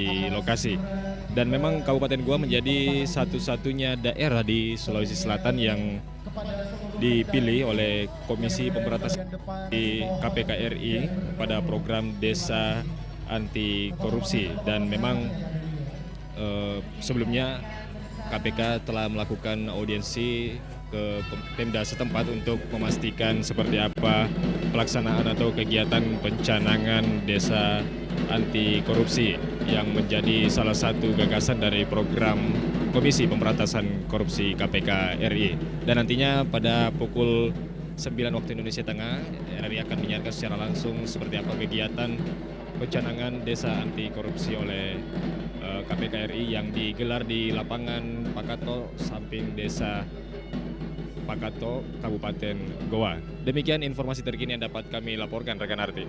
di lokasi. Dan memang Kabupaten Goa menjadi satu-satunya daerah di Sulawesi Selatan yang dipilih oleh Komisi Pemberantasan di KPK RI pada program Desa Anti Korupsi. Dan memang sebelumnya KPK telah melakukan audiensi ke Pemda setempat untuk memastikan seperti apa pelaksanaan atau kegiatan pencanangan desa anti korupsi yang menjadi salah satu gagasan dari program Komisi Pemberantasan Korupsi KPK RI. Dan nantinya pada pukul 9 waktu Indonesia Tengah, RI akan menyiarkan secara langsung seperti apa kegiatan pencanangan desa anti korupsi oleh KPK RI yang digelar di lapangan Pakato samping desa Pakato, Kabupaten Goa. Demikian informasi terkini yang dapat kami laporkan, rekan Arti.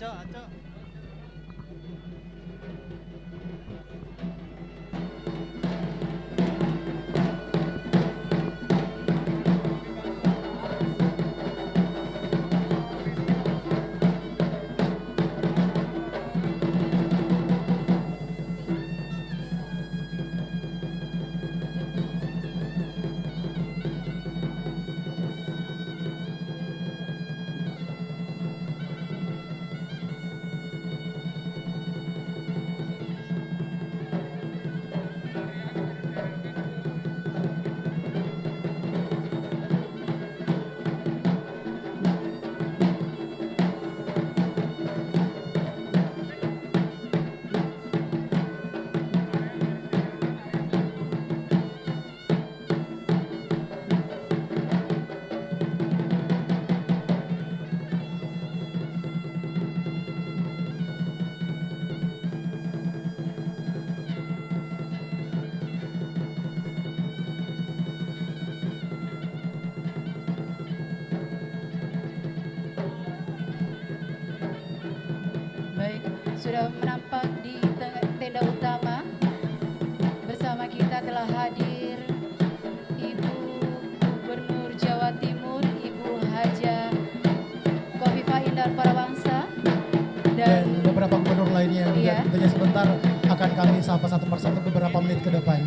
Acok. Baik, sudah menampak di tenda utama. Bersama kita telah hadir Ibu Gubernur Jawa Timur, Ibu Haja Khofifah Indar Parawangsa, dan beberapa gubernur lainnya yang juga Iya. tentunya sebentar akan kami sapa satu persatu beberapa menit ke depan.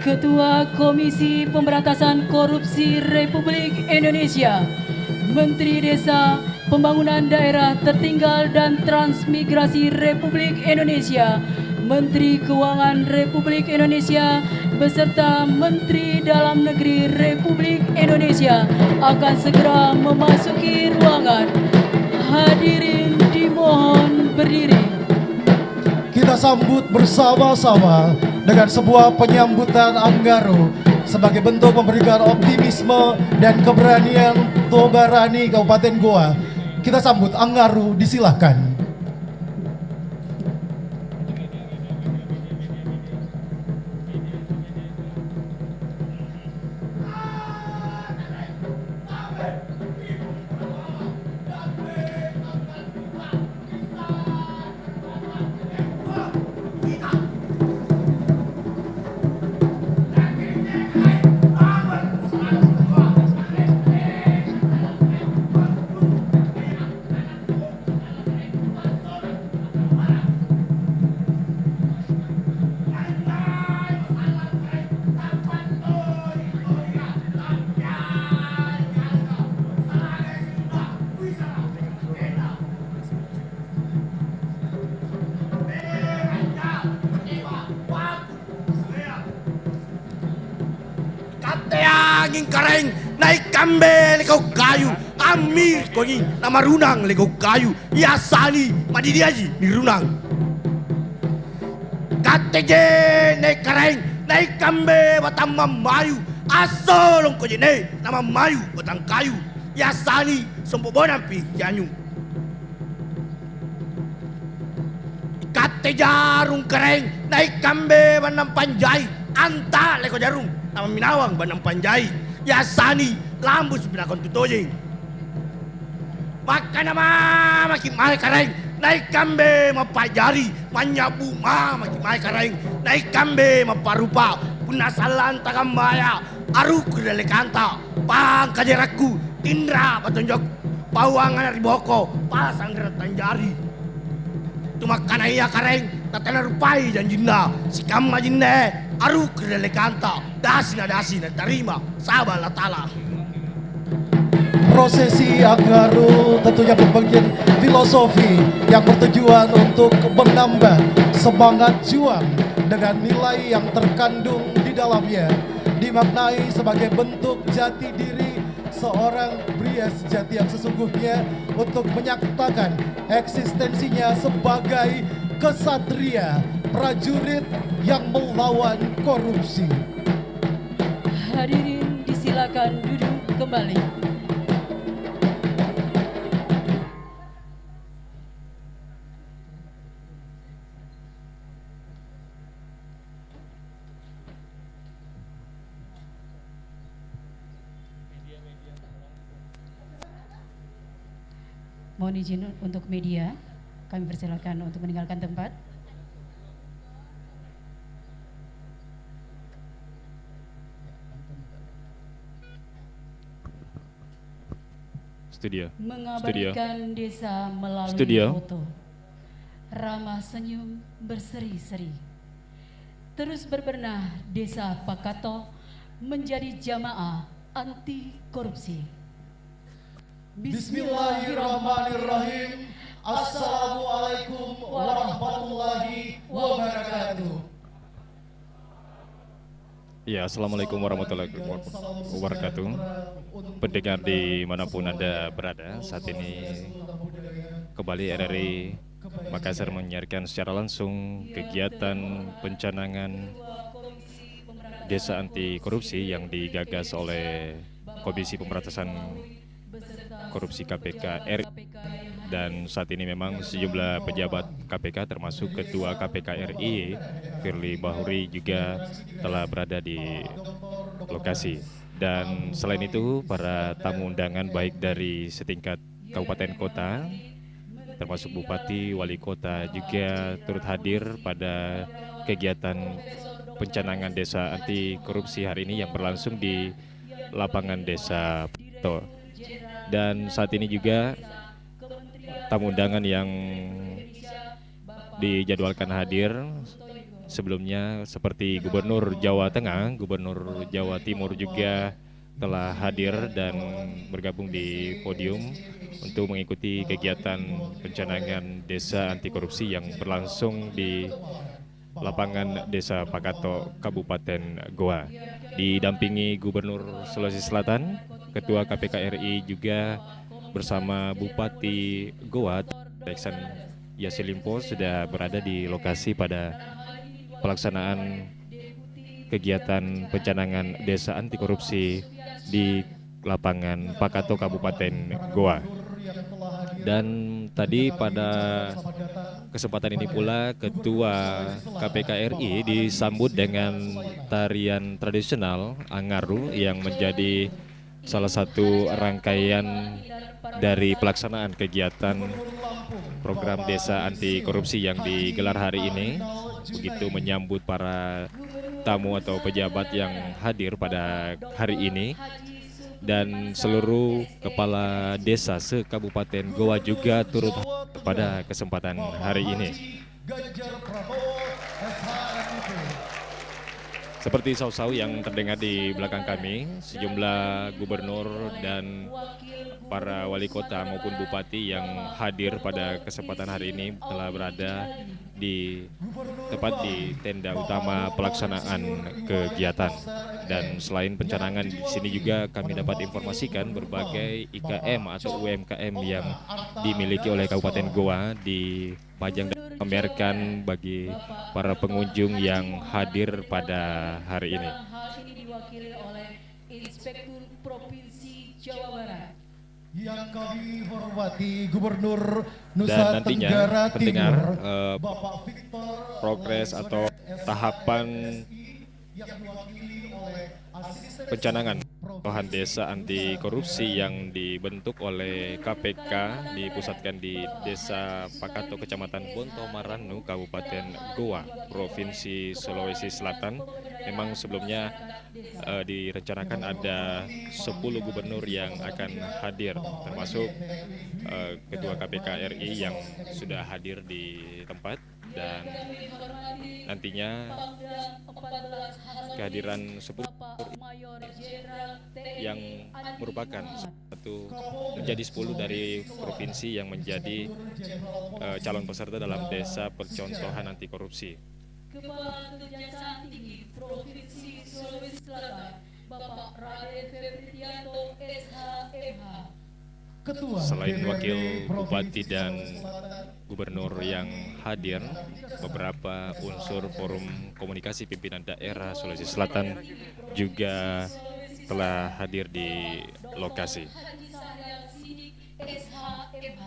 Ketua Komisi Pemberantasan Korupsi Republik Indonesia, Menteri Desa, Pembangunan Daerah Tertinggal dan Transmigrasi Republik Indonesia, Menteri Keuangan Republik Indonesia, beserta Menteri Dalam Negeri Republik Indonesia akan segera memasuki ruangan. Hadirin dimohon berdiri. Kita sambut bersama-sama dengan sebuah penyambutan Anggaru sebagai bentuk memberikan optimisme dan keberanian Tobarani Kabupaten Goa. Kita sambut Anggaru, disilahkan. Kate angin kareng naik kambe lekau kayu amir kongi nama runang lekau kayu yasani madidiaji ni runang. Kate je naik kareng naik kambe batang mamayu asolong ko je nama mayu batang kayu yasani sombobonampi janyu. Kate jarung kareng naik kambe banam panjai anta leko jarung nama minawang banam panjai yasani lambus binakon tutojeng. Maka nama makin mai kareng naik kambe mapajari manyabu makin mai kareng naik kambe maparupa punasalan takambaya aruk dele kanta pang kajeraku indra batonjok pawangan riboko pasang tanjari. Tumakan iya kareng tatana rupai janjinda sikam majinne aruk dele kanta dasina terima sabala tala. Prosesi Agaru tentunya berbagian filosofi yang bertujuan untuk menambah semangat juang dengan nilai yang terkandung di dalamnya, dimaknai sebagai bentuk jati diri seorang pria sejati yang sesungguhnya untuk menyatakan eksistensinya sebagai kesatria prajurit yang melawan korupsi. Hadirin disilakan duduk kembali. Mohon izin untuk media, kami persilakan untuk meninggalkan tempat. Studio. Mengabarkan desa melalui Studio. foto. Ramah senyum berseri-seri. Terus berbenah desa Pakato menjadi jamaah anti korupsi. Bismillahirrahmanirrahim. Assalamualaikum warahmatullahi wabarakatuh. Ya, Assalamualaikum warahmatullahi wabarakatuh. Pendengar dimanapun Anda berada, saat ini kembali RRI Makassar menyiarkan secara langsung kegiatan pencanangan Desa Anti Korupsi yang digagas oleh Komisi Pemberantasan Korupsi KPK RI. Dan saat ini memang sejumlah pejabat KPK termasuk Ketua KPK RI Firly Bahuri juga telah berada di lokasi. Dan selain itu para tamu undangan baik dari setingkat kabupaten kota termasuk Bupati, Wali Kota juga turut hadir pada kegiatan pencanangan Desa Anti Korupsi hari ini yang berlangsung di lapangan Desa Pakato. Dan saat ini juga tamu undangan yang dijadwalkan hadir sebelumnya seperti Gubernur Jawa Tengah, Gubernur Jawa Timur juga telah hadir dan bergabung di podium untuk mengikuti kegiatan pencanangan Desa Anti Korupsi yang berlangsung di lapangan Desa Pakato, Kabupaten Goa. Didampingi Gubernur Sulawesi Selatan, Ketua KPK RI juga bersama Bupati Goa, Eksan Yasilimpo sudah berada di lokasi pada pelaksanaan kegiatan pencanangan Desa Anti Korupsi di lapangan Pakato, Kabupaten Goa. Dan tadi pada kesempatan ini pula Ketua KPK RI disambut dengan tarian tradisional Angaru yang menjadi salah satu rangkaian dari pelaksanaan kegiatan program Desa Anti Korupsi yang digelar hari ini, begitu menyambut para tamu atau pejabat yang hadir pada hari ini. Dan seluruh kepala desa se-Kabupaten Goa juga turut pada kesempatan hari ini. Seperti sau-sau yang terdengar di belakang kami, sejumlah gubernur dan para wali kota maupun bupati yang hadir pada kesempatan hari ini telah berada di tepat di tenda utama pelaksanaan kegiatan. Dan selain pencanangan, di sini juga kami dapat informasikan berbagai IKM atau UMKM yang dimiliki oleh Kabupaten Goa dipajang dan dipamerkan bagi para pengunjung yang hadir pada hari ini. Hal ini diwakili oleh Inspektur Provinsi Jawa Barat. Yang kami hormati Gubernur Dan Nusa nantinya Tenggara pendengar Timur, Bapak Victor progres atau tahapan yang diwakili oleh Asisten pencanangan Bahan Desa Anti Korupsi yang dibentuk oleh KPK dipusatkan di Desa Pakato, Kecamatan Bonto Maranu, Kabupaten Goa, Provinsi Sulawesi Selatan. Memang sebelumnya direncanakan ada 10 gubernur yang akan hadir, termasuk Ketua KPK RI yang sudah hadir di tempat. Dan nantinya kehadiran 10 yang merupakan menjadi 10 dari provinsi yang menjadi calon peserta dalam Desa Percontohan Anti Korupsi. Kepala Kejaksaan Tinggi Provinsi Sulawesi Selatan, Bapak Raden Febrianto SH.MH. Ketua Selain DPRD wakil Provinsi bupati dan Sulawesi Selatan, gubernur yang hadir, beberapa unsur forum komunikasi pimpinan daerah Sulawesi Selatan juga telah hadir di lokasi. Haji Sahyal Sidik SH.MH.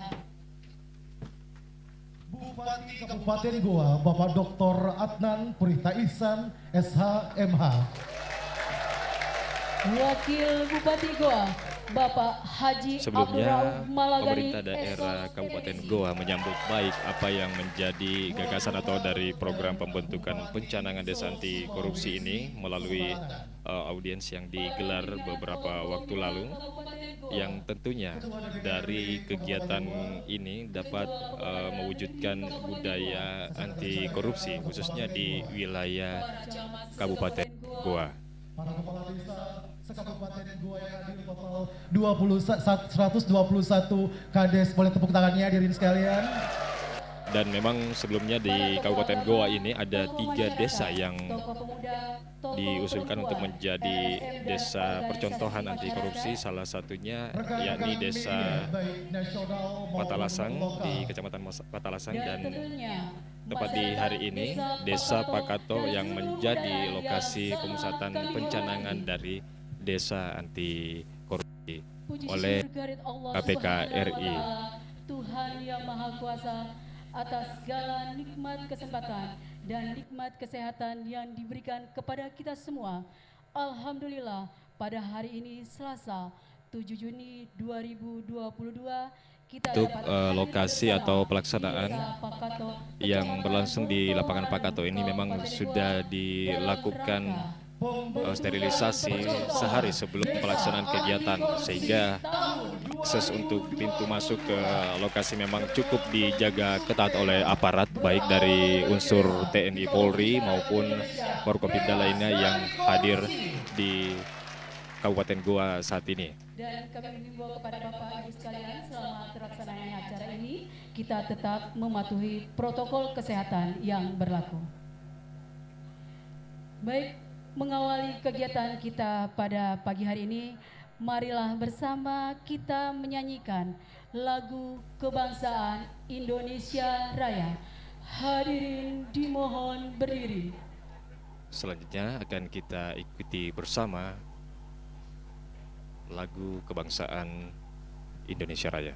Bupati Kabupaten Goa, Bapak Dr. Adnan Purita Ihsan, SH.MH. Wakil Bupati Goa, Bapak Haji Sebelumnya, Abdurrauf Malagani, pemerintah daerah Kabupaten Goa menyambut baik apa yang menjadi gagasan atau dari program pembentukan pencanangan desa anti korupsi ini melalui audiens yang digelar beberapa waktu lalu, yang tentunya dari kegiatan ini dapat mewujudkan budaya anti korupsi khususnya di wilayah Kabupaten Goa. Para kepala desa se-Kabupaten Goa yang hadir total 121 kades, boleh tepuk tangannya hadirin sekalian. Dan memang sebelumnya di Kabupaten Goa ini ada 3 desa yang diusulkan untuk menjadi desa percontohan anti korupsi, salah satunya yakni Desa Patalasang di Kecamatan Patalasang, dan tepat di hari ini Desa Pakato yang menjadi lokasi pemusatan pencanangan dari desa anti korupsi oleh KPK RI. Tuhan yang Maha Kuasa, atas segala nikmat kesempatan dan nikmat kesehatan yang diberikan kepada kita semua. Alhamdulillah, pada hari ini Selasa 7 Juni 2022 kita Untuk dapat lokasi bersama atau pelaksanaan Desa Pakato, yang Kecamatan berlangsung di Bonto lapangan Pakato ini Maranu, memang Kabupaten sudah Goa, dilakukan dalam rangka sterilisasi sehari sebelum pelaksanaan kegiatan, sehingga akses untuk pintu masuk ke lokasi memang cukup dijaga ketat oleh aparat baik dari unsur TNI Polri maupun Forkopimda lainnya yang hadir di Kabupaten Goa saat ini. Dan kami mengimbau kepada Bapak Ibu sekalian, selama terlaksananya acara ini kita tetap mematuhi protokol kesehatan yang berlaku. Baik, mengawali kegiatan kita pada pagi hari ini, marilah bersama kita menyanyikan lagu kebangsaan Indonesia Raya. Hadirin dimohon berdiri. Selanjutnya akan kita ikuti bersama lagu kebangsaan Indonesia Raya.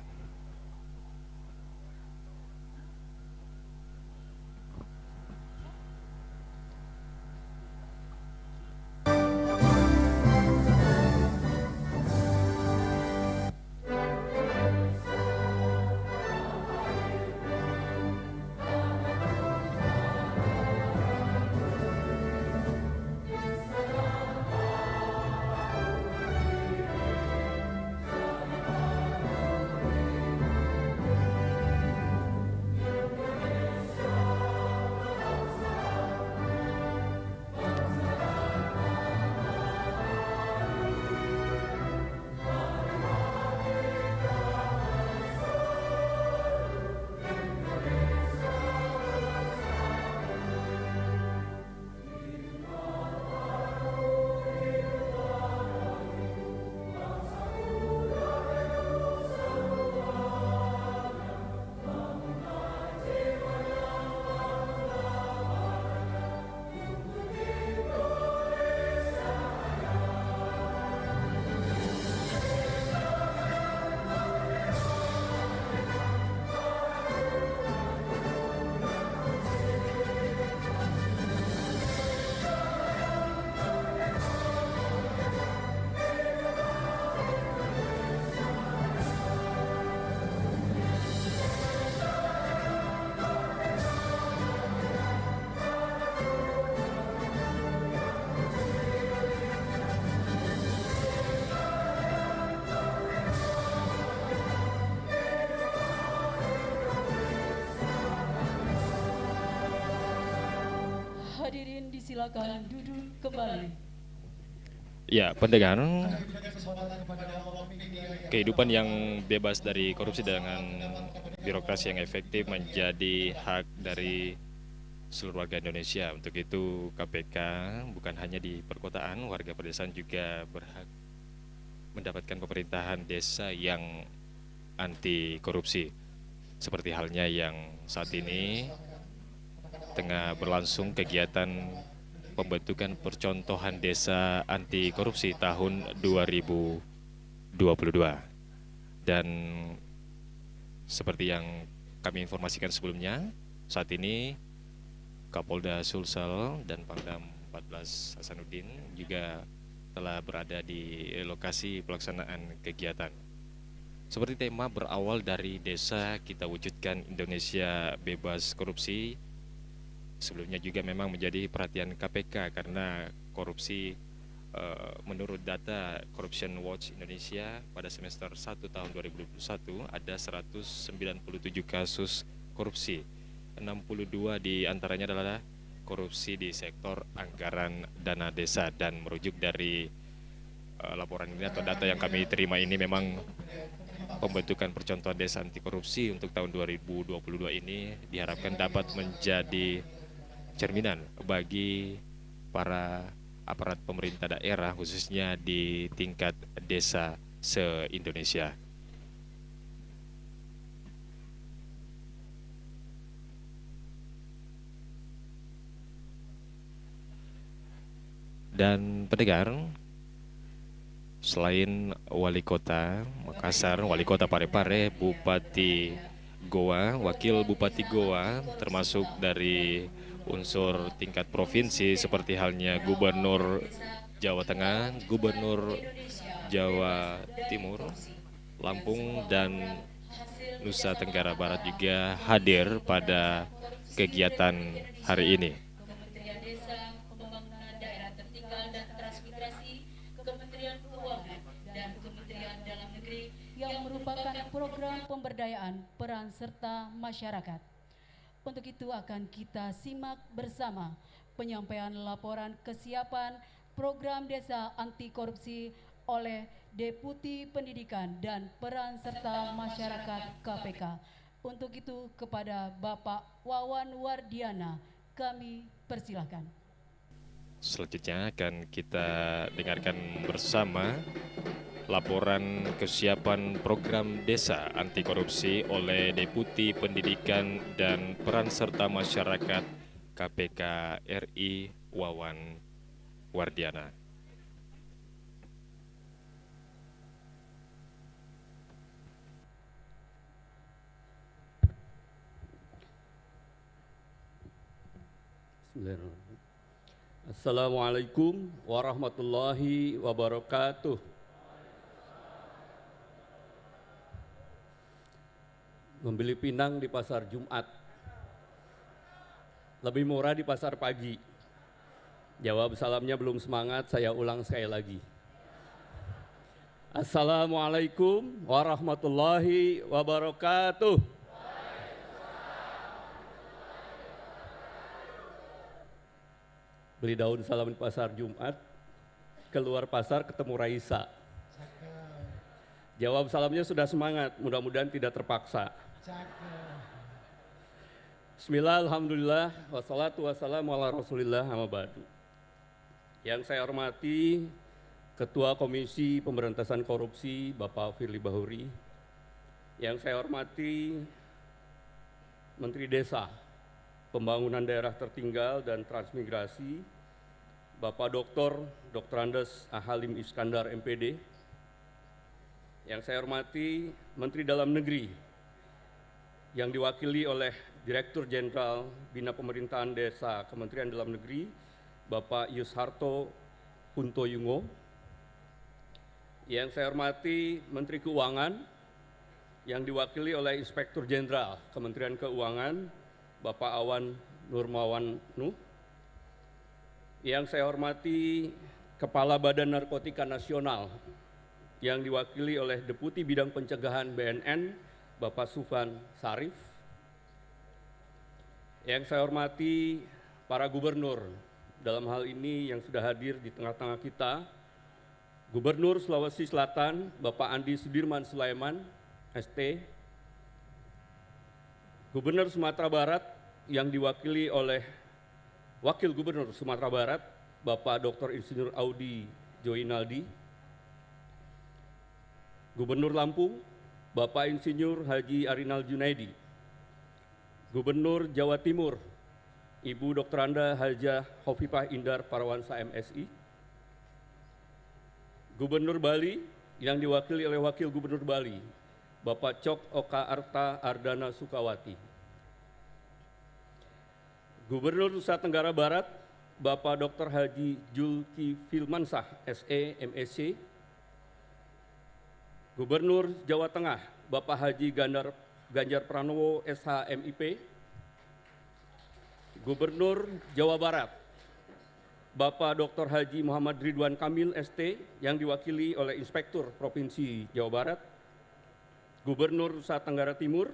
Mohon disilakan duduk kembali. Ya, pendengar, kehidupan yang bebas dari korupsi dengan birokrasi yang efektif menjadi hak dari seluruh warga Indonesia. Untuk itu KPK bukan hanya di perkotaan, warga pedesaan juga berhak mendapatkan pemerintahan desa yang anti korupsi. Seperti halnya yang saat ini tengah berlangsung kegiatan pembentukan percontohan desa anti korupsi tahun 2022. Dan seperti yang kami informasikan sebelumnya, saat ini Kapolda Sulsel dan Pangdam 14 Hasanuddin juga telah berada di lokasi pelaksanaan kegiatan. Seperti tema berawal dari desa kita wujudkan Indonesia bebas korupsi, sebelumnya juga memang menjadi perhatian KPK karena korupsi menurut data Corruption Watch Indonesia pada semester 1 tahun 2021 ada 197 kasus korupsi. 62 di antaranya adalah korupsi di sektor anggaran dana desa, dan merujuk dari laporan ini atau data yang kami terima ini memang pembentukan percontohan desa anti korupsi untuk tahun 2022 ini diharapkan dapat menjadi cerminan bagi para aparat pemerintah daerah khususnya di tingkat desa se-Indonesia. Dan pendengar, selain Wali Kota Makassar, Wali Kota Parepare, Bupati Goa, Wakil Bupati Goa, termasuk dari unsur tingkat provinsi seperti halnya Gubernur Jawa Tengah, Gubernur Jawa Timur, Lampung, dan Nusa Tenggara Barat juga hadir pada kegiatan hari ini. Kementerian Desa, Pembangunan Daerah Tertinggal dan Transmigrasi, Kementerian Keuangan, dan Kementerian Dalam Negeri yang merupakan program pemberdayaan peran serta masyarakat. Untuk itu akan kita simak bersama penyampaian laporan kesiapan program desa anti korupsi oleh Deputi Pendidikan dan Peran Serta Masyarakat KPK. Untuk itu kepada Bapak Wawan Wardiana kami persilahkan. Selanjutnya akan kita dengarkan bersama laporan kesiapan program desa anti korupsi oleh Deputi Pendidikan dan Peran Serta Masyarakat KPK RI Wawan Wardiana. Assalamualaikum warahmatullahi wabarakatuh. Membeli pinang di pasar Jumat lebih murah di pasar pagi. Jawab salamnya belum semangat, saya ulang sekali lagi. Assalamualaikum warahmatullahi wabarakatuh. Beli daun salam di pasar Jumat, keluar pasar ketemu Raisa. Jawab salamnya sudah semangat, mudah-mudahan tidak terpaksa. Bismillah, alhamdulillah, wassalatu wassalamu ala rasulillah, amma ba'du. Yang saya hormati Ketua Komisi Pemberantasan Korupsi Bapak Firly Bahuri, yang saya hormati Menteri Desa, Pembangunan Daerah Tertinggal dan Transmigrasi Bapak Dr. Andes Halim Iskandar MPD, yang saya hormati Menteri Dalam Negeri yang diwakili oleh Direktur Jenderal Bina Pemerintahan Desa Kementerian Dalam Negeri Bapak Yusharto Kuntoyungo, yang saya hormati Menteri Keuangan yang diwakili oleh Inspektur Jenderal Kementerian Keuangan Bapak Awan Nurmawan Nuh, yang saya hormati Kepala Badan Narkotika Nasional yang diwakili oleh Deputi Bidang Pencegahan BNN Bapak Sufan Sarif, yang saya hormati para gubernur dalam hal ini yang sudah hadir di tengah-tengah kita, Gubernur Sulawesi Selatan, Bapak Andi Sudirman Sulaiman, ST, Gubernur Sumatera Barat yang diwakili oleh Wakil Gubernur Sumatera Barat, Bapak Dr. Insinyur Audi Joinaldi, Gubernur Lampung, Bapak Insinyur Haji Arinal Junaidi, Gubernur Jawa Timur, Ibu Dr. Anda Hajah Hovifah Indar Parawansa MSI, Gubernur Bali yang diwakili oleh Wakil Gubernur Bali, Bapak Cok Oka Arta Ardana Sukawati, Gubernur Nusa Tenggara Barat, Bapak Dr. Haji Julki Filmansah, SE, MSc, Gubernur Jawa Tengah, Bapak Haji Ganjar Pranowo, SH, MIP, Gubernur Jawa Barat, Bapak Dr. Haji Muhammad Ridwan Kamil, ST, yang diwakili oleh Inspektur Provinsi Jawa Barat, Gubernur Nusa Tenggara Timur,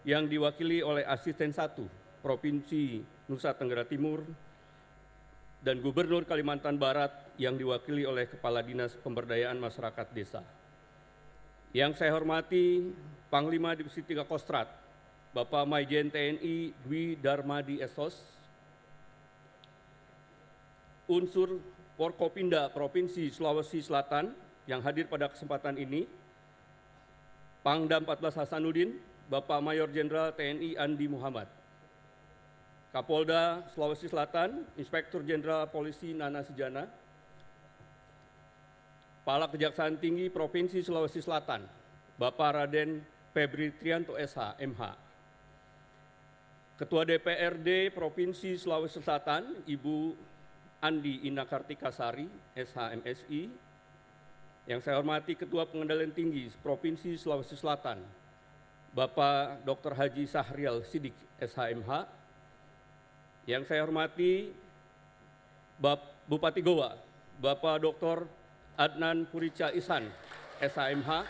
yang diwakili oleh Asisten 1 Provinsi Nusa Tenggara Timur, dan Gubernur Kalimantan Barat yang diwakili oleh Kepala Dinas Pemberdayaan Masyarakat Desa. Yang saya hormati Panglima Divisi 3 Kostrad, Bapak Maijen TNI Dwi Darmadi Esos, unsur Forkopimda Provinsi Sulawesi Selatan yang hadir pada kesempatan ini, Pangdam 14 Hasanuddin, Bapak Mayor Jenderal TNI Andi Muhammad, Kapolda Sulawesi Selatan, Inspektur Jenderal Polisi Nana Sujana, Kepala Kejaksaan Tinggi Provinsi Sulawesi Selatan, Bapak Raden Febri Trianto SH, MH, Ketua DPRD Provinsi Sulawesi Selatan, Ibu Andi Ina Kartikasari, SH, MSI, yang saya hormati Ketua Pengendalian Tinggi Provinsi Sulawesi Selatan, Bapak Dr. Haji Sahrial Sidik, SH, MH, yang saya hormati Bupati Goa, Bapak Dr. Adnan Purica Ihsan, SHMH,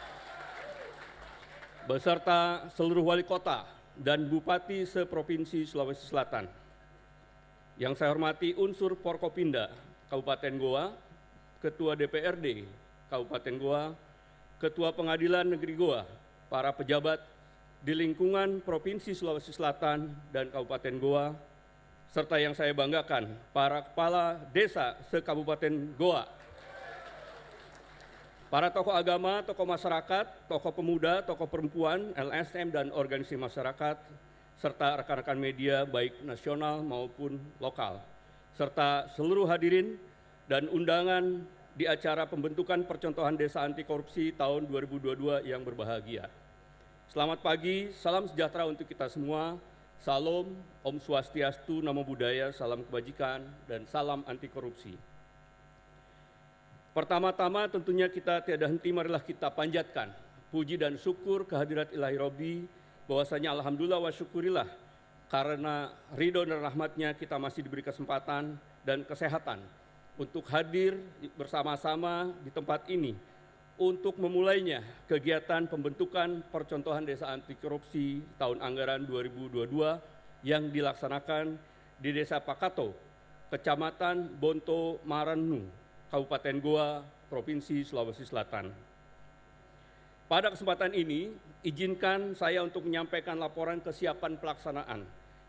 beserta seluruh wali kota dan bupati seprovinsi Sulawesi Selatan. Yang saya hormati unsur Forkopimda Kabupaten Goa, Ketua DPRD Kabupaten Goa, Ketua Pengadilan Negeri Goa, para pejabat di lingkungan Provinsi Sulawesi Selatan dan Kabupaten Goa, serta yang saya banggakan, para kepala desa se-Kabupaten Goa, para tokoh agama, tokoh masyarakat, tokoh pemuda, tokoh perempuan, LSM dan organisasi masyarakat, serta rekan-rekan media baik nasional maupun lokal, serta seluruh hadirin dan undangan di acara pembentukan percontohan desa anti korupsi tahun 2022 yang berbahagia. Selamat pagi, salam sejahtera untuk kita semua. Salam, Om Swastiastu, Namo Buddhaya, salam kebajikan, dan salam anti korupsi. Pertama-tama tentunya kita tiada henti, marilah kita panjatkan puji dan syukur kehadirat Ilahi Robbi, bahwasanya alhamdulillah wa syukurillah, karena ridho dan rahmatnya kita masih diberi kesempatan dan kesehatan untuk hadir bersama-sama di tempat ini untuk memulainya kegiatan pembentukan percontohan desa anti korupsi tahun anggaran 2022 yang dilaksanakan di Desa Pakato, Kecamatan Bonto Maranu, Kabupaten Goa, Provinsi Sulawesi Selatan. Pada kesempatan ini, izinkan saya untuk menyampaikan laporan kesiapan pelaksanaan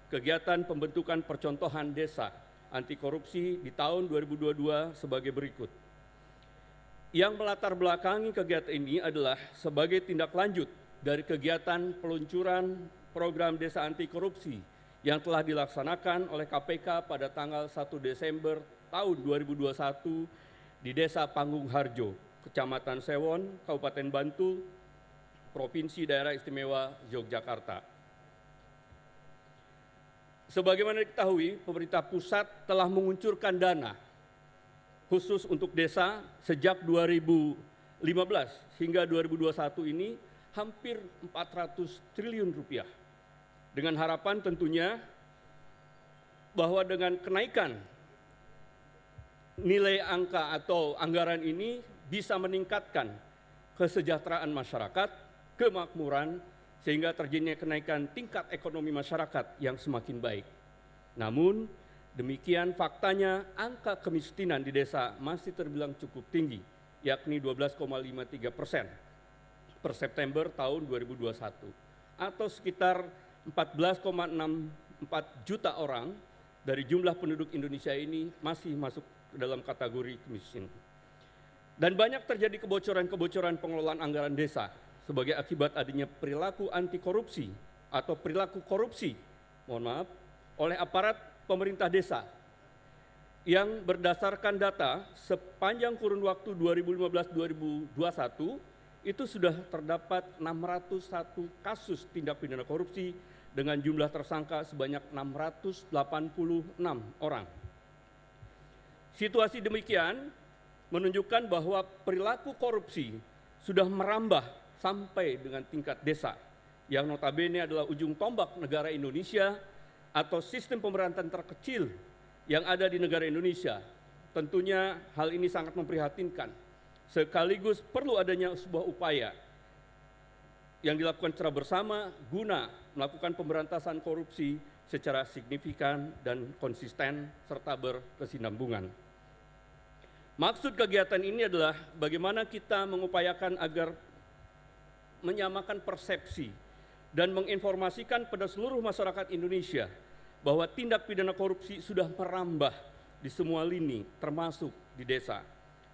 kegiatan pembentukan percontohan desa anti korupsi di tahun 2022 sebagai berikut. Yang melatar belakangi kegiatan ini adalah sebagai tindak lanjut dari kegiatan peluncuran program desa anti korupsi yang telah dilaksanakan oleh KPK pada tanggal 1 Desember tahun 2021 di Desa Panggung Harjo, Kecamatan Sewon, Kabupaten Bantul, Provinsi Daerah Istimewa Yogyakarta. Sebagaimana diketahui, pemerintah pusat telah menguncurkan dana khusus untuk desa sejak 2015 hingga 2021 ini hampir 400 triliun rupiah. Dengan harapan tentunya bahwa dengan kenaikan nilai angka atau anggaran ini bisa meningkatkan kesejahteraan masyarakat, kemakmuran, sehingga terjadinya kenaikan tingkat ekonomi masyarakat yang semakin baik. Namun, Demikian faktanya angka kemiskinan di desa masih terbilang cukup tinggi, yakni 12,53% per September tahun 2021, atau sekitar 14,64 juta orang dari jumlah penduduk Indonesia ini masih masuk dalam kategori kemiskinan. Dan banyak terjadi kebocoran-kebocoran pengelolaan anggaran desa sebagai akibat adanya perilaku anti korupsi atau perilaku korupsi, oleh aparat pemerintah desa yang berdasarkan data sepanjang kurun waktu 2015-2021 itu sudah terdapat 601 kasus tindak pidana korupsi dengan jumlah tersangka sebanyak 686 orang. Situasi demikian menunjukkan bahwa perilaku korupsi sudah merambah sampai dengan tingkat desa, yang notabene adalah ujung tombak negara Indonesia atau sistem pemerintahan terkecil yang ada di negara Indonesia. Tentunya hal ini sangat memprihatinkan, sekaligus perlu adanya sebuah upaya yang dilakukan secara bersama guna melakukan pemberantasan korupsi secara signifikan dan konsisten serta berkesinambungan. Maksud kegiatan ini adalah bagaimana kita mengupayakan agar menyamakan persepsi dan menginformasikan pada seluruh masyarakat Indonesia bahwa tindak pidana korupsi sudah merambah di semua lini, termasuk di desa.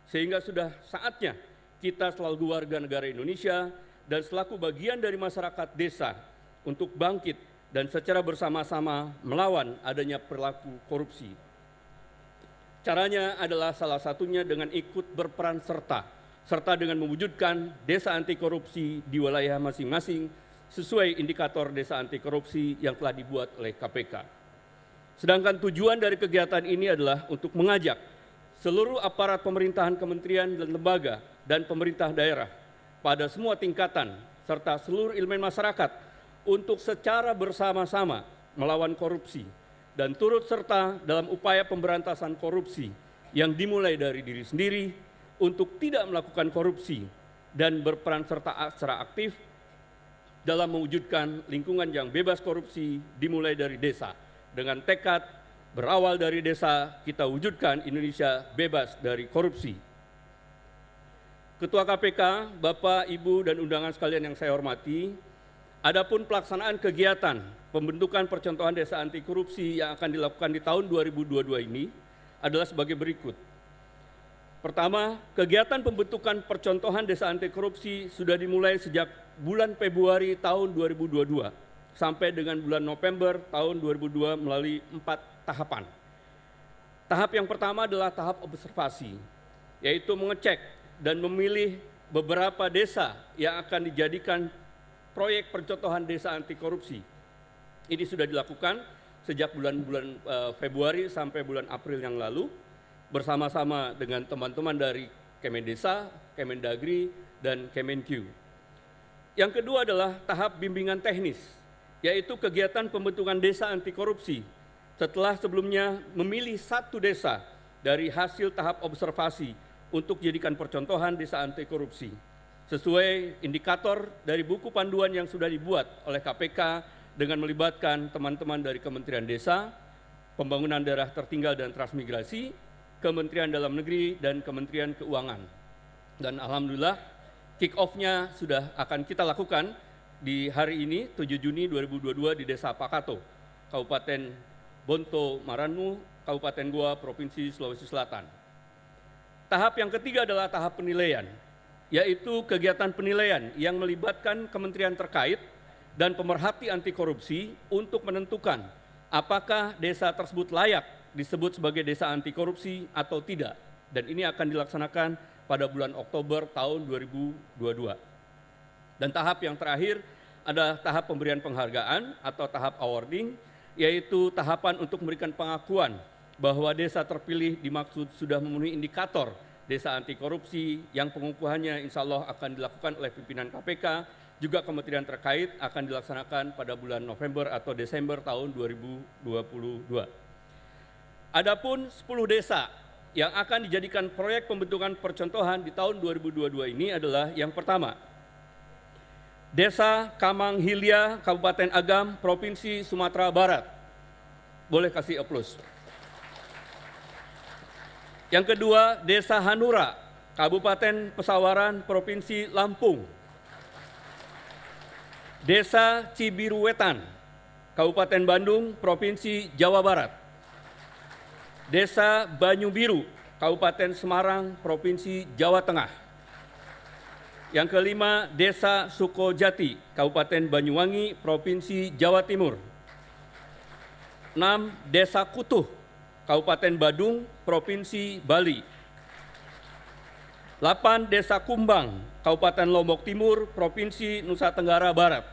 Sehingga sudah saatnya kita selaku warga negara Indonesia dan selaku bagian dari masyarakat desa untuk bangkit dan secara bersama-sama melawan adanya perilaku korupsi. Caranya adalah salah satunya dengan ikut berperan serta dengan mewujudkan desa anti korupsi di wilayah masing-masing sesuai indikator desa anti korupsi yang telah dibuat oleh KPK. Sedangkan tujuan dari kegiatan ini adalah untuk mengajak seluruh aparat pemerintahan, kementerian dan lembaga dan pemerintah daerah pada semua tingkatan serta seluruh elemen masyarakat untuk secara bersama-sama melawan korupsi dan turut serta dalam upaya pemberantasan korupsi yang dimulai dari diri sendiri untuk tidak melakukan korupsi dan berperan serta secara aktif dalam mewujudkan lingkungan yang bebas korupsi dimulai dari desa. Dengan tekad berawal dari desa, kita wujudkan Indonesia bebas dari korupsi. Ketua KPK, Bapak, Ibu, dan undangan sekalian yang saya hormati, adapun pelaksanaan kegiatan pembentukan percontohan desa anti korupsi yang akan dilakukan di tahun 2022 ini adalah sebagai berikut. Pertama, kegiatan pembentukan percontohan desa anti korupsi sudah dimulai sejak bulan Februari tahun 2022 sampai dengan bulan November tahun 2022 melalui 4 tahapan. Tahap yang pertama adalah tahap observasi, yaitu mengecek dan memilih beberapa desa yang akan dijadikan proyek percontohan desa anti korupsi. Ini sudah dilakukan sejak bulan-bulan Februari sampai bulan April yang lalu bersama-sama dengan teman-teman dari Kemendesa, Kemendagri, dan Kemenq. Yang kedua adalah tahap bimbingan teknis, yaitu kegiatan pembentukan desa anti korupsi setelah sebelumnya memilih satu desa dari hasil tahap observasi untuk dijadikan percontohan desa anti korupsi. Sesuai indikator dari buku panduan yang sudah dibuat oleh KPK dengan melibatkan teman-teman dari Kementerian Desa, Pembangunan Daerah Tertinggal dan Transmigrasi, Kementerian Dalam Negeri, dan Kementerian Keuangan. Dan alhamdulillah kick-off-nya sudah akan kita lakukan di hari ini 7 Juni 2022 di Desa Pakato, Kabupaten Bonto Maranmu, Kabupaten Goa, Provinsi Sulawesi Selatan. Tahap yang ketiga adalah tahap penilaian, yaitu kegiatan penilaian yang melibatkan kementerian terkait dan pemerhati anti korupsi untuk menentukan apakah desa tersebut layak disebut sebagai desa anti korupsi atau tidak. Dan ini akan dilaksanakan pada bulan Oktober tahun 2022. Dan tahap yang terakhir adalah tahap pemberian penghargaan atau tahap awarding, yaitu tahapan untuk memberikan pengakuan bahwa desa terpilih dimaksud sudah memenuhi indikator desa anti korupsi yang pengukuhannya insya Allah akan dilakukan oleh pimpinan KPK, juga kementerian terkait akan dilaksanakan pada bulan November atau Desember tahun 2022. Adapun 10 desa yang akan dijadikan proyek pembentukan percontohan di tahun 2022 ini adalah yang pertama, Desa Kamang Hilya, Kabupaten Agam, Provinsi Sumatera Barat. Boleh kasih aplaus. Yang kedua, Desa Hanura, Kabupaten Pesawaran, Provinsi Lampung. Desa Cibiruwetan, Kabupaten Bandung, Provinsi Jawa Barat. Desa Banyu Biru, Kabupaten Semarang, Provinsi Jawa Tengah. Yang kelima, Desa Sukojati, Kabupaten Banyuwangi, Provinsi Jawa Timur. 6. Desa Kutuh, Kabupaten Badung, Provinsi Bali. 8. Desa Kumbang, Kabupaten Lombok Timur, Provinsi Nusa Tenggara Barat.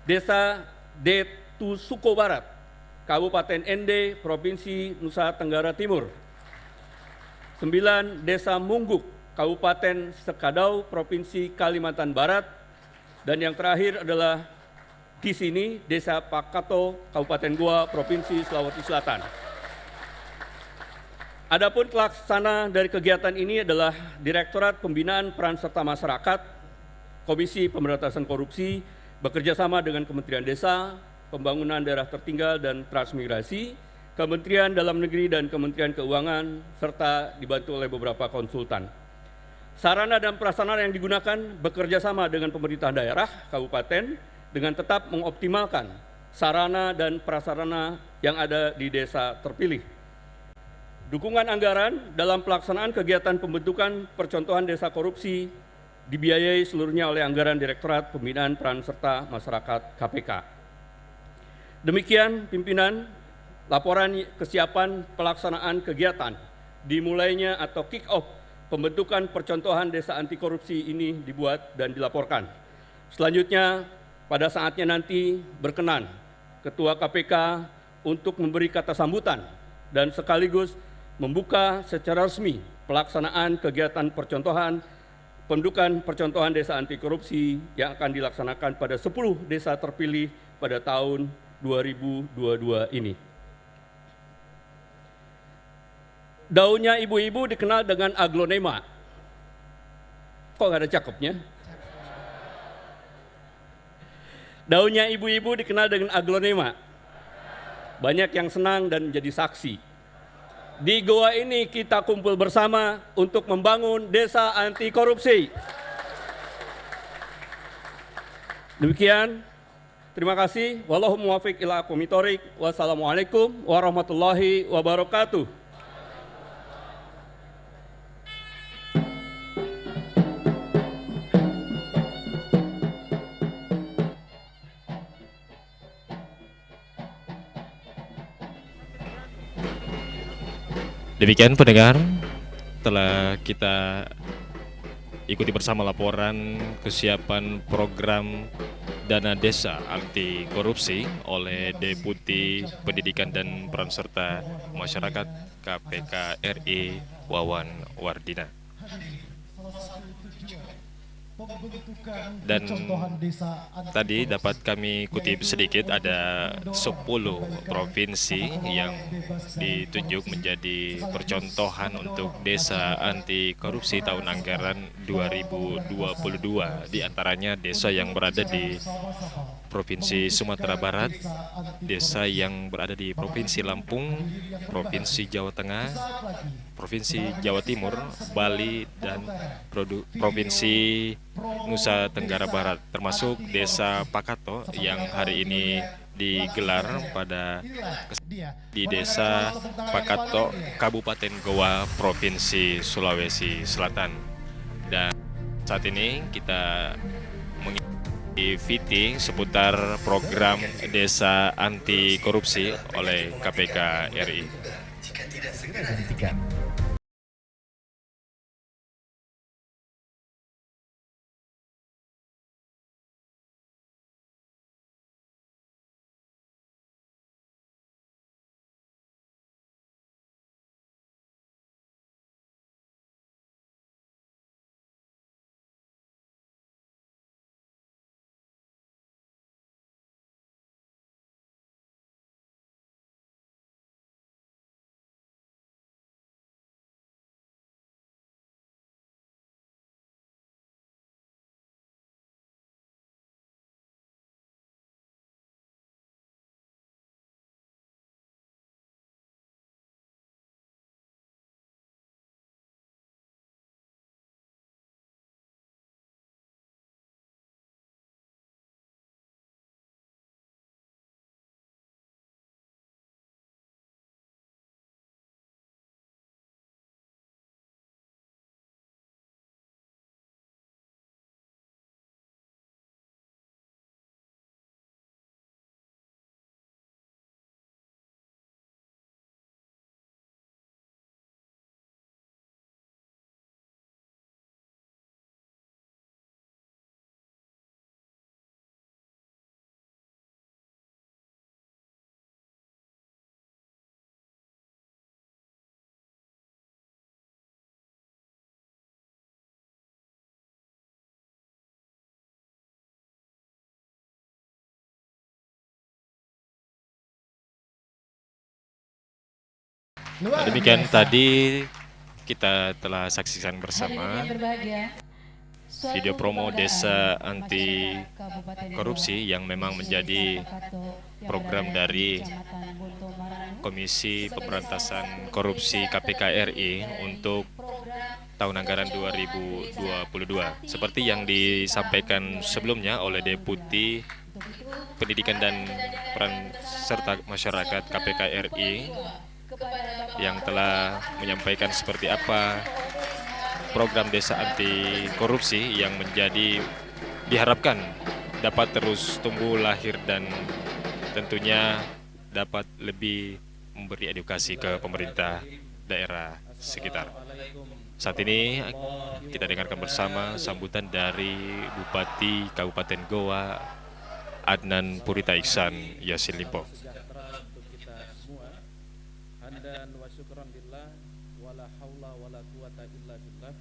Desa Detu Suko Barat, Kabupaten Ende, Provinsi Nusa Tenggara Timur. 9. Desa Mungguk, Kabupaten Sekadau, Provinsi Kalimantan Barat. Dan yang terakhir adalah di sini, Desa Pakato, Kabupaten Goa, Provinsi Sulawesi Selatan. Adapun pelaksana dari kegiatan ini adalah Direktorat Pembinaan Peran Serta Masyarakat, Komisi Pemberantasan Korupsi, bekerja sama dengan Kementerian Desa, Pembangunan Daerah Tertinggal dan Transmigrasi, Kementerian Dalam Negeri dan Kementerian Keuangan, serta dibantu oleh beberapa konsultan. Sarana dan prasarana yang digunakan bekerja sama dengan pemerintah daerah, kabupaten, dengan tetap mengoptimalkan sarana dan prasarana yang ada di desa terpilih. Dukungan anggaran dalam pelaksanaan kegiatan pembentukan percontohan desa korupsi dibiayai seluruhnya oleh anggaran Direktorat Pembinaan Peran Serta Masyarakat KPK. Demikian pimpinan laporan kesiapan pelaksanaan kegiatan dimulainya atau kick off pembentukan percontohan desa anti korupsi ini dibuat dan dilaporkan. Selanjutnya pada saatnya nanti berkenan Ketua KPK untuk memberi kata sambutan dan sekaligus membuka secara resmi pelaksanaan kegiatan percontohan pembentukan percontohan desa anti korupsi yang akan dilaksanakan pada 10 desa terpilih pada tahun 2022 ini. Daunnya ibu-ibu dikenal dengan aglonema. Kok nggak ada cakepnya? Daunnya ibu-ibu dikenal dengan aglonema. Banyak yang senang dan menjadi saksi. Di goa ini kita kumpul bersama untuk membangun desa anti korupsi. Demikian, terima kasih. Wallahu muwaffiq ila aqwamit thoriq. Wassalamualaikum warahmatullahi wabarakatuh. Demikian pendengar, telah kita ikuti bersama laporan kesiapan program dana desa anti korupsi oleh Deputi Pendidikan dan Peran Serta Masyarakat KPK RI Wawan Wardina. Dan tadi dapat kami kutip sedikit, ada 10 provinsi yang ditunjuk menjadi percontohan untuk desa anti korupsi tahun anggaran 2022. Di antaranya desa yang berada di Provinsi Sumatera Barat, desa yang berada di Provinsi Lampung, Provinsi Jawa Tengah, Provinsi Jawa Timur, Bali, dan Provinsi Nusa Tenggara Barat, termasuk Desa Pakato yang hari ini digelar di Desa Pakato, Kabupaten Goa, Provinsi Sulawesi Selatan. Dan saat ini kita mengikuti VT seputar program desa anti korupsi oleh KPK RI. Jika tidak segera dihentikan, Luar Demikian biasa. tadi kita telah saksikan Hadirin bersama yang berbahagia, suatu video promo kebanggaan desa anti masyarakat Kabupaten korupsi Goa, yang memang khususnya menjadi Desa Pakato yang program berada di dari Kecamatan Bonto Marangu, Komisi sebagai Pemberantasan salah satu Korupsi desa KPK terbaik RI dari untuk program tahun anggaran 2022 seperti yang disampaikan sebelumnya oleh Deputi Pendidikan dan Peran Serta Masyarakat KPK RI yang telah menyampaikan seperti apa program desa anti korupsi yang diharapkan dapat terus tumbuh, lahir, dan tentunya dapat lebih memberi edukasi ke pemerintah daerah sekitar. Saat ini kita dengarkan bersama sambutan dari Bupati Kabupaten Goa, Adnan Purita Iksan Yasin Limpo. Sejahtera untuk kita semua. Hamdan wa syukran lillah wala haula wala quwata illa billah.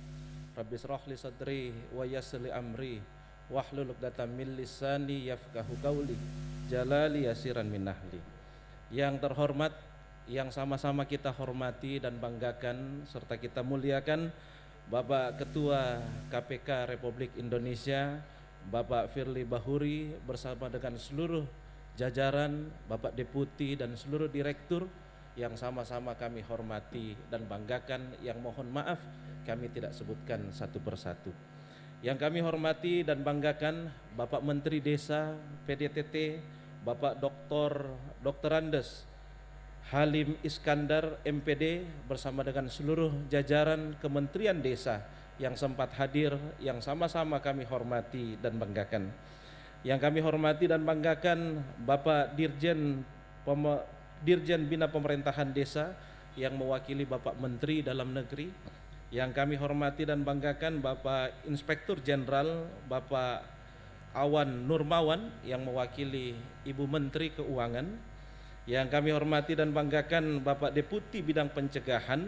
Rabbi shrah li sadri wa yassir li amri wahlul 'uqdatam min lisani yafqahu qawli. Jalali yasiran min nahli. Yang terhormat, yang sama-sama kita hormati dan banggakan serta kita muliakan Bapak Ketua KPK Republik Indonesia, Bapak Firly Bahuri bersama dengan seluruh jajaran, Bapak Deputi dan seluruh direktur yang sama-sama kami hormati dan banggakan, yang mohon maaf kami tidak sebutkan satu persatu. Yang kami hormati dan banggakan Bapak Menteri Desa PDTT, Bapak Dr. Andes Halim Iskandar MPD bersama dengan seluruh jajaran Kementerian Desa yang sempat hadir, yang sama-sama kami hormati dan banggakan. Yang kami hormati dan banggakan Bapak Dirjen Bina Pemerintahan Desa yang mewakili Bapak Menteri Dalam Negeri. Yang kami hormati dan banggakan Bapak Inspektur Jenderal Bapak Awan Nurmawan yang mewakili Ibu Menteri Keuangan. Yang kami hormati dan banggakan Bapak Deputi Bidang Pencegahan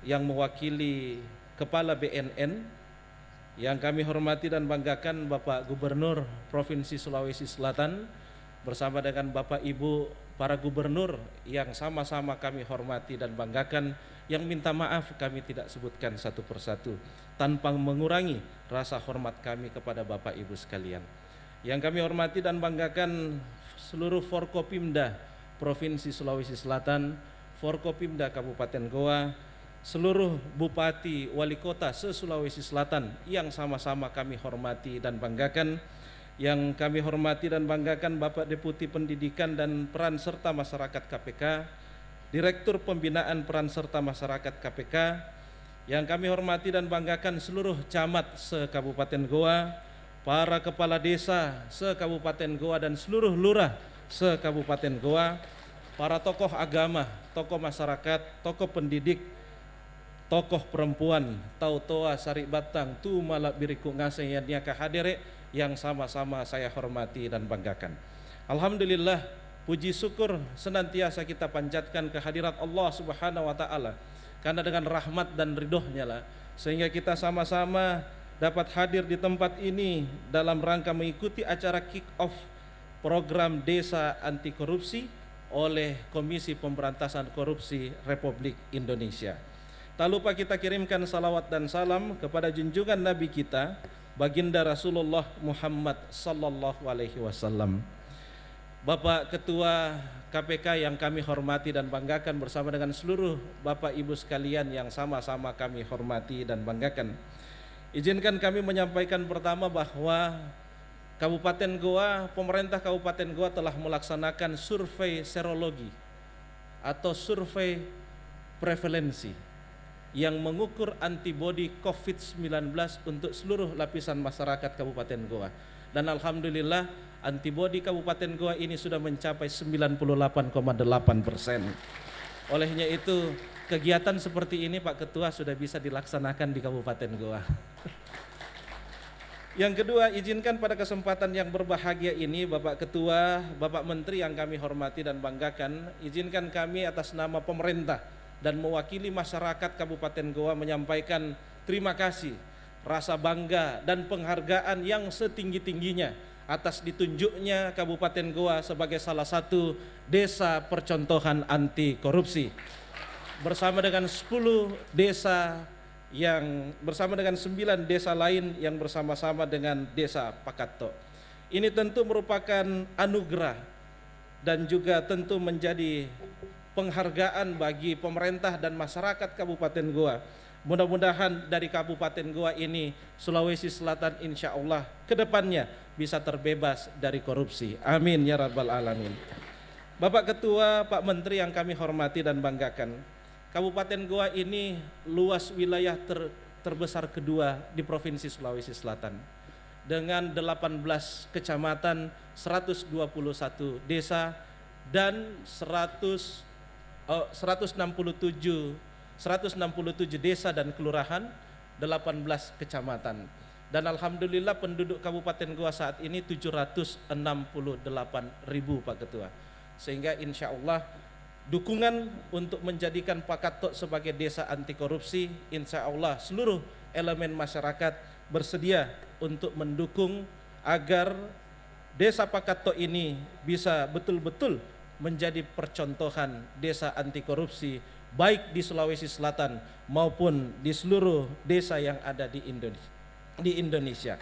yang mewakili Kepala BNN. Yang kami hormati dan banggakan Bapak Gubernur Provinsi Sulawesi Selatan bersama dengan Bapak Ibu para gubernur yang sama-sama kami hormati dan banggakan, yang minta maaf kami tidak sebutkan satu persatu tanpa mengurangi rasa hormat kami kepada Bapak Ibu sekalian. Yang kami hormati dan banggakan seluruh Forkopimda Provinsi Sulawesi Selatan, Forkopimda Kabupaten Goa, seluruh Bupati Wali Kota se-Sulawesi Selatan yang sama-sama kami hormati dan banggakan. Yang kami hormati dan banggakan Bapak Deputi Pendidikan dan Peran Serta Masyarakat KPK, Direktur Pembinaan Peran Serta Masyarakat KPK. Yang kami hormati dan banggakan seluruh camat se-Kabupaten Goa, para kepala desa se-Kabupaten Goa dan seluruh lurah se-Kabupaten Goa, para tokoh agama, tokoh masyarakat, tokoh pendidik, tokoh perempuan, tau-toa sari batang, tu malak biriku ngasih yang niaka hadere, yang sama-sama saya hormati dan banggakan. Alhamdulillah, puji syukur senantiasa kita panjatkan kehadirat Allah Subhanahu wa taala, karena dengan rahmat dan ridhonya lah sehingga kita sama-sama dapat hadir di tempat ini dalam rangka mengikuti acara kick off program Desa Anti Korupsi oleh Komisi Pemberantasan Korupsi Republik Indonesia. Tak lupa kita kirimkan salawat dan salam kepada junjungan Nabi kita, Baginda Rasulullah Muhammad sallallahu alaihi wasallam. Bapak Ketua KPK yang kami hormati dan banggakan bersama dengan seluruh Bapak Ibu sekalian yang sama-sama kami hormati dan banggakan. Izinkan kami menyampaikan pertama bahwa Kabupaten Goa, pemerintah Kabupaten Goa telah melaksanakan survei serologi atau survei prevalensi yang mengukur antibodi COVID-19 untuk seluruh lapisan masyarakat Kabupaten Goa. Dan alhamdulillah antibodi Kabupaten Goa ini sudah mencapai 98,8%. Olehnya itu kegiatan seperti ini Pak Ketua sudah bisa dilaksanakan di Kabupaten Goa. Yang kedua, izinkan pada kesempatan yang berbahagia ini Bapak Ketua, Bapak Menteri yang kami hormati dan banggakan, izinkan kami atas nama pemerintah dan mewakili masyarakat Kabupaten Goa menyampaikan terima kasih, rasa bangga dan penghargaan yang setinggi-tingginya atas ditunjuknya Kabupaten Goa sebagai salah satu desa percontohan anti korupsi. Bersama dengan 10 desa yang bersama dengan 9 desa lain yang bersama-sama dengan Desa Pakatto. Ini tentu merupakan anugerah dan juga tentu menjadi penghargaan bagi pemerintah dan masyarakat Kabupaten Goa. Mudah-mudahan dari Kabupaten Goa ini, Sulawesi Selatan insya Allah ke depannya bisa terbebas dari korupsi. Amin ya rabbal alamin. Bapak Ketua, Pak Menteri yang kami hormati dan banggakan, Kabupaten Goa ini luas wilayah terbesar kedua di Provinsi Sulawesi Selatan dengan 18 kecamatan, 121 desa dan 167 desa dan kelurahan, 18 kecamatan. Dan alhamdulillah penduduk Kabupaten Goa saat ini 768.000 Pak Ketua. Sehingga insya Allah dukungan untuk menjadikan Pakatto sebagai desa anti korupsi, insya Allah seluruh elemen masyarakat bersedia untuk mendukung agar desa Pakatto ini bisa betul-betul menjadi percontohan desa anti korupsi baik di Sulawesi Selatan maupun di seluruh desa yang ada di Indonesia.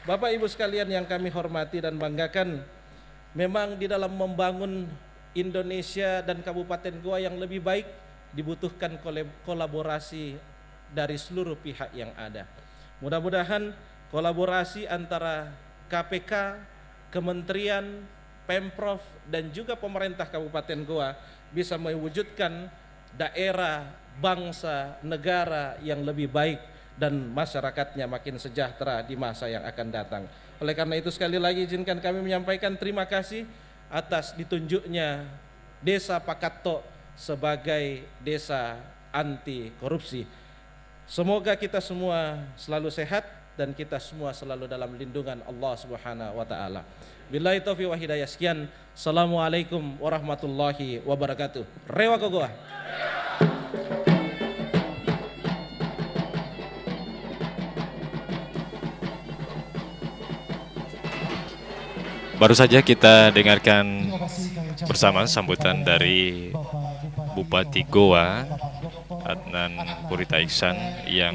Bapak Ibu sekalian yang kami hormati dan banggakan, memang di dalam membangun Indonesia dan Kabupaten Goa yang lebih baik dibutuhkan kolaborasi dari seluruh pihak yang ada. Mudah-mudahan kolaborasi antara KPK, Kementerian, Pemprov dan juga pemerintah Kabupaten Goa bisa mewujudkan daerah, bangsa, negara yang lebih baik dan masyarakatnya makin sejahtera di masa yang akan datang. Oleh karena itu sekali lagi izinkan kami menyampaikan terima kasih atas ditunjuknya Desa Pakatto sebagai desa anti korupsi. Semoga kita semua selalu sehat dan kita semua selalu dalam lindungan Allah Subhanahu wa taala. Billahi taufiq wa hidayah. Sekian. Assalamualaikum warahmatullahi wabarakatuh. Rewa Goa. Baru saja kita dengarkan bersama sambutan dari Bupati Goa Adnan Purita Ihsan yang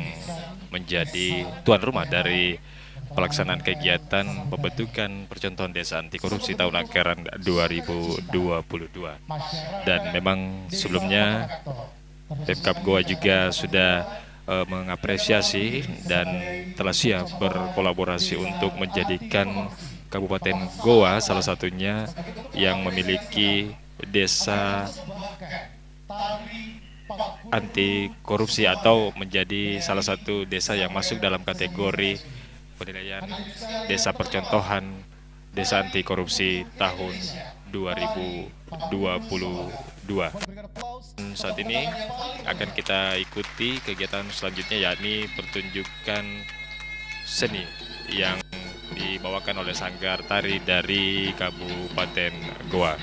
menjadi tuan rumah dari pelaksanaan kegiatan pembentukan percontohan desa anti korupsi tahun anggaran 2022. Dan memang sebelumnya Pemkab Goa juga sudah mengapresiasi dan telah siap berkolaborasi untuk menjadikan Kabupaten Goa salah satunya yang memiliki desa anti korupsi atau menjadi salah satu desa yang masuk dalam kategori penilaian desa percontohan desa anti korupsi tahun 2022. Saat ini akan kita ikuti kegiatan selanjutnya, yakni pertunjukan seni yang dibawakan oleh Sanggar Tari dari Kabupaten Goa.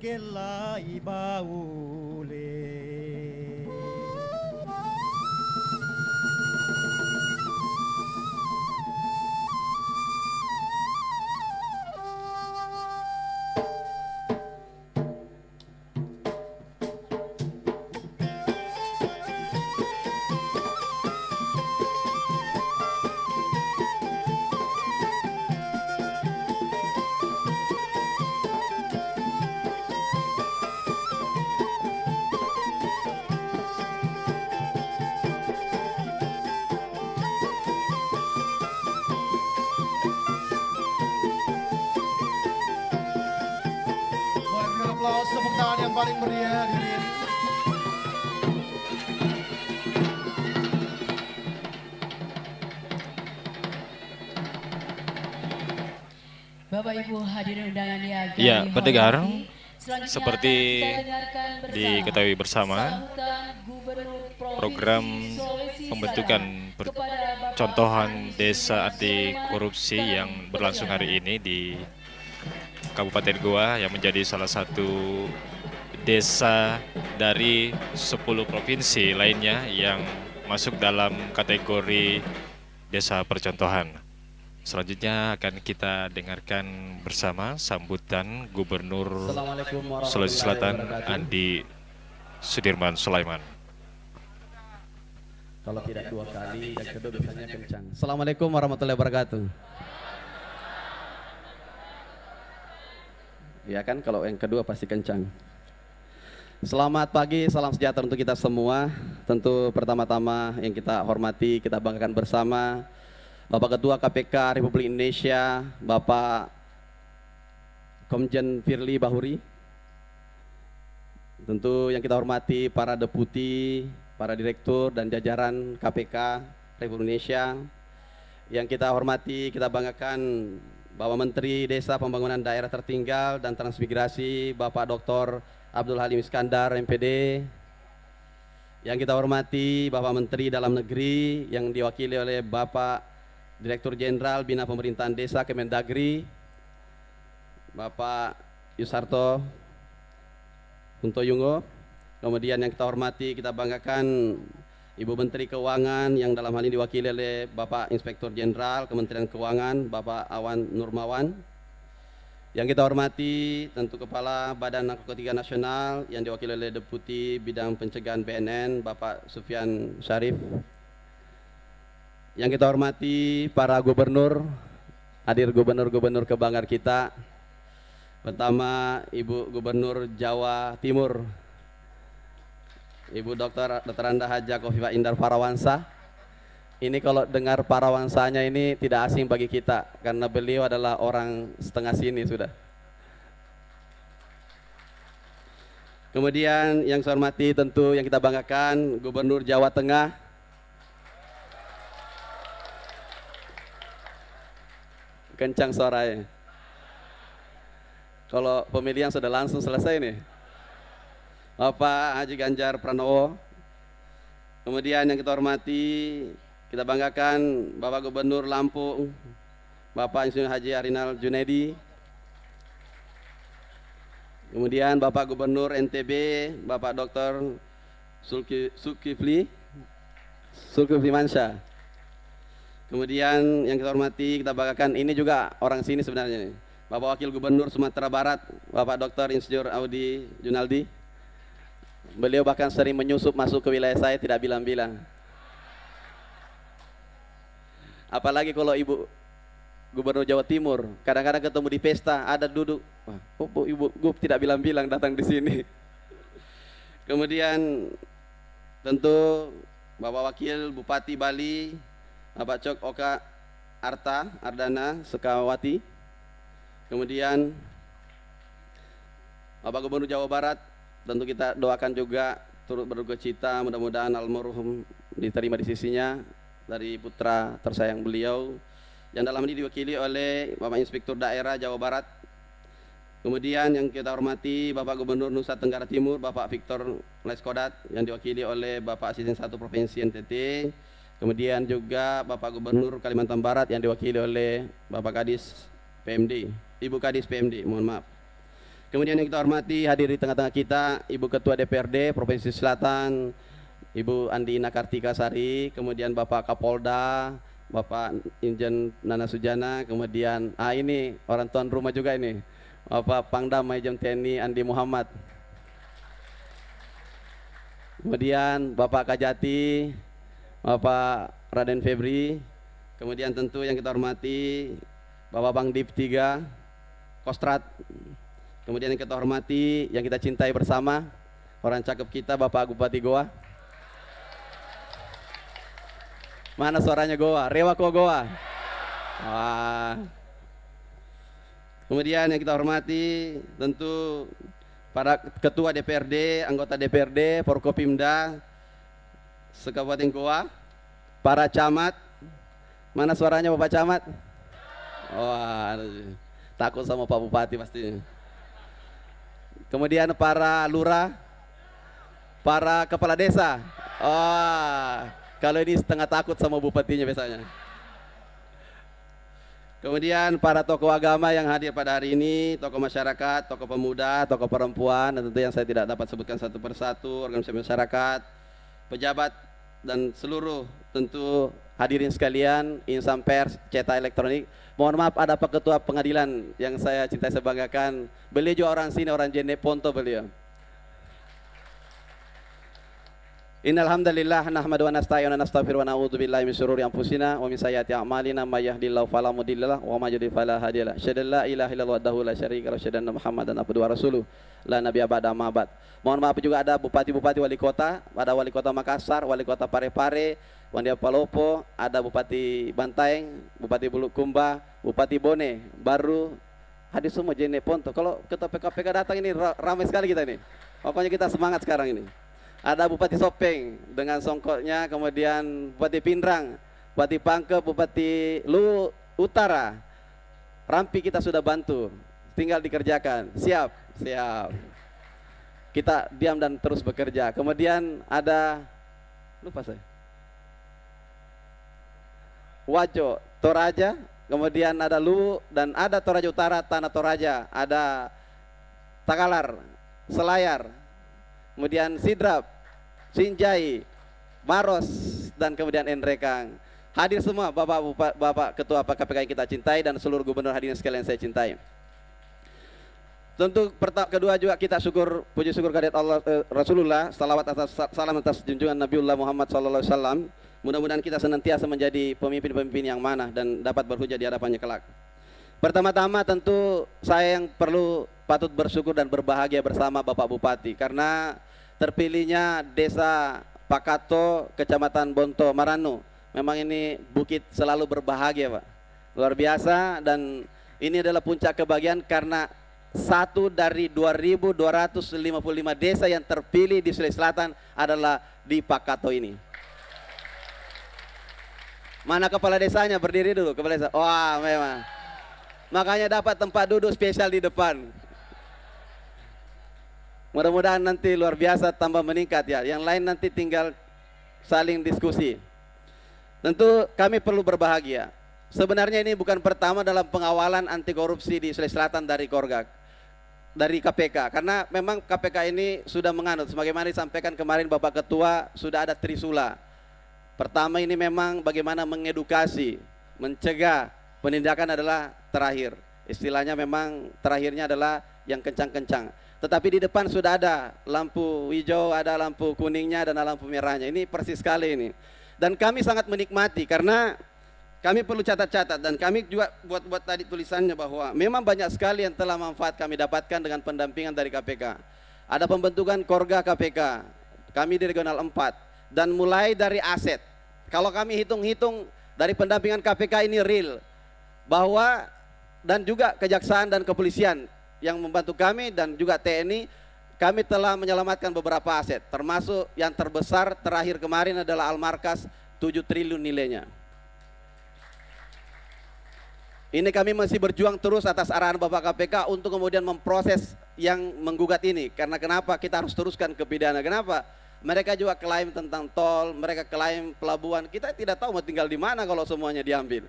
kelai baule. Aplaus tepuk tangan yang paling meriah hadirin. Bapak Ibu hadirin undangan yang Ya, kami pendengar, hormati, selanjutnya seperti akan kita dengarkan bersama diketahui bersama, sambutan Gubernur Provinsi program Sulawesi pembentukan Selatan kepada Bapak contohan Anies desa anti Sulaiman korupsi dan yang berlangsung hari Perjuangan. ini di Kabupaten Goa yang menjadi salah satu desa dari 10 provinsi lainnya yang masuk dalam kategori desa percontohan. Selanjutnya akan kita dengarkan bersama sambutan Gubernur Assalamualaikum warahmatullahi Sulawesi Selatan wabarakatuh. Andi Sudirman Sulaiman. Kalau tidak dua kali, yang kedua biasanya kencang. Assalamualaikum warahmatullahi wabarakatuh. Ya kan, kalau yang kedua pasti kencang. Selamat pagi, salam sejahtera untuk kita semua. Tentu pertama-tama yang kita hormati, kita banggakan bersama Bapak Ketua KPK Republik Indonesia, Bapak Komjen Firly Bahuri. Tentu yang kita hormati para deputi, para direktur dan jajaran KPK Republik Indonesia. Yang kita hormati, kita banggakan Bapak Menteri Desa Pembangunan Daerah Tertinggal dan Transmigrasi, Bapak Dr. Abdul Halim Iskandar, MPD. Yang kita hormati Bapak Menteri Dalam Negeri yang diwakili oleh Bapak Direktur Jenderal Bina Pemerintahan Desa Kemendagri, Bapak Yusarto Huntoyungo. Kemudian yang kita hormati, kita banggakan Ibu Menteri Keuangan yang dalam hal ini diwakili oleh Bapak Inspektur Jenderal Kementerian Keuangan, Bapak Awan Nurmawan. Yang kita hormati tentu Kepala Badan Narkotika Nasional yang diwakili oleh Deputi Bidang Pencegahan BNN, Bapak Sufyan Syarif. Yang kita hormati para gubernur, hadir gubernur-gubernur kebanggaan kita. Pertama, Ibu Gubernur Jawa Timur, Ibu Dr. Anda Haja Khofifah Indar Parawansa. Ini kalau dengar Parawansanya ini tidak asing bagi kita, karena beliau adalah orang setengah sini sudah. Kemudian yang saya hormati tentu yang kita banggakan, Gubernur Jawa Tengah, kencang suaranya. Kalau pemilihan sudah langsung selesai nih. Bapak Haji Ganjar Pranowo. Kemudian yang kita hormati, kita banggakan Bapak Gubernur Lampung, Bapak Insinyur Haji Arinal Junaidi. Kemudian Bapak Gubernur NTB, Bapak Dr. Zulkifli Mansyah. Kemudian yang kita hormati, kita banggakan ini juga orang sini sebenarnya nih. Bapak Wakil Gubernur Sumatera Barat, Bapak Dr. Insinyur Audi Junaldi. Beliau bahkan sering menyusup masuk ke wilayah saya tidak bilang-bilang. Apalagi kalau Ibu Gubernur Jawa Timur, kadang-kadang ketemu di pesta, ada duduk, wah, kok Ibu Gub tidak bilang-bilang datang di sini. Kemudian tentu Bapak Wakil Bupati Bali, Bapak Cok Oka Ardana Sekawati. Kemudian Bapak Gubernur Jawa Barat, tentu kita doakan juga turut berduka cita, mudah-mudahan almarhum diterima di sisinya dari putra tersayang beliau yang dalam ini diwakili oleh Bapak Inspektur Daerah Jawa Barat. Kemudian yang kita hormati Bapak Gubernur Nusa Tenggara Timur, Bapak Victor Leskodat yang diwakili oleh Bapak Asisten 1 Provinsi NTT. Kemudian juga Bapak Gubernur Kalimantan Barat yang diwakili oleh Bapak Kadis PMD, Ibu Kadis PMD, mohon maaf. Kemudian yang kita hormati hadir di tengah-tengah kita Ibu Ketua DPRD Provinsi Selatan, Ibu Andi Ina Kartika Sari, kemudian Bapak Kapolda, Bapak Injen Nana Sujana, kemudian ini orang tuan rumah juga ini, Bapak Pangdam Majen TNI Andi Muhammad. Kemudian Bapak Kajati, Bapak Raden Febri, kemudian tentu yang kita hormati Bapak Bang Dip 3, Kostrat. Kemudian yang kita hormati, yang kita cintai bersama, orang cakep kita Bapak Bupati Goa. Mana suaranya Goa? Rewa ko Goa. Wah. Kemudian yang kita hormati tentu para ketua DPRD, anggota DPRD, Forkopimda Sekabupaten Goa, para camat. Mana suaranya Bapak Camat? Wah, takut sama Pak Bupati pastinya. Kemudian para lurah, para kepala desa. Kalau ini setengah takut sama bupatinya biasanya. Kemudian para tokoh agama yang hadir pada hari ini, tokoh masyarakat, tokoh pemuda, tokoh perempuan, dan tentu yang saya tidak dapat sebutkan satu persatu, organisasi masyarakat, pejabat, dan seluruh tentu hadirin sekalian, insan pers, cetak elektronik. Mohon maaf ada Pak Ketua Pengadilan yang saya cintai sebanggakan. Beliau juga orang sini, orang Jene Ponto beliau. Innal hamdalillah nahmadu wa nasta'inu wa nastaghfiru wa na'udzu billahi min syururi anfusina wa min sayyiati a'malina may yahdihillahu fala mudhillalah wa may yudhlil fala hadiyalah. Asyhadu an la ilaha illallah wahdahu la syarika lahu wa asyhadu anna Muhammadan abduhu wa rasuluh la nabiyya ba'da ma ba'd. Mohon maaf juga ada bupati-bupati wali kota, ada wali kota Makassar, wali kota Parepare, Wandia Palopo, ada Bupati Bantaeng, Bupati Bulukumba, Bupati Bone, baru hadir semua Jene Ponto. Kalau ketua PKPK datang ini ramai sekali kita ini. Pokoknya kita semangat sekarang ini. Ada Bupati Sopeng dengan songkoknya, kemudian Bupati Pindrang, Bupati Pangkep, Bupati Lu Utara. Rampi kita sudah bantu, tinggal dikerjakan. Siap, siap. Kita diam dan terus bekerja. Kemudian ada, lupa saya, Wajo, Toraja, kemudian ada Lu, dan ada Toraja Utara, Tanah Toraja, ada Takalar, Selayar, kemudian Sidrap, Sinjai, Maros, dan kemudian Enrekang. Hadir semua Bapak Ketua KPK yang kita cintai dan seluruh gubernur hadirin sekalian saya cintai. Tentu kedua juga kita syukur, puji syukur kehadirat Allah Rasulullah, salawat atas salam atas junjungan Nabiullah Muhammad SAW. Mudah-mudahan kita senantiasa menjadi pemimpin-pemimpin yang mana dan dapat berhujah di hadapannya kelak. Pertama-tama tentu saya yang patut bersyukur dan berbahagia bersama Bapak Bupati karena terpilihnya Desa Pakato, Kecamatan Bonto Marano. Memang ini bukit selalu berbahagia, Pak. Luar biasa, dan ini adalah puncak kebahagiaan karena satu dari 2.255 desa yang terpilih di Sulawesi Selatan adalah di Pakato ini. Mana kepala desanya? Berdiri dulu kepala desa. Wah, memang. Makanya dapat tempat duduk spesial di depan. Mudah-mudahan nanti luar biasa tambah meningkat ya. Yang lain nanti tinggal saling diskusi. Tentu kami perlu berbahagia. Sebenarnya ini bukan pertama dalam pengawalan anti korupsi di Sulawesi Selatan dari Korgak, dari KPK. Karena memang KPK ini sudah menganut, sebagaimana disampaikan kemarin Bapak Ketua, sudah ada trisula. Pertama ini memang bagaimana mengedukasi, mencegah, penindakan adalah terakhir. Istilahnya memang terakhirnya adalah yang kencang-kencang. Tetapi di depan sudah ada lampu hijau, ada lampu kuningnya, dan ada lampu merahnya. Ini persis sekali ini. Dan kami sangat menikmati karena kami perlu catat-catat, dan kami juga buat tadi tulisannya bahwa memang banyak sekali yang telah manfaat kami dapatkan dengan pendampingan dari KPK. Ada pembentukan Korga KPK, kami di Regional 4, dan mulai dari aset. Kalau kami hitung-hitung dari pendampingan KPK ini real, bahwa dan juga kejaksaan dan kepolisian yang membantu kami dan juga TNI, kami telah menyelamatkan beberapa aset, termasuk yang terbesar terakhir kemarin adalah Almarkas 7 triliun nilainya. Ini kami masih berjuang terus atas arahan Bapak KPK untuk kemudian memproses yang menggugat ini. Karena kenapa? Kita harus teruskan ke pidana. Kenapa? Mereka juga klaim tentang tol, mereka klaim pelabuhan. Kita tidak tahu mau tinggal di mana kalau semuanya diambil.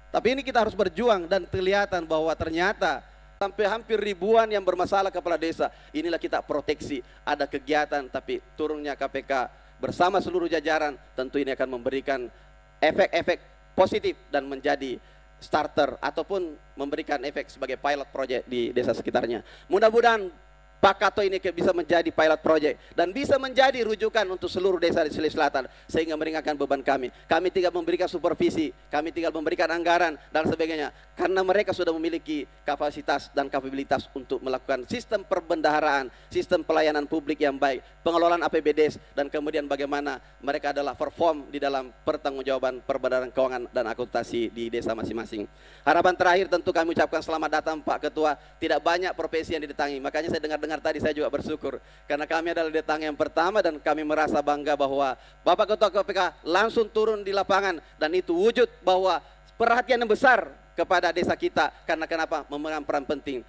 Tapi ini kita harus berjuang dan kelihatan bahwa ternyata Sampai hampir ribuan yang bermasalah kepala desa. Inilah kita proteksi. Ada kegiatan, tapi turunnya KPK bersama seluruh jajaran tentu ini akan memberikan efek-efek positif dan menjadi starter ataupun memberikan efek sebagai pilot project di desa sekitarnya. Mudah-mudahan Pak Kato ini bisa menjadi pilot project dan bisa menjadi rujukan untuk seluruh desa di Sulawesi Selatan sehingga meringankan beban kami. Kami tinggal memberikan supervisi, kami tinggal memberikan anggaran dan sebagainya karena mereka sudah memiliki kapasitas dan kapabilitas untuk melakukan sistem perbendaharaan, sistem pelayanan publik yang baik, pengelolaan APBD dan kemudian bagaimana mereka adalah perform di dalam pertanggungjawaban perbendaharaan keuangan dan akuntansi di desa masing-masing. Harapan terakhir tentu kami ucapkan selamat datang Pak Ketua. Tidak banyak profesi yang didatangi, makanya saya dengar tadi saya juga bersyukur karena kami adalah datang yang pertama dan kami merasa bangga bahwa Bapak Ketua KPK langsung turun di lapangan dan itu wujud bahwa perhatian yang besar kepada desa kita karena kenapa memegang peran penting.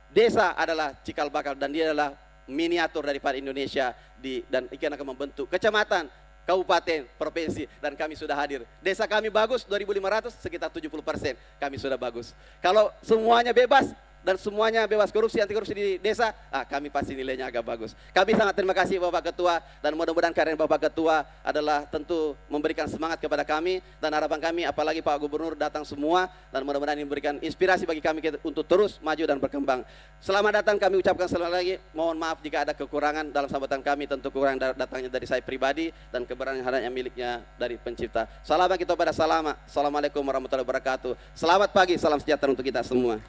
Desa adalah cikal bakal dan dia adalah miniatur daripada Indonesia dan akan membentuk kecamatan, kabupaten, provinsi dan kami sudah hadir. Desa kami bagus 2.500 sekitar 70% kami sudah bagus. Kalau semuanya bebas dan semuanya bebas korupsi, anti korupsi di desa, kami pasti nilainya agak bagus. Kami sangat terima kasih Bapak Ketua dan mudah-mudahan karena Bapak Ketua adalah tentu memberikan semangat kepada kami dan harapan kami apalagi Pak Gubernur datang semua dan mudah-mudahan ini memberikan inspirasi bagi kami untuk terus maju dan berkembang. Selamat datang kami ucapkan sekali lagi, mohon maaf jika ada kekurangan dalam sambutan kami, tentu kekurangan datangnya dari saya pribadi dan kebenaran yang miliknya dari pencipta. Salam kita pada salama. Assalamualaikum warahmatullahi wabarakatuh. Selamat pagi, salam sejahtera untuk kita semua.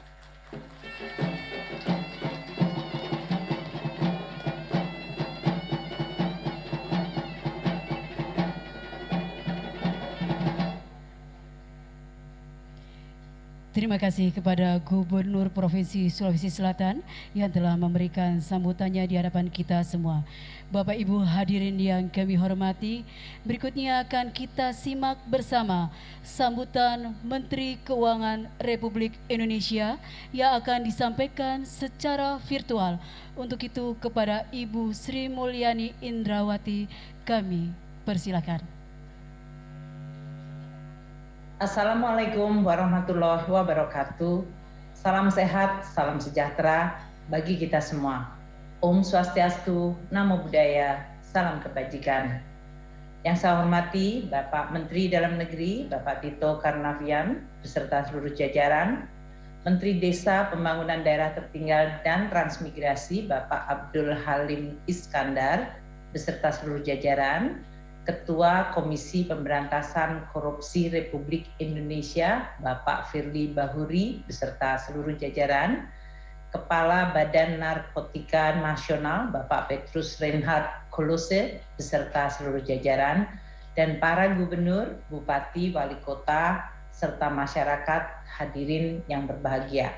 Terima kasih kepada Gubernur Provinsi Sulawesi Selatan yang telah memberikan sambutannya di hadapan kita semua. Bapak Ibu hadirin yang kami hormati, berikutnya akan kita simak bersama sambutan Menteri Keuangan Republik Indonesia yang akan disampaikan secara virtual. Untuk itu kepada Ibu Sri Mulyani Indrawati kami persilakan. Assalamualaikum warahmatullahi wabarakatuh. Salam sehat, salam sejahtera bagi kita semua. Om Swastiastu, Namo Buddhaya, salam kebajikan. Yang saya hormati Bapak Menteri Dalam Negeri, Bapak Tito Karnavian, beserta seluruh jajaran, Menteri Desa Pembangunan Daerah Tertinggal dan Transmigrasi, Bapak Abdul Halim Iskandar, beserta seluruh jajaran, Ketua Komisi Pemberantasan Korupsi Republik Indonesia, Bapak Firly Bahuri, beserta seluruh jajaran, Kepala Badan Narkotika Nasional, Bapak Petrus Reinhard Kolose, beserta seluruh jajaran, dan para gubernur, bupati, wali kota, serta masyarakat hadirin yang berbahagia.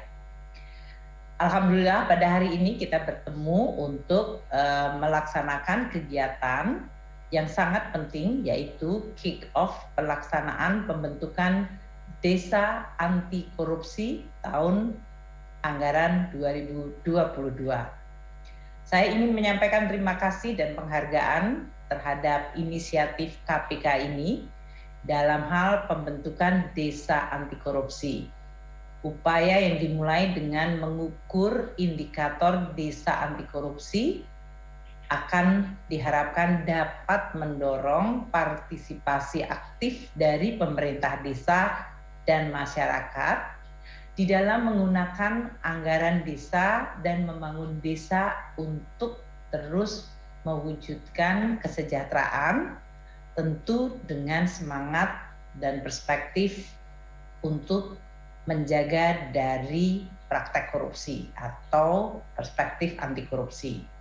Alhamdulillah pada hari ini kita bertemu untuk melaksanakan kegiatan yang sangat penting, yaitu kick-off pelaksanaan pembentukan Desa Anti Korupsi tahun anggaran 2022. Saya ingin menyampaikan terima kasih dan penghargaan terhadap inisiatif KPK ini dalam hal pembentukan Desa Anti Korupsi. Upaya yang dimulai dengan mengukur indikator Desa Anti Korupsi akan diharapkan dapat mendorong partisipasi aktif dari pemerintah desa dan masyarakat di dalam menggunakan anggaran desa dan membangun desa untuk terus mewujudkan kesejahteraan, tentu dengan semangat dan perspektif untuk menjaga dari praktek korupsi atau perspektif anti korupsi.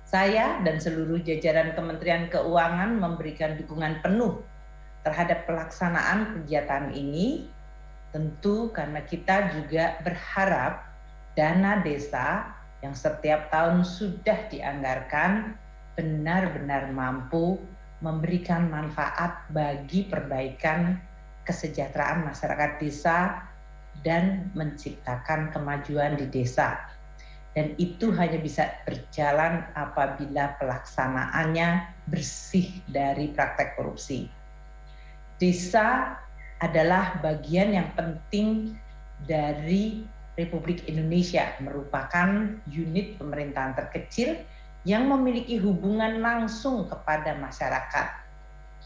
Saya dan seluruh jajaran Kementerian Keuangan memberikan dukungan penuh terhadap pelaksanaan kegiatan ini, tentu karena kita juga berharap dana desa yang setiap tahun sudah dianggarkan benar-benar mampu memberikan manfaat bagi perbaikan kesejahteraan masyarakat desa dan menciptakan kemajuan di desa. Dan itu hanya bisa berjalan apabila pelaksanaannya bersih dari praktek korupsi. Desa adalah bagian yang penting dari Republik Indonesia merupakan unit pemerintahan terkecil yang memiliki hubungan langsung kepada masyarakat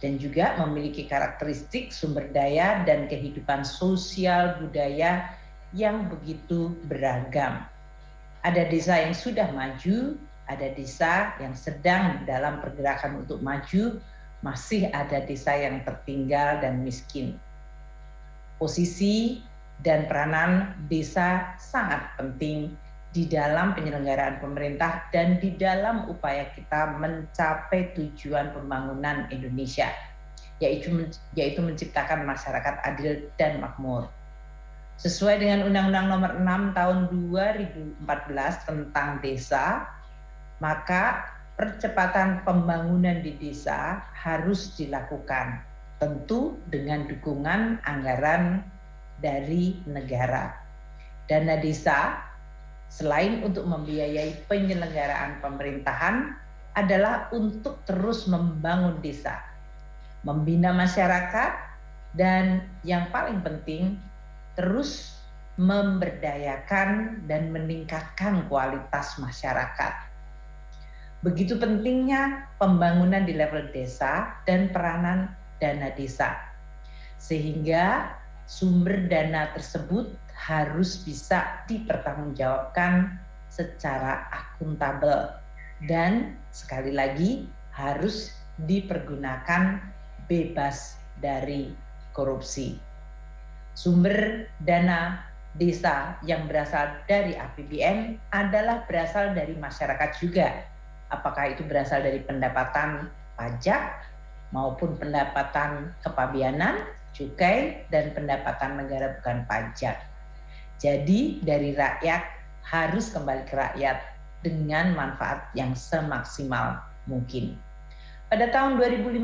dan juga memiliki karakteristik sumber daya dan kehidupan sosial budaya yang begitu beragam. Ada desa yang sudah maju, ada desa yang sedang dalam pergerakan untuk maju, masih ada desa yang tertinggal dan miskin. Posisi dan peranan desa sangat penting di dalam penyelenggaraan pemerintah dan di dalam upaya kita mencapai tujuan pembangunan Indonesia, yaitu menciptakan masyarakat adil dan makmur. Sesuai dengan Undang-Undang Nomor 6 Tahun 2014 tentang desa, maka percepatan pembangunan di desa harus dilakukan, tentu dengan dukungan anggaran dari negara. Dana desa selain untuk membiayai penyelenggaraan pemerintahan adalah untuk terus membangun desa, membina masyarakat, dan yang paling penting terus memberdayakan dan meningkatkan kualitas masyarakat. Begitu pentingnya pembangunan di level desa dan peranan dana desa, sehingga sumber dana tersebut harus bisa dipertanggungjawabkan secara akuntabel dan sekali lagi harus dipergunakan bebas dari korupsi. Sumber dana desa yang berasal dari APBN adalah berasal dari masyarakat juga. Apakah itu berasal dari pendapatan pajak maupun pendapatan kepabianan, cukai, dan pendapatan negara bukan pajak. Jadi dari rakyat harus kembali ke rakyat dengan manfaat yang semaksimal mungkin. Pada tahun 2015,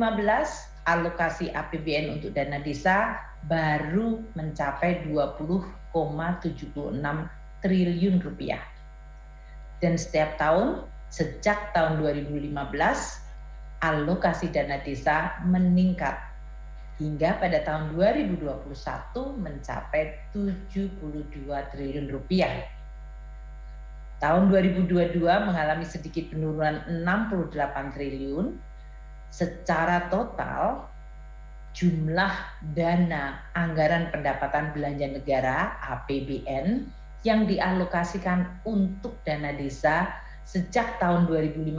alokasi APBN untuk dana desa baru mencapai 20,76 triliun rupiah. Dan setiap tahun, sejak tahun 2015, alokasi dana desa meningkat hingga pada tahun 2021 mencapai 72 triliun rupiah. Tahun 2022 mengalami sedikit penurunan 68 triliun. Secara total, jumlah dana anggaran pendapatan belanja negara APBN yang dialokasikan untuk dana desa sejak tahun 2015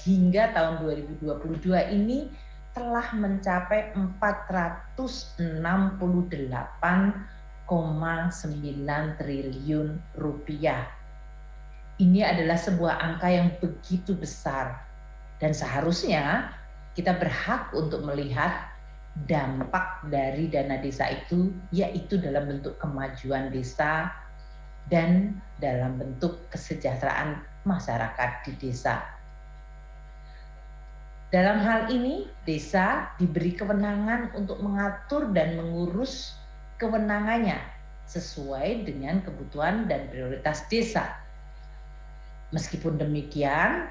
hingga tahun 2022 ini telah mencapai 468,9 triliun rupiah. Ini adalah sebuah angka yang begitu besar dan seharusnya kita berhak untuk melihat dampak dari dana desa itu, yaitu dalam bentuk kemajuan desa dan dalam bentuk kesejahteraan masyarakat di desa. Dalam hal ini, desa diberi kewenangan untuk mengatur dan mengurus kewenangannya sesuai dengan kebutuhan dan prioritas desa. Meskipun demikian,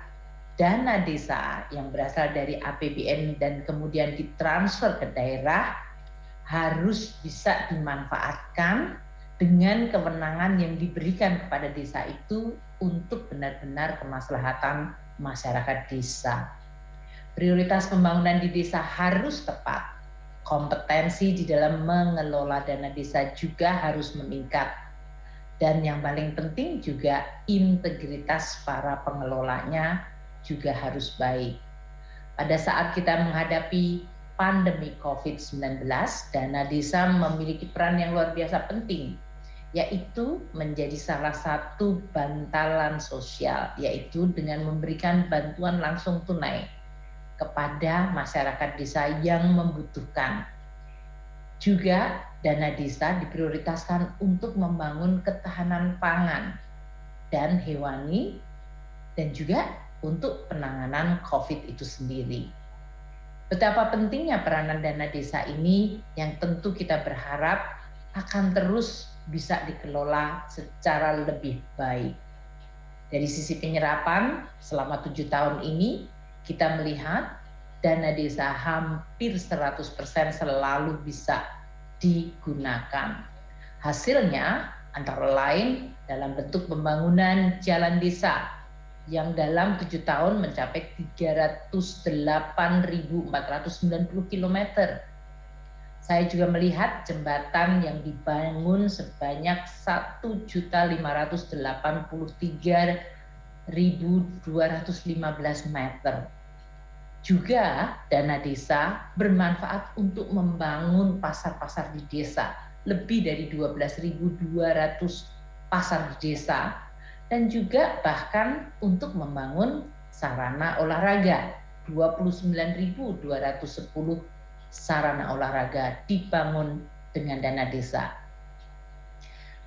dana desa yang berasal dari APBN dan kemudian ditransfer ke daerah harus bisa dimanfaatkan dengan kewenangan yang diberikan kepada desa itu untuk benar-benar kemaslahatan masyarakat desa. Prioritas pembangunan di desa harus tepat. Kompetensi di dalam mengelola dana desa juga harus meningkat. Dan yang paling penting juga integritas para pengelolanya juga harus baik. Pada saat kita menghadapi pandemi COVID-19, dana desa memiliki peran yang luar biasa penting, yaitu menjadi salah satu bantalan sosial, yaitu dengan memberikan bantuan langsung tunai kepada masyarakat desa yang membutuhkan. Juga dana desa diprioritaskan untuk membangun ketahanan pangan dan hewani dan juga untuk penanganan COVID itu sendiri. Betapa pentingnya peranan dana desa ini yang tentu kita berharap akan terus bisa dikelola secara lebih baik. Dari sisi penyerapan selama 7 tahun ini, kita melihat dana desa hampir 100% selalu bisa digunakan. Hasilnya antara lain dalam bentuk pembangunan jalan desa yang dalam 7 tahun mencapai 308.490 km. Saya juga melihat jembatan yang dibangun sebanyak 1.583.215 meter. Juga dana desa bermanfaat untuk membangun pasar-pasar di desa, lebih dari 12.200 pasar di desa, dan juga bahkan untuk membangun sarana olahraga, 29.210 sarana olahraga dibangun dengan dana desa.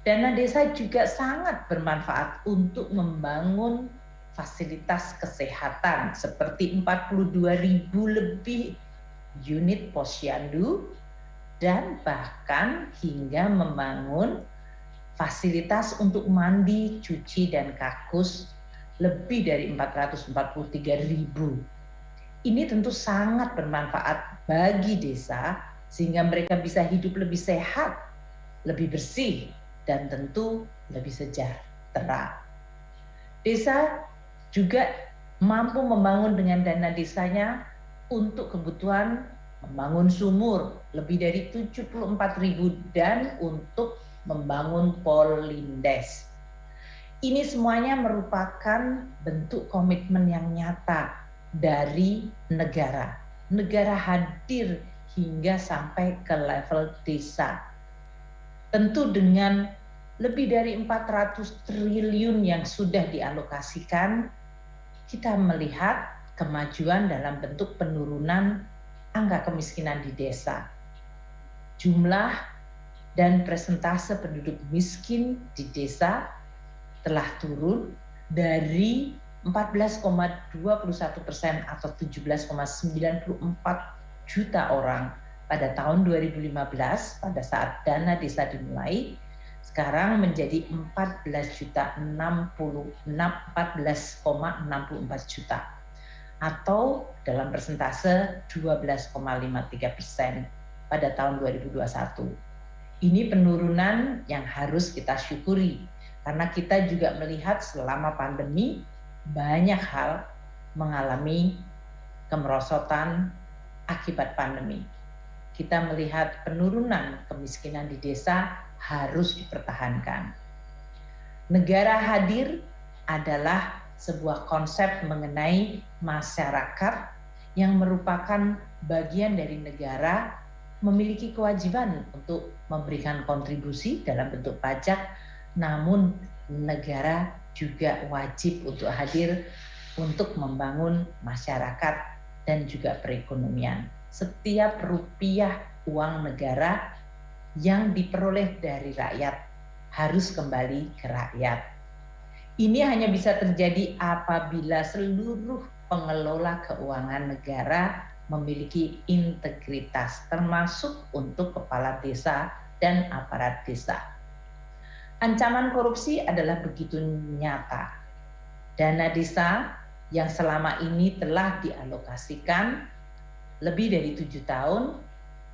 Dana desa juga sangat bermanfaat untuk membangun fasilitas kesehatan seperti 42.000 lebih unit posyandu dan bahkan hingga membangun fasilitas untuk mandi, cuci, dan kakus lebih dari 443.000. Ini tentu sangat bermanfaat bagi desa sehingga mereka bisa hidup lebih sehat, lebih bersih, dan tentu lebih sejahtera. Desa juga mampu membangun dengan dana desanya untuk kebutuhan membangun sumur lebih dari 74.000 dan untuk membangun polindes. Ini semuanya merupakan bentuk komitmen yang nyata dari negara. Negara hadir hingga sampai ke level desa. Tentu dengan lebih dari 400 triliun yang sudah dialokasikan, kita melihat kemajuan dalam bentuk penurunan angka kemiskinan di desa. Jumlah dan persentase penduduk miskin di desa telah turun dari 14,21% atau 17,94 juta orang pada tahun 2015 pada saat dana desa dimulai, sekarang menjadi 14,64 juta atau dalam persentase 12,53% pada tahun 2021. Ini penurunan yang harus kita syukuri karena kita juga melihat selama pandemi banyak hal mengalami kemerosotan akibat pandemi. Kita melihat penurunan kemiskinan di desa harus dipertahankan. Negara hadir adalah sebuah konsep mengenai masyarakat yang merupakan bagian dari negara memiliki kewajiban untuk memberikan kontribusi dalam bentuk pajak, namun negara juga wajib untuk hadir untuk membangun masyarakat dan juga perekonomian. Setiap rupiah uang negara yang diperoleh dari rakyat harus kembali ke rakyat. Ini hanya bisa terjadi apabila seluruh pengelola keuangan negara memiliki integritas, termasuk untuk kepala desa dan aparat desa. Ancaman korupsi adalah begitu nyata. Dana desa yang selama ini telah dialokasikan lebih dari 7 tahun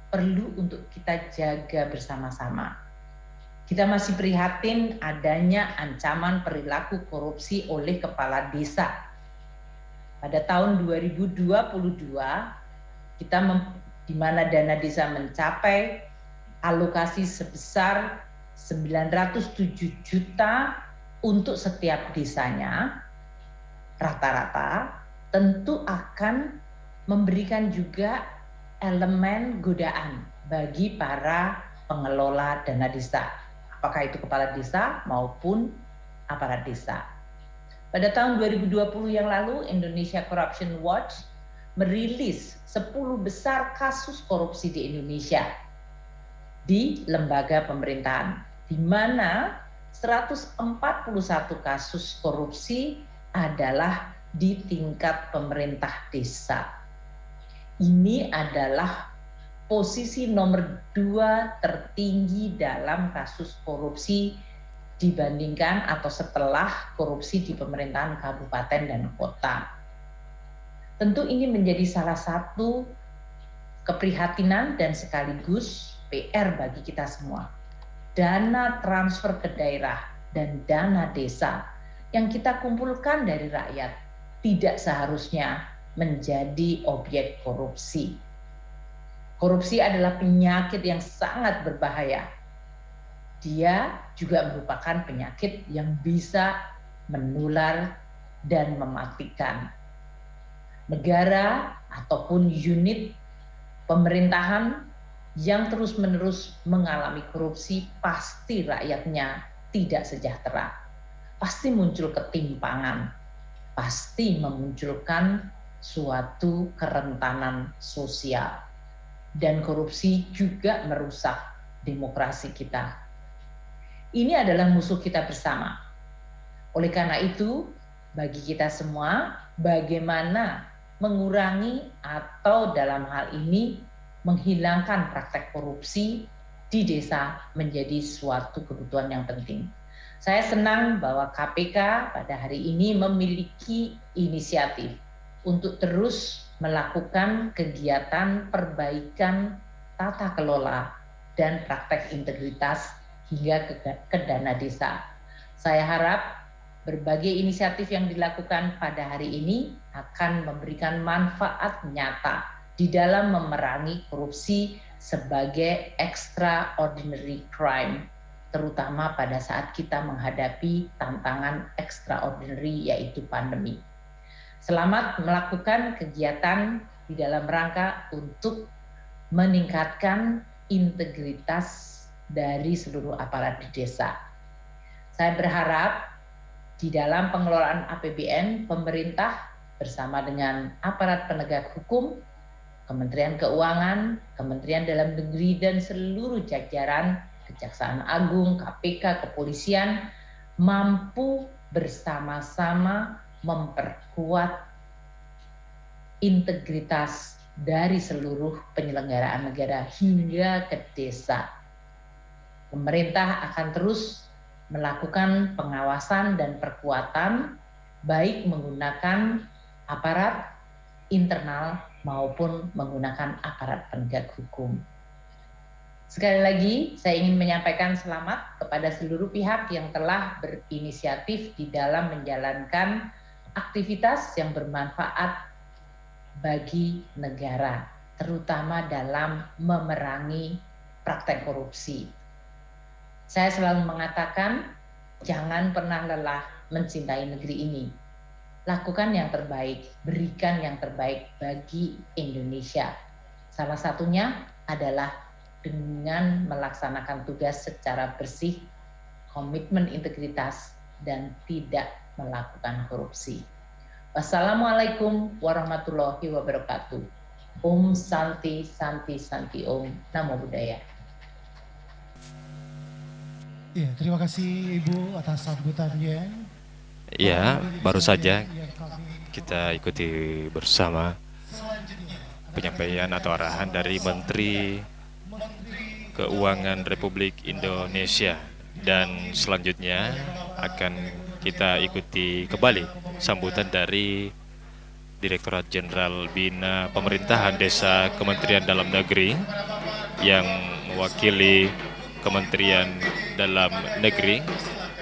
perlu untuk kita jaga bersama-sama. Kita masih prihatin adanya ancaman perilaku korupsi oleh kepala desa. Pada tahun 2022, di mana dana desa mencapai alokasi sebesar 907 juta untuk setiap desanya, rata-rata tentu akan memberikan juga elemen godaan bagi para pengelola dana desa, apakah itu kepala desa maupun aparat desa. Pada tahun 2020 yang lalu, Indonesia Corruption Watch merilis 10 besar kasus korupsi di Indonesia di lembaga pemerintahan, di mana 141 kasus korupsi adalah di tingkat pemerintah desa. Ini adalah posisi nomor 2 tertinggi dalam kasus korupsi dibandingkan atau setelah korupsi di pemerintahan kabupaten dan kota. Tentu ini menjadi salah satu keprihatinan dan sekaligus PR bagi kita semua. Dana transfer ke daerah dan dana desa yang kita kumpulkan dari rakyat tidak seharusnya menjadi objek korupsi. Korupsi adalah penyakit yang sangat berbahaya. Dia juga merupakan penyakit yang bisa menular dan mematikan. Negara ataupun unit pemerintahan yang terus-menerus mengalami korupsi, pasti rakyatnya tidak sejahtera. Pasti muncul ketimpangan, pasti memunculkan suatu kerentanan sosial. Dan korupsi juga merusak demokrasi kita. Ini adalah musuh kita bersama. Oleh karena itu, bagi kita semua, bagaimana mengurangi atau dalam hal ini menghilangkan praktek korupsi di desa menjadi suatu kebutuhan yang penting. Saya senang bahwa KPK pada hari ini memiliki inisiatif untuk terus melakukan kegiatan perbaikan tata kelola dan praktek integritas hingga ke dana desa. Saya harap berbagai inisiatif yang dilakukan pada hari ini akan memberikan manfaat nyata di dalam memerangi korupsi sebagai extraordinary crime, terutama pada saat kita menghadapi tantangan extraordinary yaitu pandemi. Selamat melakukan kegiatan di dalam rangka untuk meningkatkan integritas dari seluruh aparat di desa. Saya berharap di dalam pengelolaan APBN, pemerintah bersama dengan aparat penegak hukum, Kementerian Keuangan, Kementerian Dalam Negeri, dan seluruh jajaran Kejaksaan Agung, KPK, Kepolisian, mampu bersama-sama memperkuat integritas dari seluruh penyelenggaraan negara hingga ke desa. Pemerintah akan terus melakukan pengawasan dan perkuatan, baik menggunakan aparat internal maupun menggunakan aparat penegak hukum. Sekali lagi, saya ingin menyampaikan selamat kepada seluruh pihak yang telah berinisiatif di dalam menjalankan aktivitas yang bermanfaat bagi negara, terutama dalam memerangi praktek korupsi. Saya selalu mengatakan, jangan pernah lelah mencintai negeri ini. Lakukan yang terbaik, berikan yang terbaik bagi Indonesia. Salah satunya adalah dengan melaksanakan tugas secara bersih, komitmen integritas, dan tidak melakukan korupsi. Wassalamualaikum warahmatullahi wabarakatuh. Om Santi Santi Santi Om. Namo Buddhaya. Ya, terima kasih Ibu atas sambutannya. Ya, baru saja kita ikuti bersama penyampaian atau arahan dari Menteri Keuangan Republik Indonesia, dan selanjutnya akan kita ikuti kembali sambutan dari Direktorat Jenderal Bina Pemerintahan Desa Kementerian Dalam Negeri yang mewakili Kementerian Dalam Negeri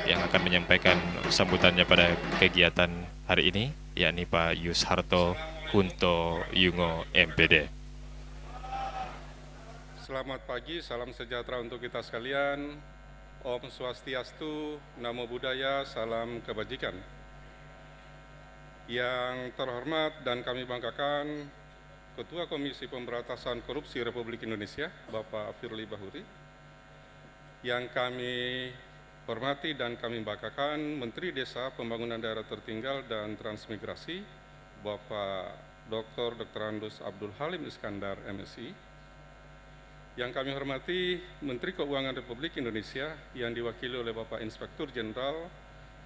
yang akan menyampaikan sambutannya pada kegiatan hari ini, yakni Pak Yusharto Kunto Yungo MPD. Selamat pagi, salam sejahtera untuk kita sekalian. Om Swastiastu, Namo Buddhaya, salam kebajikan. Yang terhormat dan kami banggakan Ketua Komisi Pemberantasan Korupsi Republik Indonesia, Bapak Firly Bahuri. Yang kami hormati dan kami banggakan Menteri Desa, Pembangunan Daerah Tertinggal dan Transmigrasi, Bapak Dr. Andus Abdul Halim Iskandar, MSI. Yang kami hormati Menteri Keuangan Republik Indonesia yang diwakili oleh Bapak Inspektur Jenderal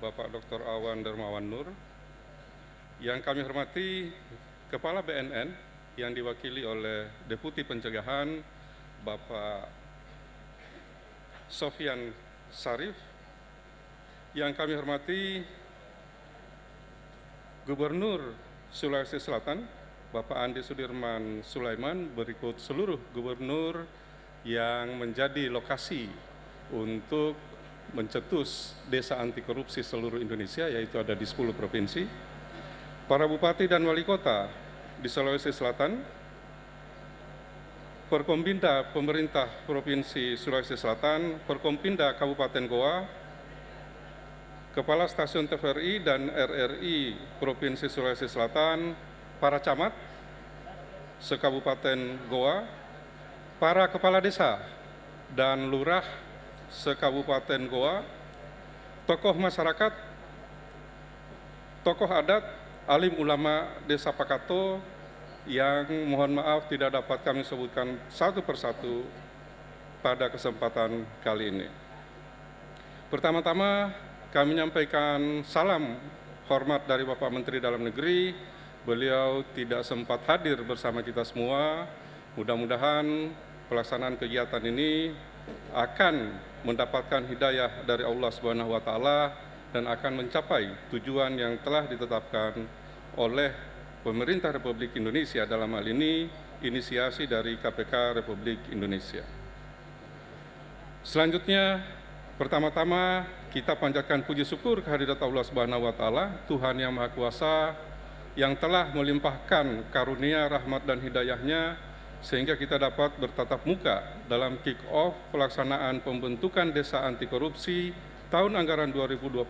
Bapak Dr. Awan Darmawan Nur. Yang kami hormati Kepala BNN yang diwakili oleh Deputi Pencegahan Bapak Sofyan Sarif. Yang kami hormati Gubernur Sulawesi Selatan Bapak Andi Sudirman Sulaiman, berikut seluruh gubernur yang menjadi lokasi untuk mencetus desa anti korupsi seluruh Indonesia, yaitu ada di 10 provinsi. Para bupati dan wali kota di Sulawesi Selatan, Forkompinda pemerintah Provinsi Sulawesi Selatan, Forkompinda Kabupaten Goa, Kepala Stasiun TVRI dan RRI Provinsi Sulawesi Selatan, para camat se-Kabupaten Goa, para kepala desa dan lurah se-Kabupaten Goa, tokoh masyarakat, tokoh adat, alim ulama Desa Pakato yang mohon maaf tidak dapat kami sebutkan satu persatu pada kesempatan kali ini. Pertama-tama kami menyampaikan salam hormat dari Bapak Menteri Dalam Negeri. Beliau tidak sempat hadir bersama kita semua. Mudah-mudahan pelaksanaan kegiatan ini akan mendapatkan hidayah dari Allah Subhanahu wa Ta'ala dan akan mencapai tujuan yang telah ditetapkan oleh pemerintah Republik Indonesia, dalam hal ini inisiasi dari KPK Republik Indonesia. Selanjutnya, pertama-tama kita panjatkan puji syukur kehadirat Allah Subhanahu wa Ta'ala, Tuhan yang Maha Kuasa, yang telah melimpahkan karunia, rahmat dan hidayahnya sehingga kita dapat bertatap muka dalam kick-off pelaksanaan pembentukan desa anti korupsi tahun anggaran 2022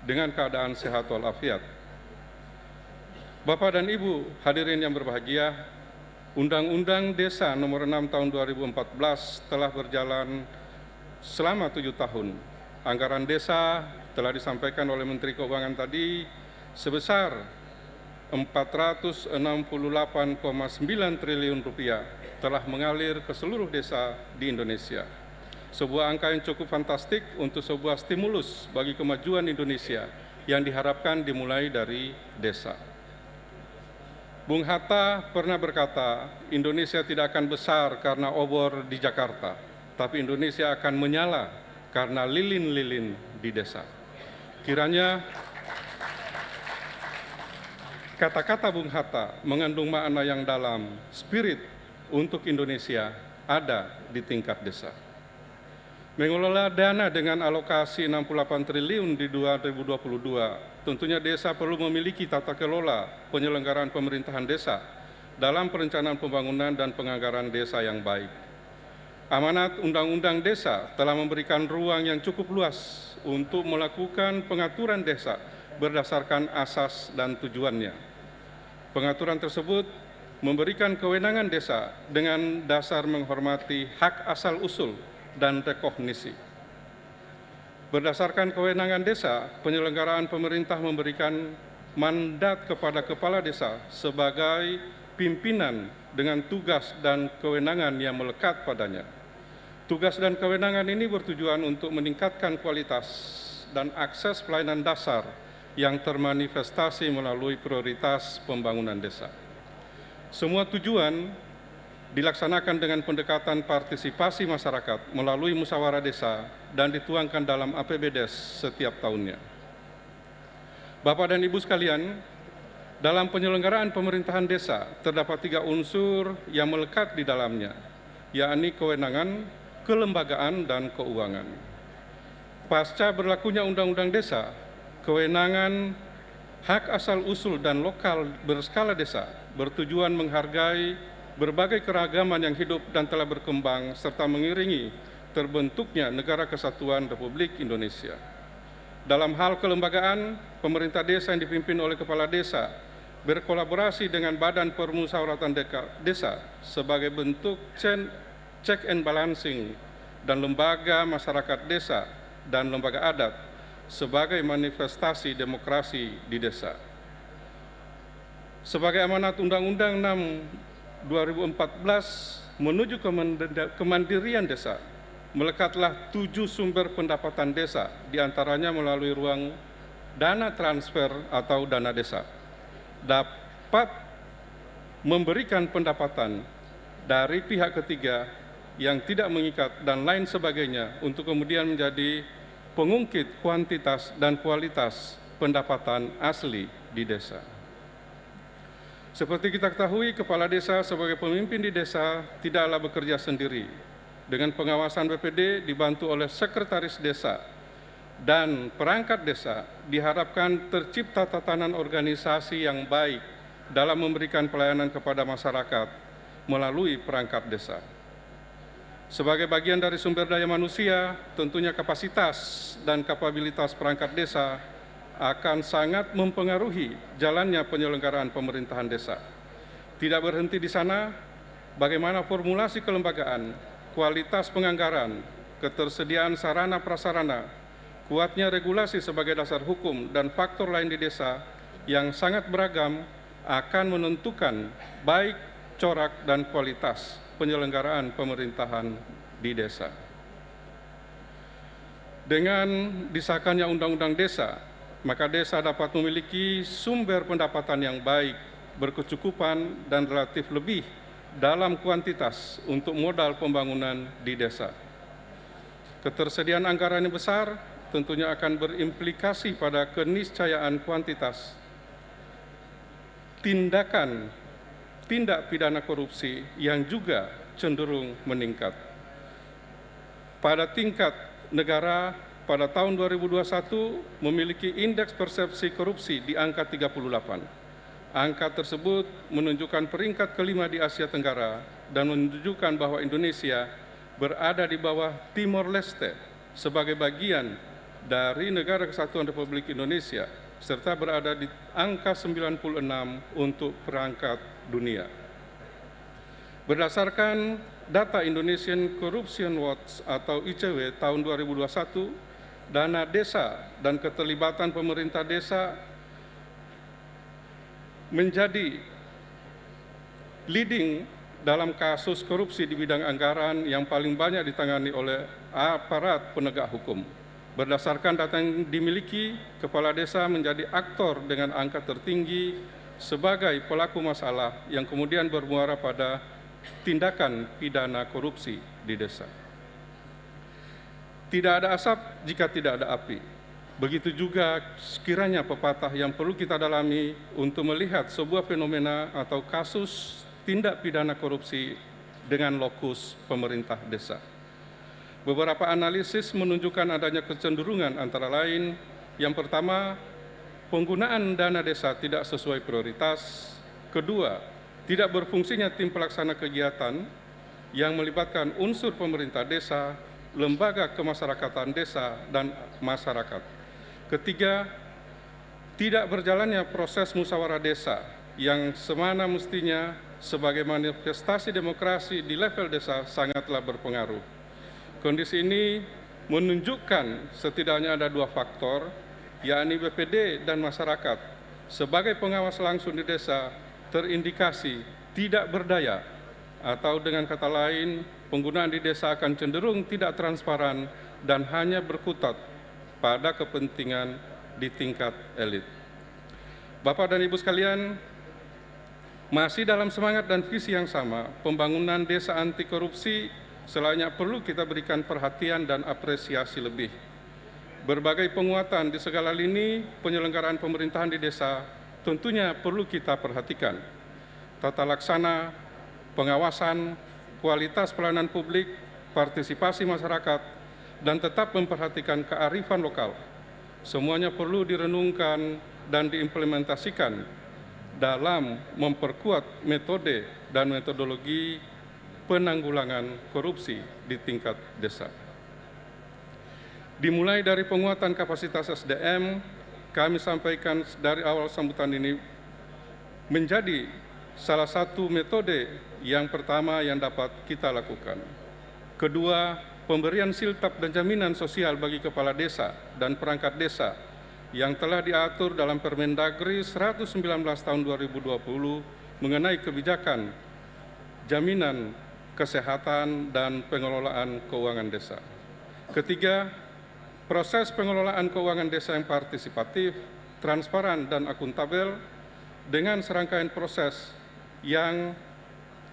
dengan keadaan sehat walafiat. Bapak dan Ibu hadirin yang berbahagia, Undang-Undang Desa Nomor 6 Tahun 2014 telah berjalan selama 7 tahun. Anggaran desa telah disampaikan oleh Menteri Keuangan tadi sebesar 468,9 triliun rupiah telah mengalir ke seluruh desa di Indonesia. Sebuah angka yang cukup fantastik untuk sebuah stimulus bagi kemajuan Indonesia yang diharapkan dimulai dari desa. Bung Hatta pernah berkata, Indonesia tidak akan besar karena obor di Jakarta, tapi Indonesia akan menyala karena lilin-lilin di desa. Kiranya kata-kata Bung Hatta mengandung makna yang dalam, spirit untuk Indonesia ada di tingkat desa. Mengelola dana dengan alokasi 68 triliun di 2022, tentunya desa perlu memiliki tata kelola penyelenggaraan pemerintahan desa dalam perencanaan pembangunan dan penganggaran desa yang baik. Amanat Undang-Undang Desa telah memberikan ruang yang cukup luas untuk melakukan pengaturan desa berdasarkan asas dan tujuannya. Pengaturan tersebut memberikan kewenangan desa dengan dasar menghormati hak asal-usul dan rekognisi. Berdasarkan kewenangan desa, penyelenggaraan pemerintah memberikan mandat kepada kepala desa sebagai pimpinan dengan tugas dan kewenangan yang melekat padanya. Tugas dan kewenangan ini bertujuan untuk meningkatkan kualitas dan akses pelayanan dasar yang termanifestasi melalui prioritas pembangunan desa. Semua tujuan dilaksanakan dengan pendekatan partisipasi masyarakat melalui musyawarah desa dan dituangkan dalam APBDes setiap tahunnya. Bapak dan Ibu sekalian, dalam penyelenggaraan pemerintahan desa terdapat 3 unsur yang melekat di dalamnya, yakni kewenangan, kelembagaan, dan keuangan. Pasca berlakunya Undang-Undang Desa, kewenangan hak asal-usul dan lokal berskala desa bertujuan menghargai berbagai keragaman yang hidup dan telah berkembang serta mengiringi terbentuknya Negara Kesatuan Republik Indonesia. Dalam hal kelembagaan, pemerintah desa yang dipimpin oleh kepala desa berkolaborasi dengan Badan Permusyawaratan Desa sebagai bentuk check and balancing dan lembaga masyarakat desa dan lembaga adat sebagai manifestasi demokrasi di desa. Sebagai amanat Undang-Undang 6 2014 menuju kemandirian desa, melekatlah 7 sumber pendapatan desa, diantaranya melalui ruang dana transfer atau dana desa, dapat memberikan pendapatan dari pihak ketiga yang tidak mengikat dan lain sebagainya untuk kemudian menjadi pengungkit kuantitas dan kualitas pendapatan asli di desa. Seperti kita ketahui, kepala desa sebagai pemimpin di desa tidaklah bekerja sendiri. dengan pengawasan BPD dibantu oleh Sekretaris Desa dan perangkat desa, diharapkan tercipta tatanan organisasi yang baik dalam memberikan pelayanan kepada masyarakat melalui perangkat desa. Sebagai bagian dari sumber daya manusia, tentunya kapasitas dan kapabilitas perangkat desa akan sangat mempengaruhi jalannya penyelenggaraan pemerintahan desa. Tidak berhenti di sana, bagaimana formulasi kelembagaan, kualitas penganggaran, ketersediaan sarana prasarana, kuatnya regulasi sebagai dasar hukum, dan faktor lain di desa yang sangat beragam akan menentukan baik corak dan kualitas penyelenggaraan pemerintahan di desa. Dengan disahkannya Undang-Undang Desa, maka desa dapat memiliki sumber pendapatan yang baik, berkecukupan, dan relatif lebih dalam kuantitas untuk modal pembangunan di desa. Ketersediaan anggaran yang besar tentunya akan berimplikasi pada keniscayaan kuantitas tindak pidana korupsi yang juga cenderung meningkat. Pada tingkat negara, pada tahun 2021 memiliki indeks persepsi korupsi di angka 38. Angka tersebut menunjukkan peringkat kelima di Asia Tenggara dan menunjukkan bahwa Indonesia berada di bawah Timor Leste sebagai bagian dari Negara Kesatuan Republik Indonesia, serta berada di angka 96 untuk perangkat dunia. Berdasarkan data Indonesian Corruption Watch atau ICW tahun 2021, dana desa dan keterlibatan pemerintah desa menjadi leading dalam kasus korupsi di bidang anggaran yang paling banyak ditangani oleh aparat penegak hukum. Berdasarkan data yang dimiliki, kepala desa menjadi aktor dengan angka tertinggi sebagai pelaku masalah yang kemudian bermuara pada tindakan pidana korupsi di desa. Tidak ada asap jika tidak ada api. Begitu juga sekiranya pepatah yang perlu kita dalami untuk melihat sebuah fenomena atau kasus tindak pidana korupsi dengan lokus pemerintah desa. Beberapa analisis menunjukkan adanya kecenderungan antara lain, yang pertama, penggunaan dana desa tidak sesuai prioritas. Kedua, tidak berfungsinya tim pelaksana kegiatan yang melibatkan unsur pemerintah desa, lembaga kemasyarakatan desa, dan masyarakat. Ketiga, tidak berjalannya proses musyawarah desa yang semana mestinya sebagai manifestasi demokrasi di level desa sangatlah berpengaruh. Kondisi ini menunjukkan setidaknya ada dua faktor, yakni BPD dan masyarakat sebagai pengawas langsung di desa terindikasi tidak berdaya, atau dengan kata lain, penggunaan di desa akan cenderung tidak transparan dan hanya berkutat pada kepentingan di tingkat elit. Bapak dan Ibu sekalian, masih dalam semangat dan visi yang sama, pembangunan desa anti korupsi selayaknya perlu kita berikan perhatian dan apresiasi lebih. Berbagai penguatan di segala lini penyelenggaraan pemerintahan di desa tentunya perlu kita perhatikan. Tata laksana, pengawasan, kualitas pelayanan publik, partisipasi masyarakat, dan tetap memperhatikan kearifan lokal. Semuanya perlu direnungkan dan diimplementasikan dalam memperkuat metode dan metodologi penanggulangan korupsi di tingkat desa. Dimulai dari penguatan kapasitas SDM, kami sampaikan dari awal sambutan ini menjadi salah satu metode yang pertama yang dapat kita lakukan. Kedua, pemberian siltap dan jaminan sosial bagi kepala desa dan perangkat desa yang telah diatur dalam Permendagri 119 tahun 2020 mengenai kebijakan jaminan kesehatan dan pengelolaan keuangan desa. Ketiga, proses pengelolaan keuangan desa yang partisipatif, transparan, dan akuntabel dengan serangkaian proses yang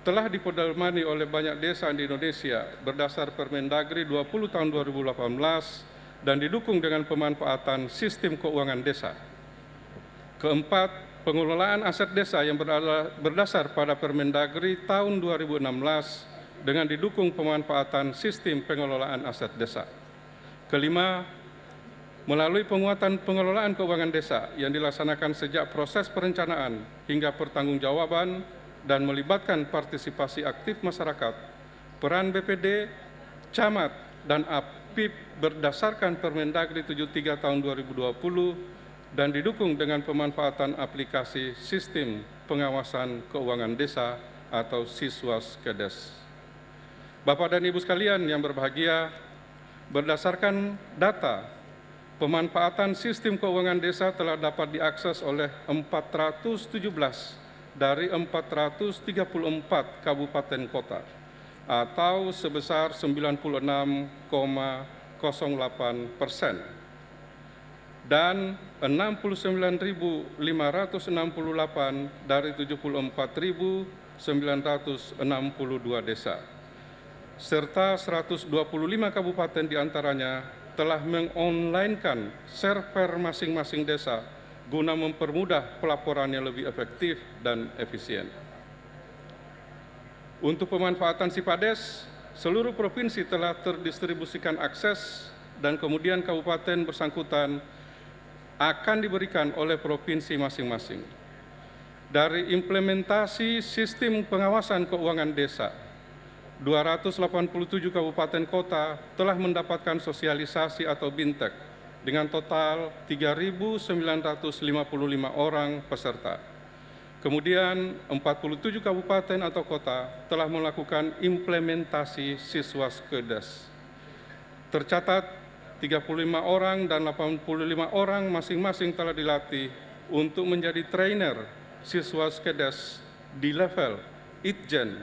telah dipedomani oleh banyak desa di Indonesia berdasar Permendagri 20 tahun 2018 dan didukung dengan pemanfaatan sistem keuangan desa. Keempat, pengelolaan aset desa yang berdasar pada Permendagri tahun 2016 dengan didukung pemanfaatan sistem pengelolaan aset desa. Kelima, melalui penguatan pengelolaan keuangan desa yang dilaksanakan sejak proses perencanaan hingga pertanggungjawaban dan melibatkan partisipasi aktif masyarakat, peran BPD, Camat, dan APIP berdasarkan Permendagri 73 tahun 2020 dan didukung dengan pemanfaatan aplikasi Sistem Pengawasan Keuangan Desa atau Siswaskedes. Bapak dan Ibu sekalian yang berbahagia, berdasarkan data, pemanfaatan sistem keuangan desa telah dapat diakses oleh 417 dari 434 kabupaten kota atau sebesar 96,08%. Dan 69.568 dari 74.962 desa, serta 125 kabupaten diantaranya telah mengonlinekan server masing-masing desa guna mempermudah pelaporan yang lebih efektif dan efisien. Untuk pemanfaatan Sipades, seluruh provinsi telah terdistribusikan akses dan kemudian kabupaten bersangkutan akan diberikan oleh provinsi masing-masing. Dari implementasi sistem pengawasan keuangan desa, 287 kabupaten kota telah mendapatkan sosialisasi atau bintek dengan total 3.955 orang peserta. Kemudian 47 kabupaten atau kota telah melakukan implementasi Siswaskedes. Tercatat 35 orang dan 85 orang masing-masing telah dilatih untuk menjadi trainer Siswaskedes di level Itjen,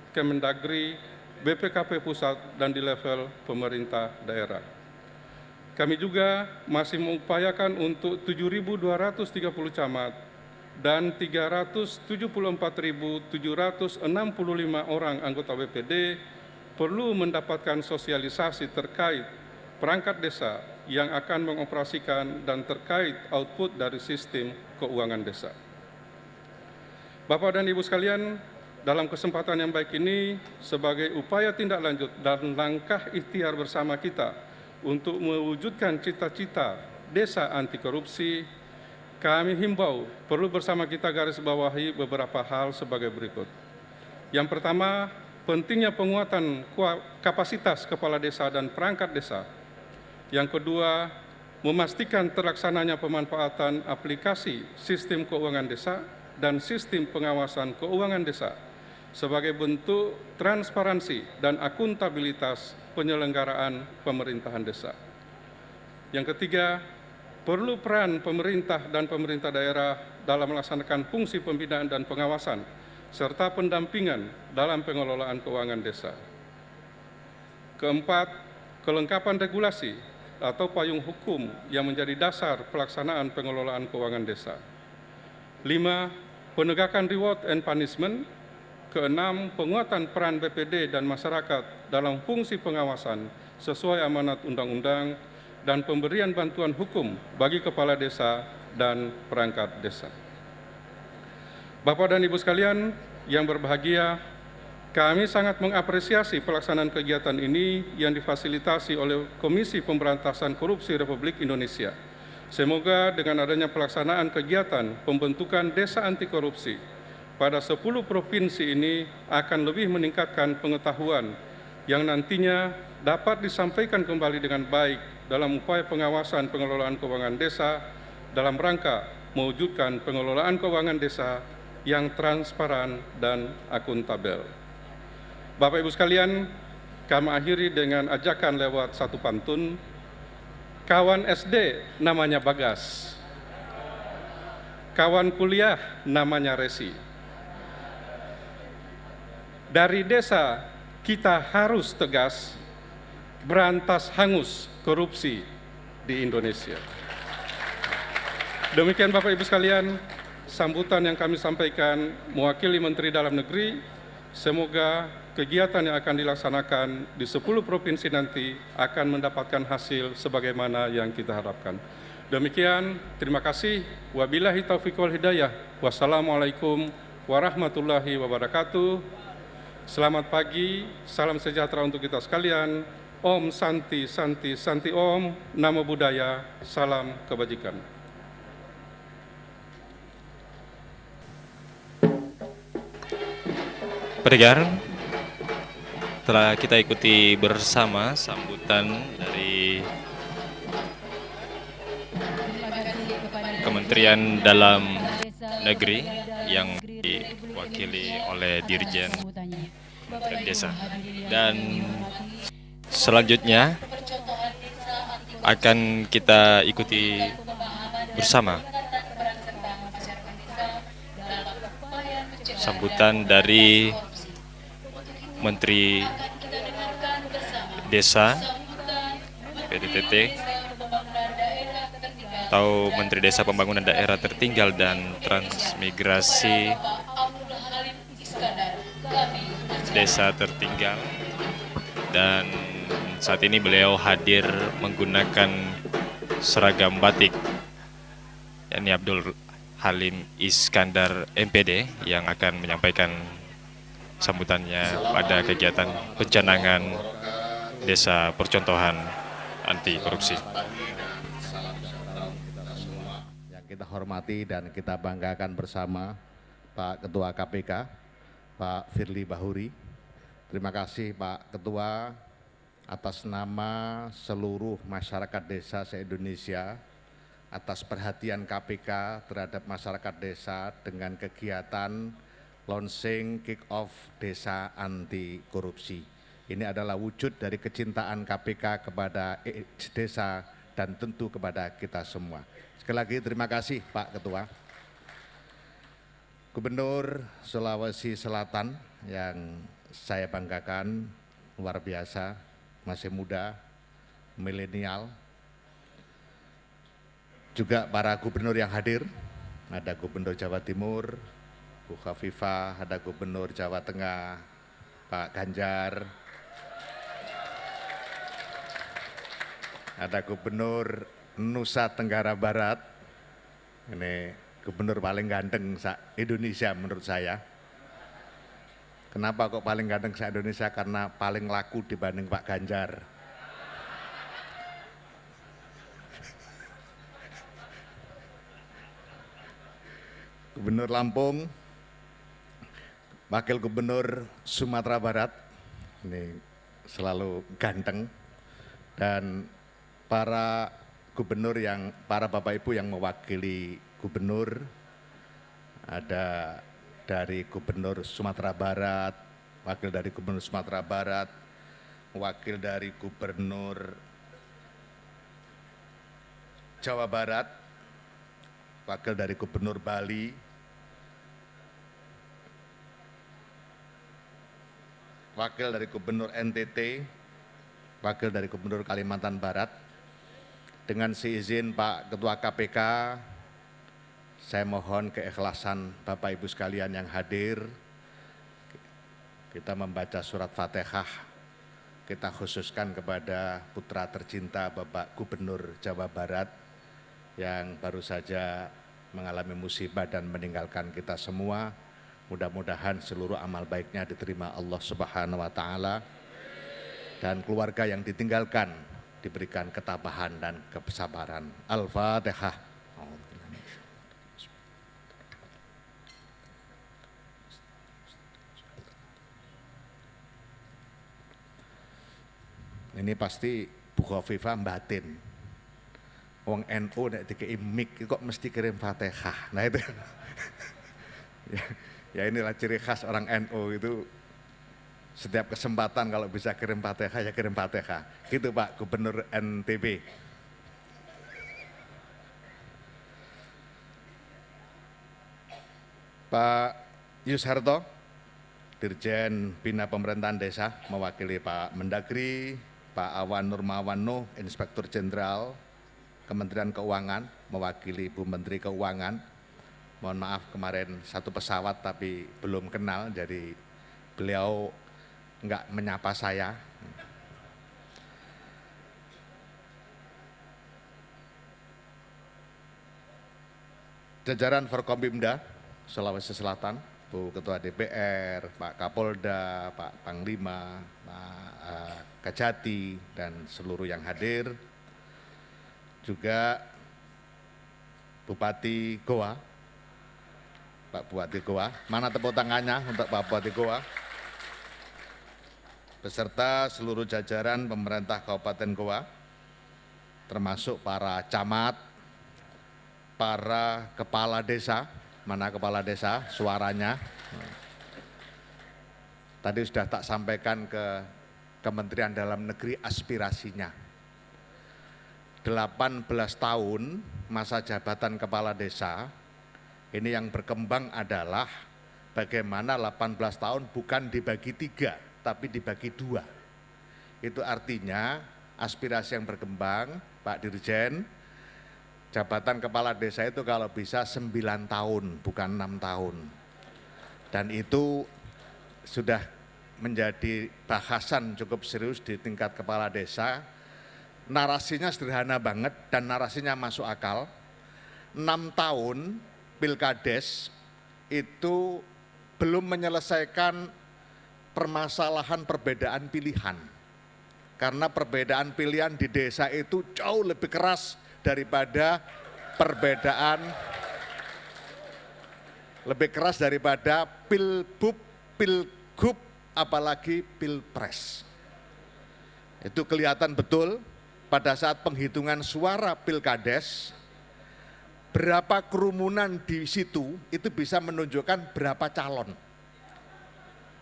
Kemendagri, BPKP Pusat, dan di level pemerintah daerah. Kami juga masih mengupayakan untuk 7.230 camat dan 374.765 orang anggota BPD perlu mendapatkan sosialisasi terkait perangkat desa yang akan mengoperasikan dan terkait output dari sistem keuangan desa. Bapak dan Ibu sekalian, dalam kesempatan yang baik ini, sebagai upaya tindak lanjut dan langkah ikhtiar bersama kita untuk mewujudkan cita-cita desa anti korupsi, kami himbau perlu bersama kita garis bawahi beberapa hal sebagai berikut. Yang pertama, pentingnya penguatan kapasitas kepala desa dan perangkat desa. Yang kedua, memastikan terlaksananya pemanfaatan aplikasi sistem keuangan desa dan sistem pengawasan keuangan desa sebagai bentuk transparansi dan akuntabilitas penyelenggaraan pemerintahan desa. Yang ketiga, perlu peran pemerintah dan pemerintah daerah dalam melaksanakan fungsi pembinaan dan pengawasan serta pendampingan dalam pengelolaan keuangan desa. Keempat, kelengkapan regulasi atau payung hukum yang menjadi dasar pelaksanaan pengelolaan keuangan desa. 5. Penegakan reward and punishment. Keenam, penguatan peran BPD dan masyarakat dalam fungsi pengawasan sesuai amanat undang-undang dan pemberian bantuan hukum bagi kepala desa dan perangkat desa. Bapak dan Ibu sekalian yang berbahagia, kami sangat mengapresiasi pelaksanaan kegiatan ini yang difasilitasi oleh Komisi Pemberantasan Korupsi Republik Indonesia. Semoga dengan adanya pelaksanaan kegiatan pembentukan desa anti korupsi pada 10 provinsi ini akan lebih meningkatkan pengetahuan yang nantinya dapat disampaikan kembali dengan baik dalam upaya pengawasan pengelolaan keuangan desa dalam rangka mewujudkan pengelolaan keuangan desa yang transparan dan akuntabel. Bapak Ibu sekalian, kami akhiri dengan ajakan lewat satu pantun. Kawan SD namanya Bagas, kawan kuliah namanya Resi. Dari desa kita harus tegas berantas hangus korupsi di Indonesia. Demikian Bapak Ibu sekalian, sambutan yang kami sampaikan mewakili Menteri Dalam Negeri. Semoga kegiatan yang akan dilaksanakan di 10 provinsi nanti akan mendapatkan hasil sebagaimana yang kita harapkan. Demikian, terima kasih. Wabillahi taufiq wal hidayah. Wassalamualaikum warahmatullahi wabarakatuh. Selamat pagi, salam sejahtera untuk kita sekalian. Om Santi Santi Santi Om, Namo Buddhaya, salam kebajikan. Pendengar, telah kita ikuti bersama sambutan dari Kementerian Dalam Negeri yang diwakili oleh Dirjen Desa. Dan selanjutnya akan kita ikuti bersama sambutan dari Menteri Desa PDTT atau Menteri Desa Pembangunan Daerah Tertinggal dan Transmigrasi Desa Tertinggal, dan saat ini beliau hadir menggunakan seragam batik, yakni Abdul Halim Iskandar MPD, yang akan menyampaikan sambutannya pada kegiatan pencanangan Desa Percontohan Anti Korupsi. Yang kita hormati dan kita banggakan bersama Pak Ketua KPK, Pak Firly Bahuri. Terima kasih Pak Ketua atas nama seluruh masyarakat desa se-Indonesia atas perhatian KPK terhadap masyarakat desa dengan kegiatan launching kick-off Desa Anti Korupsi. Ini adalah wujud dari kecintaan KPK kepada desa dan tentu kepada kita semua. Sekali lagi terima kasih Pak Ketua. Gubernur Sulawesi Selatan yang saya banggakan, luar biasa, masih muda, milenial. Juga para gubernur yang hadir, ada Gubernur Jawa Timur, Bu Khafifah, ada Gubernur Jawa Tengah, Pak Ganjar, ada Gubernur Nusa Tenggara Barat, ini Gubernur paling ganteng se-Indonesia menurut saya. Kenapa kok paling ganteng se-Indonesia? Karena paling laku dibanding Pak Ganjar. Gubernur Lampung, Wakil Gubernur Sumatera Barat, ini selalu ganteng, dan para gubernur yang, para Bapak Ibu yang mewakili gubernur, ada dari Gubernur Sumatera Barat, wakil dari Gubernur Sumatera Barat, wakil dari Gubernur Jawa Barat, wakil dari Gubernur Bali, wakil dari Gubernur NTT, wakil dari Gubernur Kalimantan Barat. Dengan seizin Pak Ketua KPK, saya mohon keikhlasan Bapak Ibu sekalian yang hadir. Kita membaca surat Fatihah, kita khususkan kepada putra tercinta Bapak Gubernur Jawa Barat yang baru saja mengalami musibah dan meninggalkan kita semua. Mudah-mudahan seluruh amal baiknya diterima Allah Subhanahu wa Ta'ala, dan keluarga yang ditinggalkan diberikan ketabahan dan kesabaran. Al-Fatihah. Ini pasti Bu Khofifah batin. Wong NU nek dikei mik kok mesti kirim Fatihah. Nah itu. Ya inilah ciri khas orang NU itu, setiap kesempatan kalau bisa kirim Fatihah ya kirim Fatihah. Gitu Pak Gubernur NTB. Pak Yusharto, Dirjen Bina Pemerintahan Desa, mewakili Pak Mendagri, Pak Awan Nurmawan Nuh, Inspektur Jenderal Kementerian Keuangan, mewakili Bu Menteri Keuangan. Mohon maaf kemarin satu pesawat tapi belum kenal, jadi beliau enggak menyapa saya. Jajaran Forkompimda Sulawesi Selatan, Bu Ketua DPR, Pak Kapolda, Pak Panglima, Pak Kajati, dan seluruh yang hadir. Juga Bupati Goa, Pak Bupati Goa, mana tepuk tangannya untuk Pak Bupati Goa? Beserta seluruh jajaran pemerintah Kabupaten Goa, termasuk para camat, para kepala desa. Mana kepala desa, suaranya. Tadi sudah tak sampaikan ke Kementerian Dalam Negeri aspirasinya. 18 tahun masa jabatan kepala desa, ini yang berkembang adalah bagaimana 18 tahun bukan dibagi 3, tapi dibagi 2. Itu artinya aspirasi yang berkembang, Pak Dirjen, jabatan kepala desa itu kalau bisa 9 tahun, bukan 6 tahun. Dan itu sudah menjadi bahasan cukup serius di tingkat kepala desa. Narasinya sederhana banget dan narasinya masuk akal. 6 tahun Pilkades itu belum menyelesaikan permasalahan perbedaan pilihan. Karena perbedaan pilihan di desa itu jauh lebih keras daripada perbedaan, lebih keras daripada pilbub, pilgub, apalagi pilpres. Itu kelihatan betul pada saat penghitungan suara Pilkades, berapa kerumunan di situ itu bisa menunjukkan berapa calon.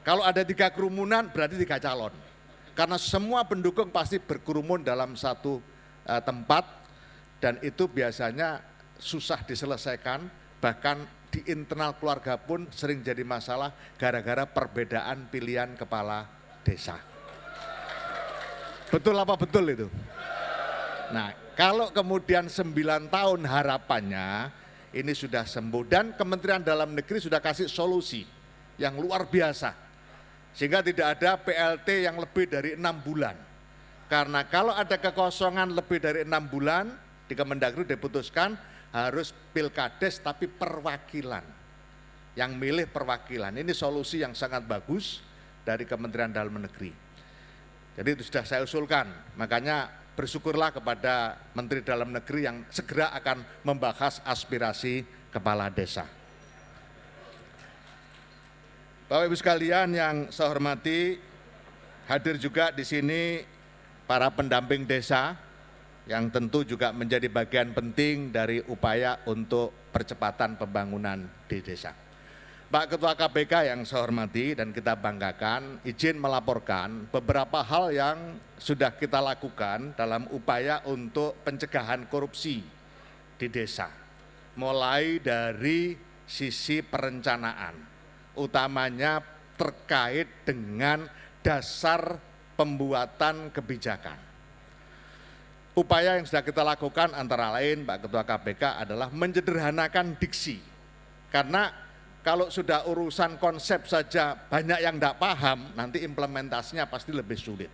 Kalau ada 3 kerumunan berarti 3 calon. Karena semua pendukung pasti berkerumun dalam satu tempat. Dan itu biasanya susah diselesaikan, bahkan di internal keluarga pun sering jadi masalah gara-gara perbedaan pilihan kepala desa. Betul apa betul itu? Nah, kalau kemudian 9 tahun harapannya ini sudah sembuh dan Kementerian Dalam Negeri sudah kasih solusi yang luar biasa. Sehingga tidak ada PLT yang lebih dari 6 bulan. Karena kalau ada kekosongan lebih dari 6 bulan, di Kemendagri diputuskan harus Pilkades tapi perwakilan. Yang milih perwakilan. Ini solusi yang sangat bagus dari Kementerian Dalam Negeri. Jadi itu sudah saya usulkan. Makanya bersyukurlah kepada Menteri Dalam Negeri yang segera akan membahas aspirasi kepala desa. Bapak Ibu sekalian yang saya hormati, hadir juga di sini para pendamping desa yang tentu juga menjadi bagian penting dari upaya untuk percepatan pembangunan di desa. Pak Ketua KPK yang saya hormati dan kita banggakan, izin melaporkan beberapa hal yang sudah kita lakukan dalam upaya untuk pencegahan korupsi di desa. Mulai dari sisi perencanaan, utamanya terkait dengan dasar pembuatan kebijakan. Upaya yang sudah kita lakukan antara lain Pak Ketua KPK adalah menyederhanakan diksi. Karena kalau sudah urusan konsep saja banyak yang tidak paham, nanti implementasinya pasti lebih sulit.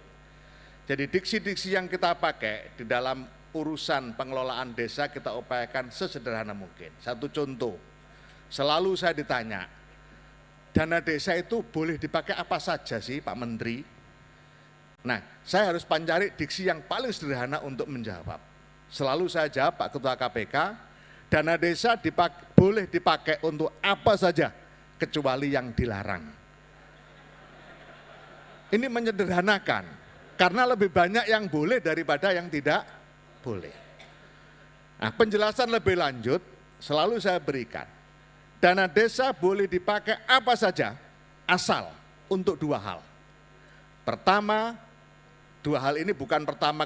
Jadi diksi-diksi yang kita pakai di dalam urusan pengelolaan desa kita upayakan sesederhana mungkin. Satu contoh, selalu saya ditanya, dana desa itu boleh dipakai apa saja sih Pak Menteri? Nah, saya harus mencari diksi yang paling sederhana untuk menjawab. Selalu saya jawab Pak Ketua KPK, dana desa boleh dipakai untuk apa saja kecuali yang dilarang. Ini menyederhanakan, karena lebih banyak yang boleh daripada yang tidak boleh. Nah, penjelasan lebih lanjut selalu saya berikan. Dana desa boleh dipakai apa saja asal untuk 2 hal. Pertama, 2 hal ini bukan pertama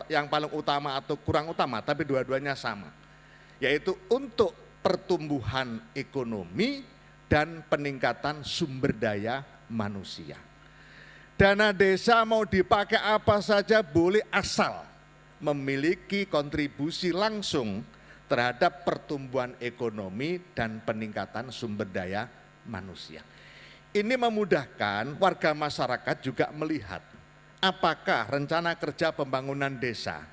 yang paling utama atau kurang utama, tapi dua-duanya sama. Yaitu untuk pertumbuhan ekonomi dan peningkatan sumber daya manusia. Dana desa mau dipakai apa saja boleh asal memiliki kontribusi langsung terhadap pertumbuhan ekonomi dan peningkatan sumber daya manusia. Ini memudahkan warga masyarakat juga melihat apakah rencana kerja pembangunan desa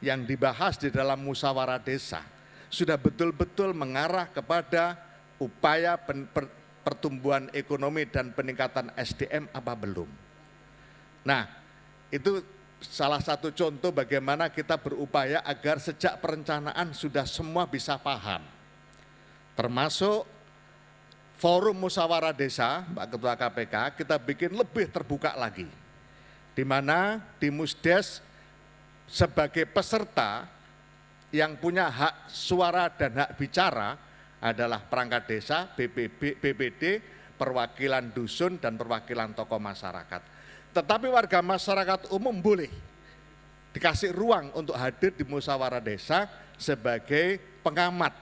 yang dibahas di dalam musyawarah desa sudah betul-betul mengarah kepada upaya pertumbuhan ekonomi dan peningkatan SDM apa belum? Nah, itu salah satu contoh bagaimana kita berupaya agar sejak perencanaan sudah semua bisa paham. Termasuk forum musyawarah desa, Pak Ketua KPK, kita bikin lebih terbuka lagi. Di mana di Musdes sebagai peserta yang punya hak suara dan hak bicara adalah perangkat desa, BPD, perwakilan dusun, dan perwakilan tokoh masyarakat. Tetapi warga masyarakat umum boleh dikasih ruang untuk hadir di musyawarah desa sebagai pengamat.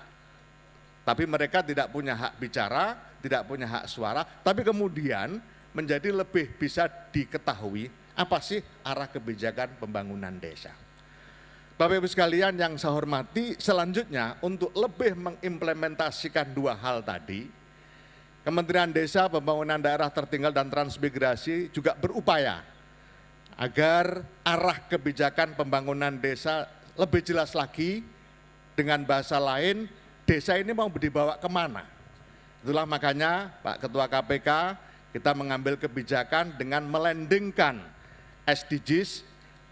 Tapi mereka tidak punya hak bicara, tidak punya hak suara, tapi kemudian menjadi lebih bisa diketahui apa sih arah kebijakan pembangunan desa. Bapak Ibu sekalian yang saya hormati, selanjutnya untuk lebih mengimplementasikan dua hal tadi, Kementerian Desa, Pembangunan Daerah Tertinggal dan Transmigrasi juga berupaya agar arah kebijakan pembangunan desa lebih jelas lagi. Dengan bahasa lain, desa ini mau dibawa kemana? Itulah makanya Pak Ketua KPK, kita mengambil kebijakan dengan melandingkan SDGs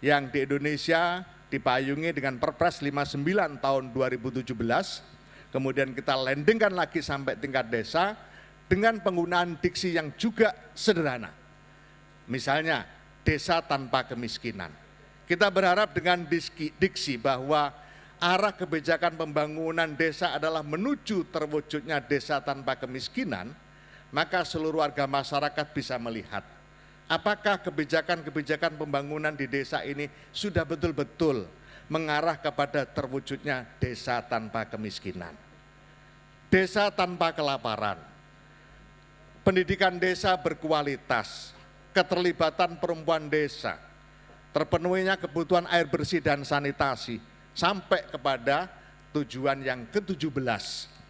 yang di Indonesia dipayungi dengan Perpres 59 tahun 2017, kemudian kita landingkan lagi sampai tingkat desa, dengan penggunaan diksi yang juga sederhana. Misalnya, desa tanpa kemiskinan. Kita berharap dengan diksi bahwa arah kebijakan pembangunan desa adalah menuju terwujudnya desa tanpa kemiskinan, maka seluruh warga masyarakat bisa melihat apakah kebijakan-kebijakan pembangunan di desa ini sudah betul-betul mengarah kepada terwujudnya desa tanpa kemiskinan. Desa tanpa kelaparan. Pendidikan desa berkualitas, keterlibatan perempuan desa, terpenuhinya kebutuhan air bersih dan sanitasi, sampai kepada tujuan yang ke-17,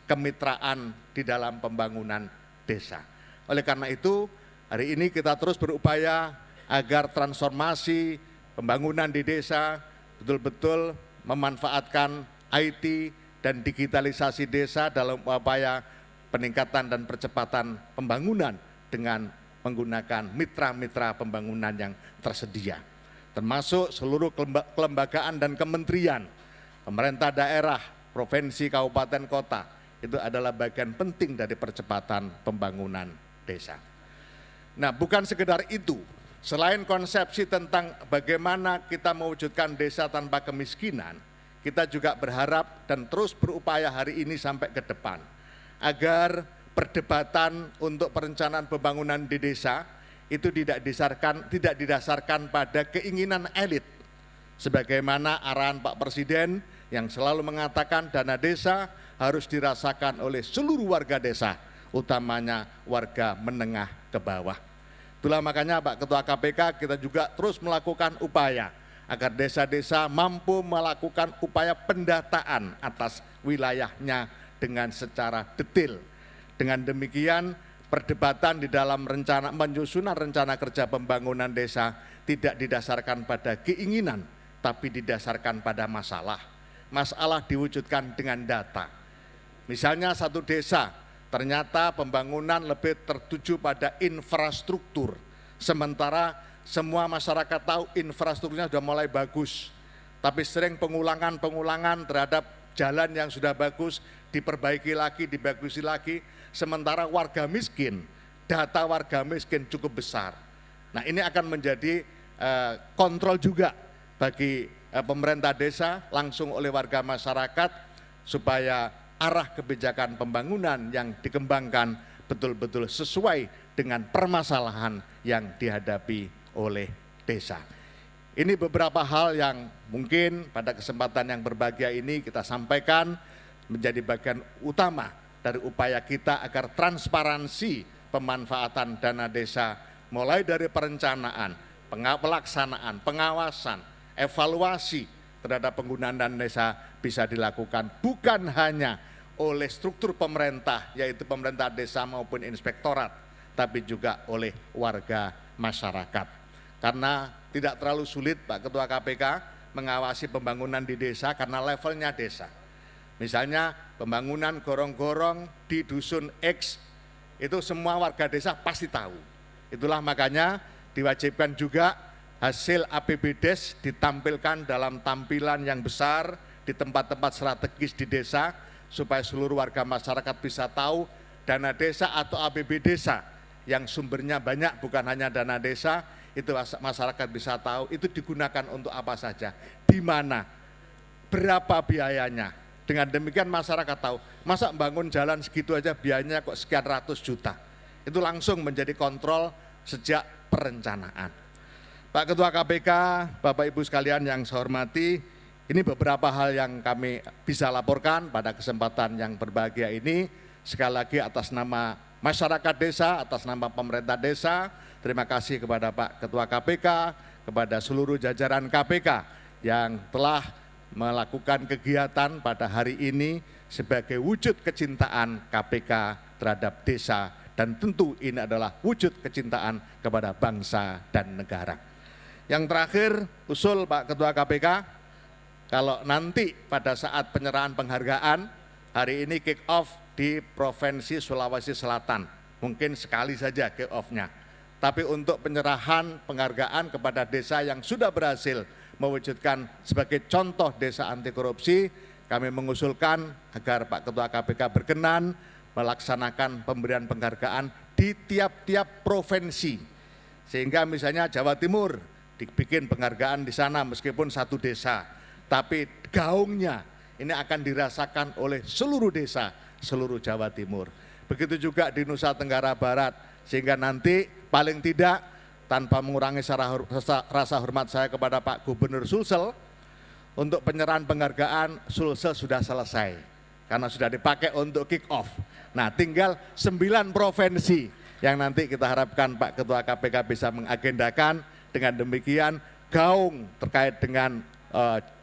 kemitraan di dalam pembangunan desa. Oleh karena itu, hari ini kita terus berupaya agar transformasi pembangunan di desa betul-betul memanfaatkan IT dan digitalisasi desa dalam upaya peningkatan dan percepatan pembangunan dengan menggunakan mitra-mitra pembangunan yang tersedia, termasuk seluruh kelembagaan dan kementerian, pemerintah daerah, provinsi, kabupaten, kota, itu adalah bagian penting dari percepatan pembangunan desa. Nah, bukan sekedar itu, selain konsepsi tentang bagaimana kita mewujudkan desa tanpa kemiskinan, kita juga berharap dan terus berupaya hari ini sampai ke depan, agar perdebatan untuk perencanaan pembangunan di desa itu tidak didasarkan pada keinginan elit. Sebagaimana arahan Pak Presiden yang selalu mengatakan dana desa harus dirasakan oleh seluruh warga desa, utamanya warga menengah ke bawah. Itulah makanya Pak Ketua KPK kita juga terus melakukan upaya agar desa-desa mampu melakukan upaya pendataan atas wilayahnya dengan secara detail. Dengan demikian, perdebatan di dalam penyusunan rencana kerja pembangunan desa tidak didasarkan pada keinginan, tapi didasarkan pada masalah. Masalah diwujudkan dengan data. Misalnya satu desa, ternyata pembangunan lebih tertuju pada infrastruktur. Sementara semua masyarakat tahu infrastrukturnya sudah mulai bagus, tapi sering pengulangan terhadap jalan yang sudah bagus diperbaiki lagi, dibagusi lagi, sementara warga miskin, data warga miskin cukup besar. Nah, ini akan menjadi kontrol juga bagi pemerintah desa langsung oleh warga masyarakat supaya arah kebijakan pembangunan yang dikembangkan betul-betul sesuai dengan permasalahan yang dihadapi oleh desa. Ini beberapa hal yang mungkin pada kesempatan yang berbahagia ini kita sampaikan menjadi bagian utama dari upaya kita agar transparansi pemanfaatan dana desa mulai dari perencanaan, pelaksanaan, pengawasan, evaluasi terhadap penggunaan dana desa bisa dilakukan bukan hanya oleh struktur pemerintah yaitu pemerintah desa maupun inspektorat, tapi juga oleh warga masyarakat. Karena tidak terlalu sulit Pak Ketua KPK mengawasi pembangunan di desa karena levelnya desa. Misalnya pembangunan gorong-gorong di dusun X itu semua warga desa pasti tahu. Itulah makanya diwajibkan juga hasil APBDes ditampilkan dalam tampilan yang besar di tempat-tempat strategis di desa, supaya seluruh warga masyarakat bisa tahu dana desa atau APB desa yang sumbernya banyak, bukan hanya dana desa, itu masyarakat bisa tahu itu digunakan untuk apa saja, di mana, berapa biayanya. Dengan demikian masyarakat tahu, masa bangun jalan segitu aja biayanya kok sekian ratus juta. Itu langsung menjadi kontrol sejak perencanaan. Pak Ketua KPK, Bapak Ibu sekalian yang saya hormati, ini beberapa hal yang kami bisa laporkan pada kesempatan yang berbahagia ini. Sekali lagi atas nama masyarakat desa, atas nama pemerintah desa, terima kasih kepada Pak Ketua KPK, kepada seluruh jajaran KPK yang telah melakukan kegiatan pada hari ini sebagai wujud kecintaan KPK terhadap desa, dan tentu ini adalah wujud kecintaan kepada bangsa dan negara. Yang terakhir, usul Pak Ketua KPK, kalau nanti pada saat penyerahan penghargaan, hari ini kick off di Provinsi Sulawesi Selatan, mungkin sekali saja kick off-nya. Tapi untuk penyerahan penghargaan kepada desa yang sudah berhasil mewujudkan sebagai contoh desa anti korupsi, kami mengusulkan agar Pak Ketua KPK berkenan melaksanakan pemberian penghargaan di tiap-tiap provinsi. Sehingga misalnya Jawa Timur dibikin penghargaan di sana meskipun satu desa, tapi gaungnya ini akan dirasakan oleh seluruh desa, seluruh Jawa Timur. Begitu juga di Nusa Tenggara Barat, sehingga nanti paling tidak tanpa mengurangi rasa hormat saya kepada Pak Gubernur Sulsel, untuk penyerahan penghargaan Sulsel sudah selesai, karena sudah dipakai untuk kick off. Nah, tinggal 9 provinsi yang nanti kita harapkan Pak Ketua KPK bisa mengagendakan. Dengan demikian gaung terkait dengan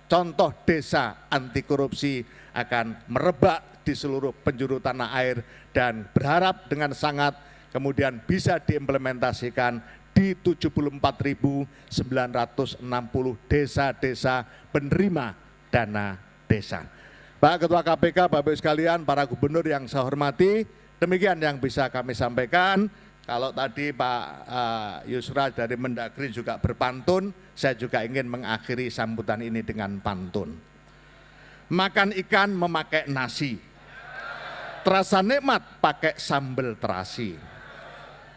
contoh desa anti korupsi akan merebak di seluruh penjuru tanah air, dan berharap dengan sangat kemudian bisa diimplementasikan di 74.960 desa-desa penerima dana desa. Pak Ketua KPK, Bapak Ibu sekalian, para gubernur yang saya hormati, demikian yang bisa kami sampaikan. Kalau tadi Pak Yusra dari Mendagri juga berpantun, saya juga ingin mengakhiri sambutan ini dengan pantun. Makan ikan memakai nasi, terasa nikmat pakai sambal terasi.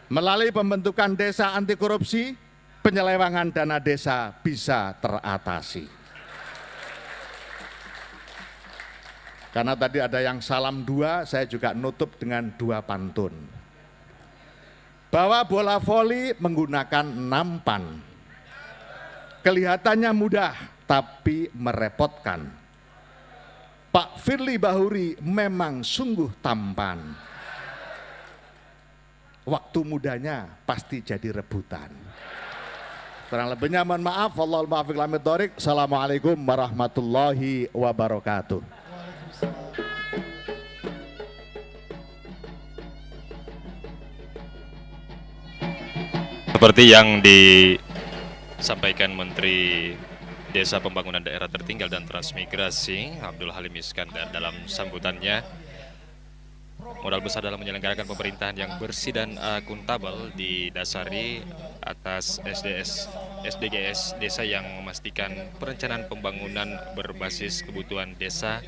Melalui pembentukan desa anti korupsi, penyelewengan dana desa bisa teratasi. Karena tadi ada yang salam 2, saya juga nutup dengan 2 pantun. Bawa bola voli menggunakan nampan, kelihatannya mudah tapi merepotkan. Pak Firly Bahuri memang sungguh tampan, waktu mudanya pasti jadi rebutan. Kurang lebihnya mohon maaf. Wallahul muwaffiq ila aqwamit thoriq. Assalamualaikum warahmatullahi wabarakatuh. Seperti yang disampaikan Menteri Desa Pembangunan Daerah Tertinggal dan Transmigrasi Abdul Halim Iskandar dalam sambutannya, modal besar dalam menyelenggarakan pemerintahan yang bersih dan akuntabel didasari atas SDGs desa yang memastikan perencanaan pembangunan berbasis kebutuhan desa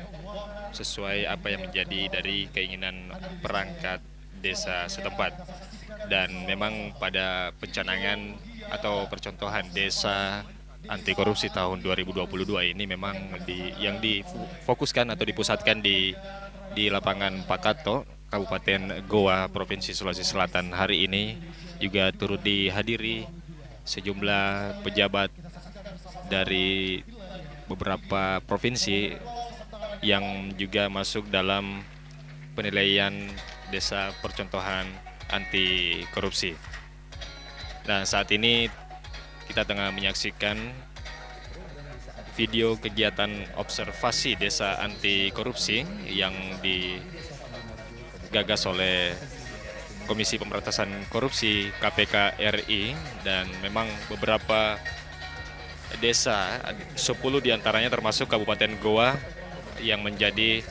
sesuai apa yang menjadi dari keinginan perangkat desa setempat. Dan memang pada pencanangan atau percontohan desa anti korupsi tahun 2022 ini memang yang difokuskan atau dipusatkan di lapangan Pakato, Kabupaten Goa, Provinsi Sulawesi Selatan. Hari ini juga turut dihadiri sejumlah pejabat dari beberapa provinsi yang juga masuk dalam penilaian desa percontohan anti korupsi. Nah, saat ini kita tengah menyaksikan video kegiatan observasi desa anti korupsi yang digagas oleh Komisi Pemberantasan Korupsi KPK RI, dan memang beberapa desa, 10 diantaranya termasuk Kabupaten Goa yang menjadi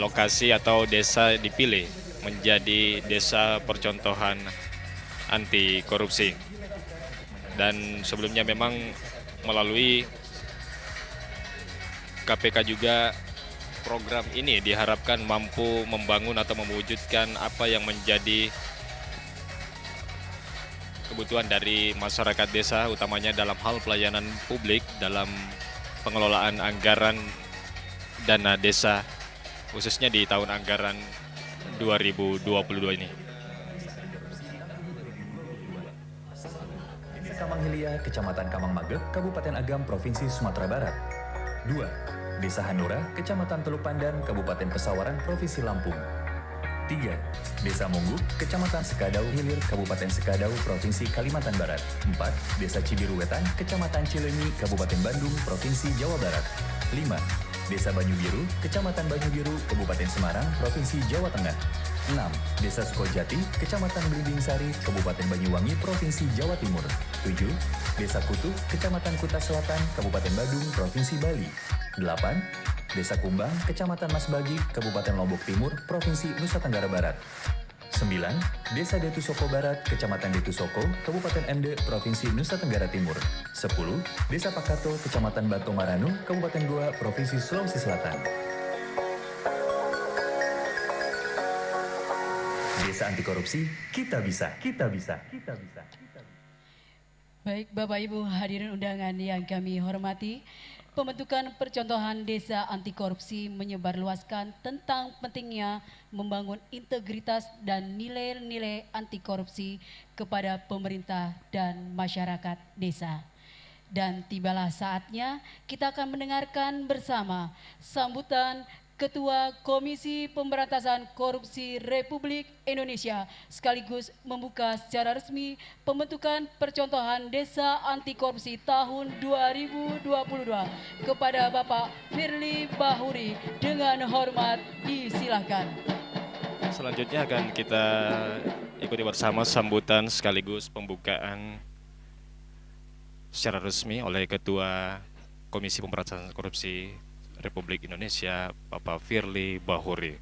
lokasi atau desa dipilih menjadi desa percontohan anti korupsi. Dan sebelumnya memang melalui KPK juga program ini diharapkan mampu membangun atau mewujudkan apa yang menjadi kebutuhan dari masyarakat desa, utamanya dalam hal pelayanan publik, dalam pengelolaan anggaran dana desa, khususnya di tahun anggaran 2022 ini. Desa Kamanghilia, Kecamatan Kamangmagek, Kabupaten Agam, Provinsi Sumatera Barat. 2. Desa Hanura, Kecamatan Teluk Pandan, Kabupaten Pesawaran, Provinsi Lampung. 3. Desa Mungguk, Kecamatan Sekadau Hilir, Kabupaten Sekadau, Provinsi Kalimantan Barat. 4. Desa Cibiru Wetan, Kecamatan Cileunyi, Kabupaten Bandung, Provinsi Jawa Barat. 5. Desa Banyu Biru, Kecamatan Banyu Biru, Kabupaten Semarang, Provinsi Jawa Tengah. 6. Desa Sukojati, Kecamatan Belimbing Sari, Kabupaten Banyuwangi, Provinsi Jawa Timur. 7. Desa Kutu, Kecamatan Kuta Selatan, Kabupaten Badung, Provinsi Bali. 8. Desa Kumbang, Kecamatan Masbagi, Kabupaten Lombok Timur, Provinsi Nusa Tenggara Barat. 9. Desa Detusoko Barat, Kecamatan Detusoko, Kabupaten Ende, Provinsi Nusa Tenggara Timur. 10. Desa Pakato, Kecamatan Bato Maranu, Kabupaten Goa, Provinsi Sulawesi Selatan. Desa anti korupsi, kita bisa, kita bisa, kita bisa, kita bisa. Baik Bapak Ibu hadirin undangan yang kami hormati, pembentukan percontohan desa anti korupsi menyebarluaskan tentang pentingnya membangun integritas dan nilai-nilai anti korupsi kepada pemerintah dan masyarakat desa. Dan tibalah saatnya kita akan mendengarkan bersama sambutan Ketua Komisi Pemberantasan Korupsi Republik Indonesia sekaligus membuka secara resmi pembentukan percontohan desa anti korupsi tahun 2022 kepada Bapak Firly Bahuri. Dengan hormat disilakan. Selanjutnya akan kita ikuti bersama sambutan sekaligus pembukaan secara resmi oleh Ketua Komisi Pemberantasan Korupsi Republik Indonesia, Bapak Firly Bahuri.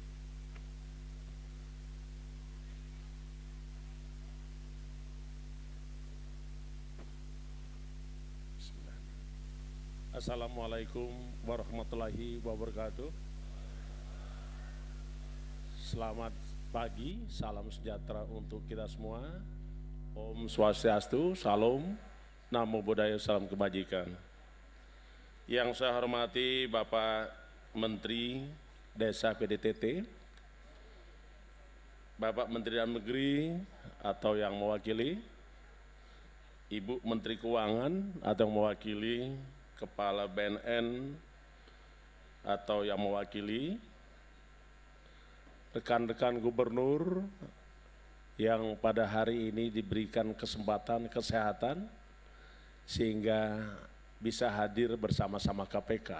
Assalamualaikum warahmatullahi wabarakatuh. Selamat pagi, salam sejahtera untuk kita semua. Om Swastiastu, Salam, Namo Buddhaya, Salam Kebajikan. Yang saya hormati Bapak Menteri Desa PDTT, Bapak Menteri Dalam Negeri atau yang mewakili, Ibu Menteri Keuangan atau yang mewakili, Kepala BNN atau yang mewakili, rekan-rekan gubernur yang pada hari ini diberikan kesempatan kesehatan sehingga bisa hadir bersama-sama KPK.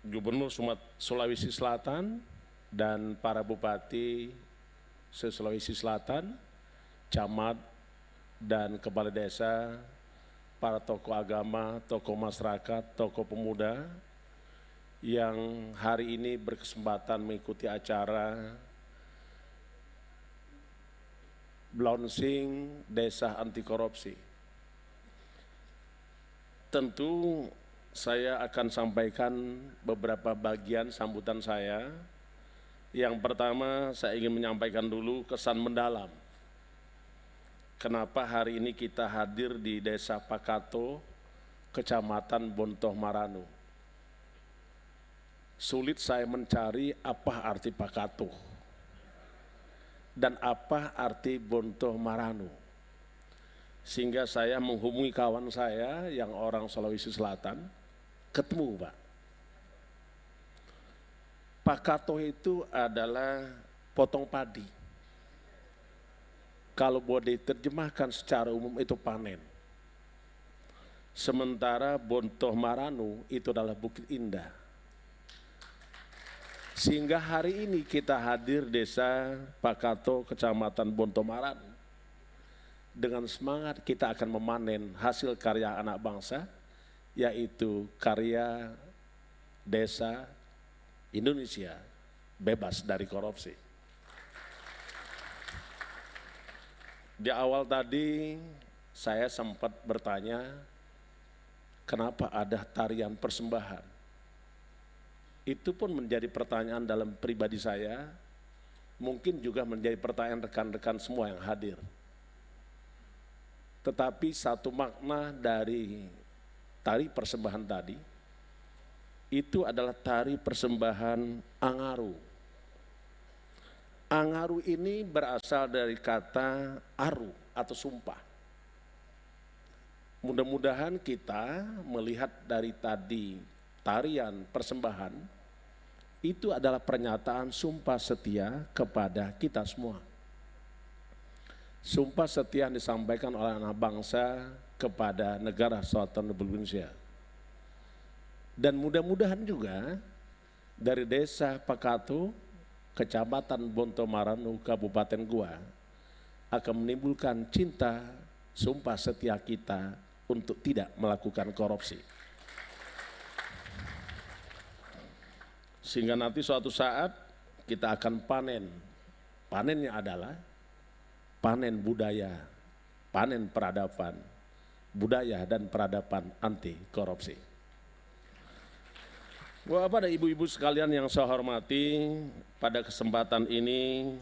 Gubernur Sulawesi Selatan dan para bupati se-Sulawesi Selatan, camat dan kepala desa, para tokoh agama, tokoh masyarakat, tokoh pemuda yang hari ini berkesempatan mengikuti acara launching Desa Anti Korupsi. Tentu saya akan sampaikan beberapa bagian sambutan saya. Yang pertama saya ingin menyampaikan dulu kesan mendalam. Kenapa hari ini kita hadir di Desa Pakato, Kecamatan Bontoh Maranu. Sulit saya mencari apa arti Pakato dan apa arti Bontoh Maranu. Sehingga saya menghubungi kawan saya yang orang Sulawesi Selatan, ketemu Pak. Pakato itu adalah potong padi. Kalau boleh diterjemahkan secara umum itu panen. Sementara Bontoh Maranu itu adalah Bukit Indah. Sehingga hari ini kita hadir Desa Pakato, Kecamatan Bontoh Maranu. Dengan semangat kita akan memanen hasil karya anak bangsa, yaitu karya desa Indonesia bebas dari korupsi. Di awal tadi saya sempat bertanya, kenapa ada tarian persembahan? Itu pun menjadi pertanyaan dalam pribadi saya, mungkin juga menjadi pertanyaan rekan-rekan semua yang hadir. Tetapi satu makna dari tari persembahan tadi, itu adalah tari persembahan Angaru. Angaru ini berasal dari kata aru atau sumpah. Mudah-mudahan kita melihat dari tadi tarian persembahan, itu adalah pernyataan sumpah setia kepada kita semua. Sumpah setia yang disampaikan oleh anak bangsa kepada negara Kesatuan Republik Indonesia. Dan mudah-mudahan juga dari Desa Pakatu, Kecamatan Bonto Maranu, Kabupaten Goa, akan menimbulkan cinta, sumpah setia kita untuk tidak melakukan korupsi. Sehingga nanti suatu saat kita akan panen. Panennya adalah panen budaya, panen peradaban, budaya dan peradaban anti korupsi. Bapak dan ibu-ibu sekalian yang saya hormati, pada kesempatan ini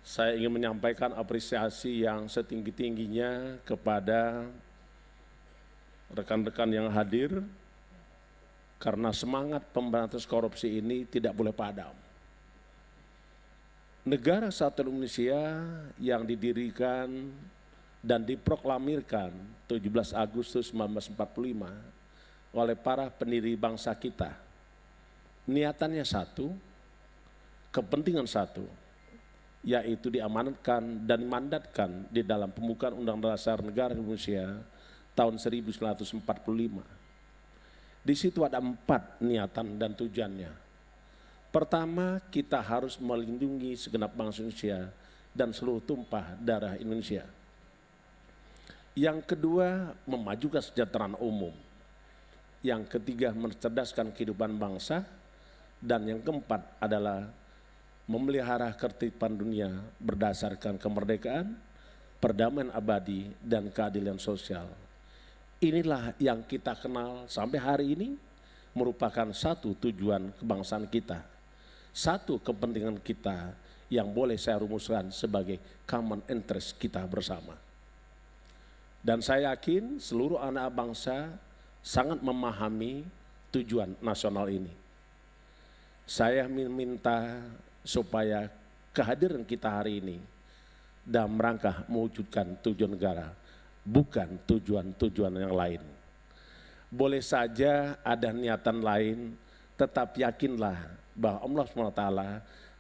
saya ingin menyampaikan apresiasi yang setinggi-tingginya kepada rekan-rekan yang hadir, karena semangat pemberantasan korupsi ini tidak boleh padam. Negara Kesatuan Indonesia yang didirikan dan diproklamirkan 17 Agustus 1945 oleh para pendiri bangsa kita, niatannya satu, kepentingan satu, yaitu diamanatkan dan dimandatkan di dalam pembukaan Undang-Undang Dasar Negara Indonesia tahun 1945. Di situ ada 4 niatan dan tujuannya. Pertama, kita harus melindungi segenap bangsa Indonesia dan seluruh tumpah darah Indonesia. Yang kedua, memajukan kesejahteraan umum. Yang ketiga, mencerdaskan kehidupan bangsa. Dan yang keempat adalah memelihara ketertiban dunia berdasarkan kemerdekaan, perdamaian abadi, dan keadilan sosial. Inilah yang kita kenal sampai hari ini merupakan satu tujuan kebangsaan kita. Satu kepentingan kita yang boleh saya rumuskan sebagai common interest kita bersama. Dan saya yakin seluruh anak bangsa sangat memahami tujuan nasional ini. Saya minta supaya kehadiran kita hari ini dalam rangka mewujudkan tujuan negara, bukan tujuan-tujuan yang lain. Boleh saja ada niatan lain, tetap yakinlah bahwa Allah SWT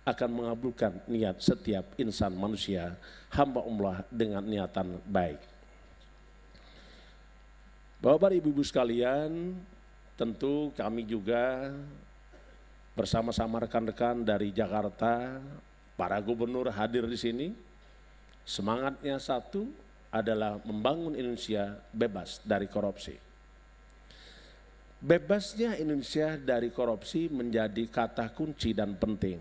akan mengabulkan niat setiap insan manusia, hamba Allah dengan niatan baik. Bapak ibu-ibu sekalian, tentu kami juga bersama-sama rekan-rekan dari Jakarta, para gubernur hadir di sini. Semangatnya satu adalah membangun Indonesia bebas dari korupsi. Bebasnya Indonesia dari korupsi menjadi kata kunci dan penting.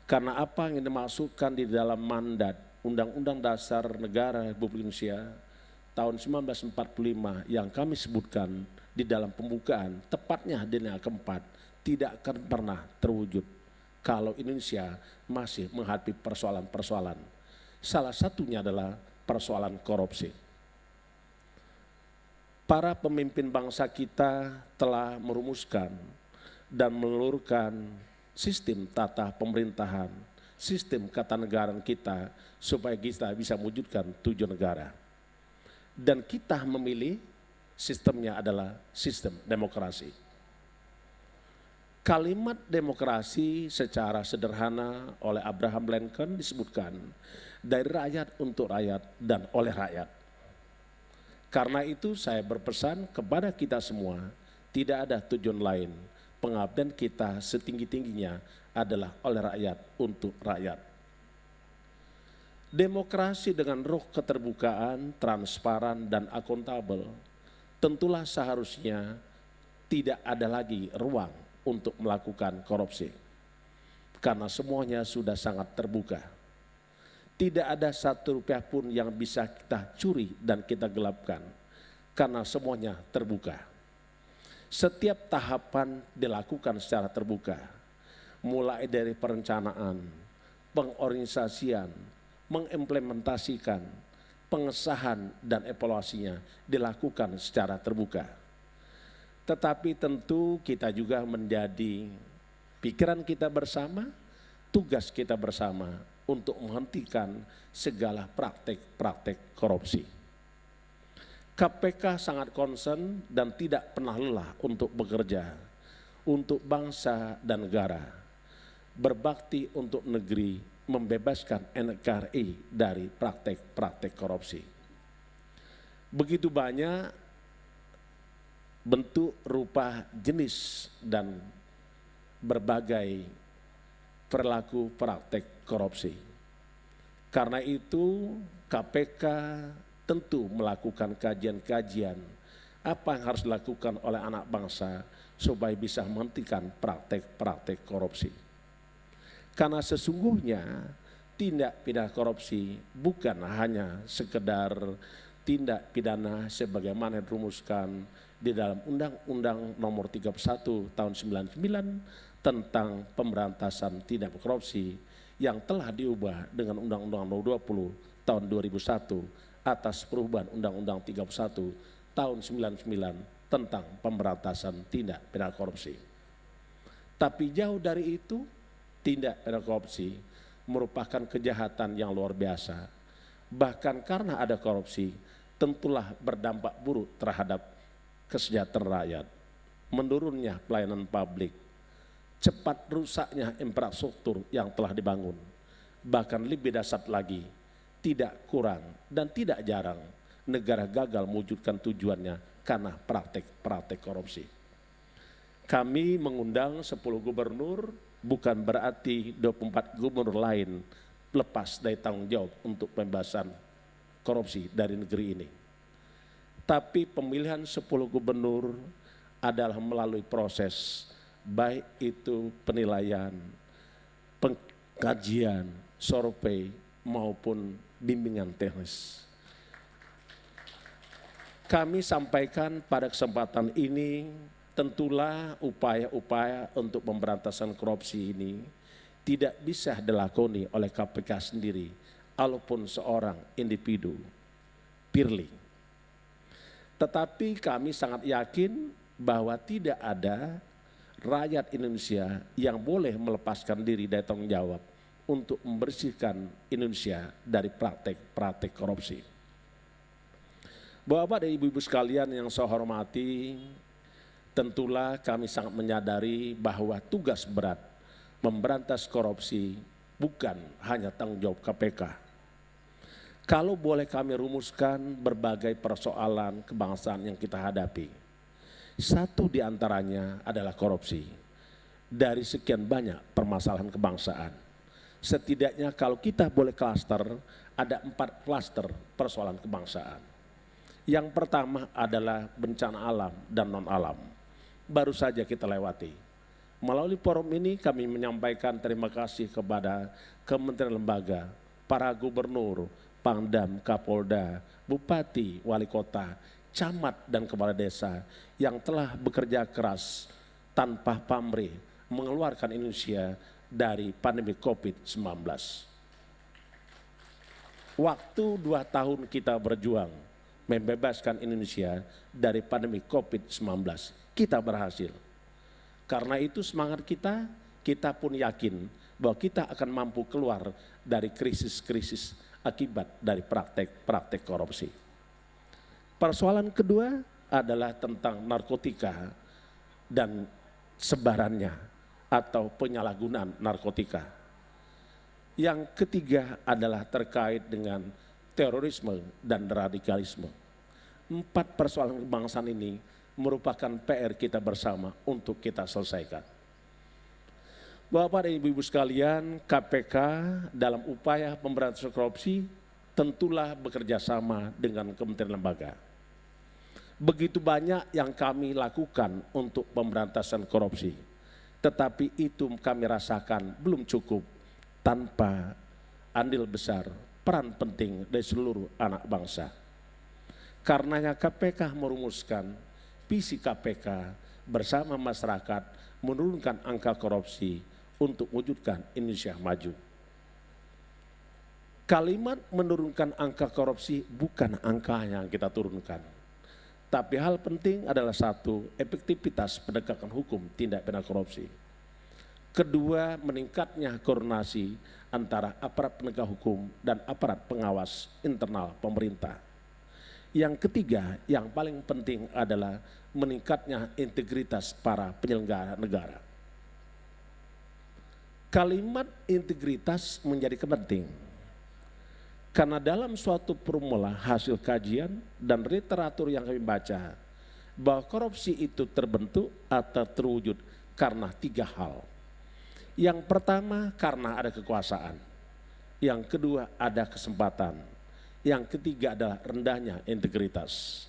Karena apa yang dimasukkan di dalam mandat Undang-Undang Dasar Negara Republik Indonesia tahun 1945 yang kami sebutkan di dalam pembukaan, tepatnya hadirnya keempat, tidak akan pernah terwujud kalau Indonesia masih menghadapi persoalan-persoalan. Salah satunya adalah persoalan korupsi. Para pemimpin bangsa kita telah merumuskan dan meluruskan sistem tata pemerintahan, sistem ketatanegaraan kita supaya kita bisa mewujudkan tujuan negara. Dan kita memilih sistemnya adalah sistem demokrasi. Kalimat demokrasi secara sederhana oleh Abraham Lincoln disebutkan dari rakyat untuk rakyat dan oleh rakyat. Karena itu saya berpesan kepada kita semua, tidak ada tujuan lain. Pengabdian kita setinggi-tingginya adalah oleh rakyat untuk rakyat. Demokrasi dengan roh keterbukaan, transparan, dan akuntabel tentulah seharusnya tidak ada lagi ruang untuk melakukan korupsi. karena semuanya sudah sangat terbuka. Tidak ada satu rupiah pun yang bisa kita curi dan kita gelapkan, karena semuanya terbuka. Setiap tahapan dilakukan secara terbuka, mulai dari perencanaan, pengorganisasian, mengimplementasikan, pengesahan dan evaluasinya dilakukan secara terbuka. Tetapi tentu kita juga menjadi pikiran kita bersama, tugas kita bersama untuk menghentikan segala praktek-praktek korupsi. KPK sangat concern dan tidak pernah lelah untuk bekerja untuk bangsa dan negara, berbakti untuk negeri, membebaskan NKRI dari praktek-praktek korupsi. Begitu banyak bentuk, rupa, jenis, dan berbagai perilaku praktek korupsi. Karena itu KPK tentu melakukan kajian-kajian apa yang harus dilakukan oleh anak bangsa supaya bisa menghentikan praktek-praktek korupsi. Karena sesungguhnya tindak pidana korupsi bukan hanya sekedar tindak pidana sebagaimana dirumuskan di dalam Undang-Undang Nomor 31 Tahun 99 tentang pemberantasan tindak korupsi yang telah diubah dengan Undang-Undang Nomor 20 Tahun 2001 atas perubahan Undang-Undang 31 Tahun 99 tentang pemberantasan tindak pidana korupsi. Tapi jauh dari itu, tindak pidana korupsi merupakan kejahatan yang luar biasa. Bahkan karena ada korupsi, tentulah berdampak buruk terhadap kesejahteraan rakyat, menurunnya pelayanan publik, cepat rusaknya infrastruktur yang telah dibangun. Bahkan lebih dahsyat lagi, tidak kurang dan tidak jarang negara gagal mewujudkan tujuannya karena praktek-praktek korupsi. Kami mengundang 10 gubernur, bukan berarti 24 gubernur lain lepas dari tanggung jawab untuk pembebasan korupsi dari negeri ini. Tapi pemilihan 10 gubernur adalah melalui proses, baik itu penilaian, pengkajian, survei, maupun bimbingan teknis. Kami sampaikan pada kesempatan ini, tentulah upaya-upaya untuk pemberantasan korupsi ini tidak bisa dilakoni oleh KPK sendiri, walaupun seorang individu, Firly. Tetapi kami sangat yakin bahwa tidak ada rakyat Indonesia yang boleh melepaskan diri dari tanggung jawab untuk membersihkan Indonesia dari praktek-praktek korupsi. Bapak dan ibu-ibu sekalian yang saya hormati, tentulah kami sangat menyadari bahwa tugas berat memberantas korupsi bukan hanya tanggung jawab KPK. Kalau boleh kami rumuskan berbagai persoalan kebangsaan yang kita hadapi, satu di antaranya adalah korupsi. Dari sekian banyak permasalahan kebangsaan, setidaknya kalau kita boleh klaster, ada 4 klaster persoalan kebangsaan. Yang pertama adalah bencana alam dan non-alam. Baru saja kita lewati. Melalui forum ini kami menyampaikan terima kasih kepada kementerian lembaga, para gubernur, Pangdam, Kapolda, Bupati, Wali Kota, Camat dan Kepala Desa yang telah bekerja keras tanpa pamrih mengeluarkan Indonesia dari pandemi COVID-19. Waktu 2 tahun kita berjuang membebaskan Indonesia dari pandemi COVID-19, kita berhasil. Karena itu semangat kita pun yakin bahwa kita akan mampu keluar dari krisis-krisis akibat dari praktek-praktek korupsi. Persoalan kedua adalah tentang narkotika dan sebarannya atau penyalahgunaan narkotika. Yang ketiga adalah terkait dengan terorisme dan radikalisme. 4 persoalan kebangsaan ini merupakan PR kita bersama untuk kita selesaikan. Bapak dan Ibu-Ibu sekalian, KPK dalam upaya pemberantasan korupsi tentulah bekerja sama dengan kementerian lembaga. Begitu banyak yang kami lakukan untuk pemberantasan korupsi. Tetapi itu kami rasakan belum cukup tanpa andil besar, peran penting dari seluruh anak bangsa. Karenanya KPK merumuskan visi KPK bersama masyarakat menurunkan angka korupsi untuk wujudkan Indonesia maju. Kalimat menurunkan angka korupsi bukan angka yang kita turunkan. Tapi hal penting adalah satu, efektivitas penegakan hukum tindak pidana korupsi. Kedua, meningkatnya koordinasi antara aparat penegak hukum dan aparat pengawas internal pemerintah. Yang ketiga, yang paling penting adalah meningkatnya integritas para penyelenggara negara. Kalimat integritas menjadi penting. Karena dalam suatu formula hasil kajian dan literatur yang kami baca, bahwa korupsi itu terbentuk atau terwujud karena 3 hal. Yang pertama karena ada kekuasaan, yang kedua ada kesempatan, yang ketiga adalah rendahnya integritas.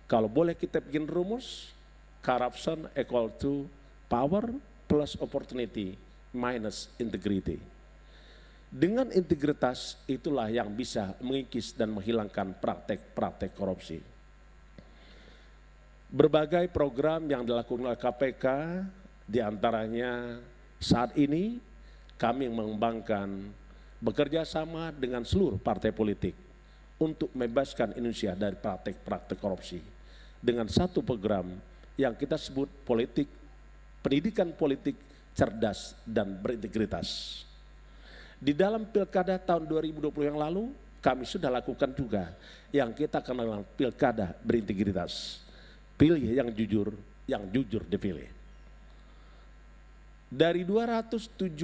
Kalau boleh kita bikin rumus, corruption equal to power plus opportunity minus integrity. Dengan integritas itulah yang bisa mengikis dan menghilangkan praktek-praktek korupsi. Berbagai program yang dilakukan oleh KPK, diantaranya saat ini kami mengembangkan bekerja sama dengan seluruh partai politik untuk membebaskan Indonesia dari praktek-praktek korupsi dengan satu program yang kita sebut pendidikan politik cerdas dan berintegritas. Di dalam pilkada tahun 2020 yang lalu, kami sudah lakukan juga yang kita kenal pilkada berintegritas. Pilih yang jujur dipilih. Dari 270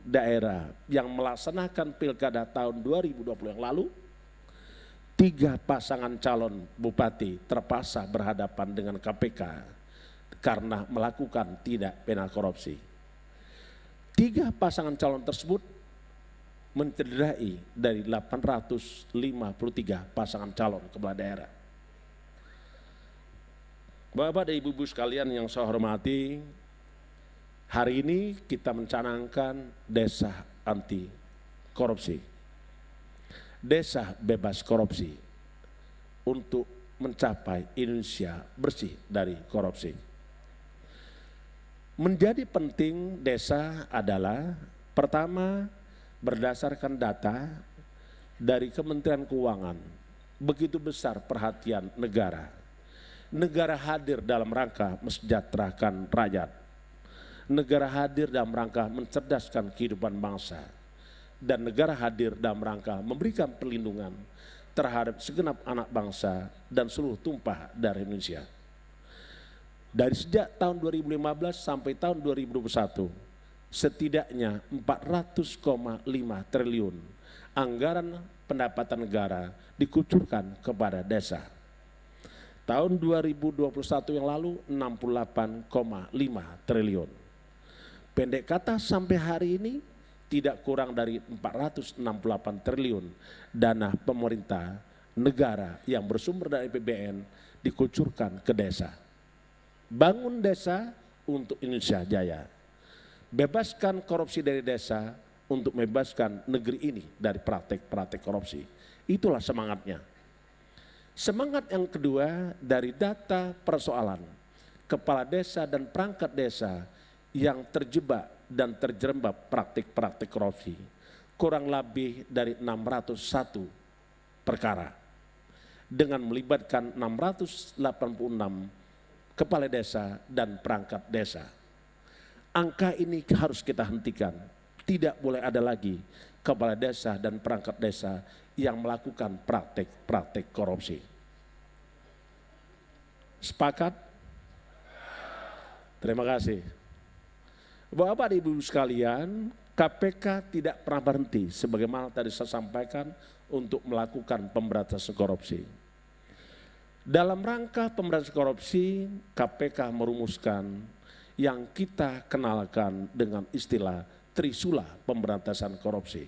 daerah yang melaksanakan pilkada tahun 2020 yang lalu, 3 pasangan calon bupati terpaksa berhadapan dengan KPK karena melakukan tindak pidana korupsi. 3 pasangan calon tersebut mencederai dari 853 pasangan calon kepala daerah. Bapak dan Ibu-ibu sekalian yang saya hormati, hari ini kita mencanangkan desa anti korupsi, desa bebas korupsi untuk mencapai Indonesia bersih dari korupsi. Menjadi penting desa adalah pertama, berdasarkan data dari Kementerian Keuangan, begitu besar perhatian negara. Negara hadir dalam rangka mensejahterakan rakyat. Negara hadir dalam rangka mencerdaskan kehidupan bangsa. Dan negara hadir dalam rangka memberikan perlindungan terhadap segenap anak bangsa dan seluruh tumpah dari Indonesia. Dari sejak tahun 2015 sampai tahun 2021, setidaknya 400,5 triliun anggaran pendapatan negara dikucurkan kepada desa. Tahun 2021 yang lalu 68,5 triliun. Pendek kata sampai hari ini tidak kurang dari 468 triliun dana pemerintah negara yang bersumber dari APBN dikucurkan ke desa. Bangun desa untuk Indonesia Jaya. Bebaskan korupsi dari desa untuk membebaskan negeri ini dari praktek-praktek korupsi. Itulah semangatnya. Semangat yang kedua dari data persoalan kepala desa dan perangkat desa yang terjebak dan terjerembab praktik-praktik korupsi. Kurang lebih dari 601 perkara. Dengan melibatkan 686 kepala desa dan perangkat desa. Angka ini harus kita hentikan. Tidak boleh ada lagi kepala desa dan perangkat desa yang melakukan praktek-praktek korupsi. Sepakat? Terima kasih. Bapak dan Ibu sekalian, KPK tidak pernah berhenti sebagaimana tadi saya sampaikan untuk melakukan pemberantasan korupsi. Dalam rangka pemberantasan korupsi, KPK merumuskan yang kita kenalkan dengan istilah Trisula Pemberantasan Korupsi.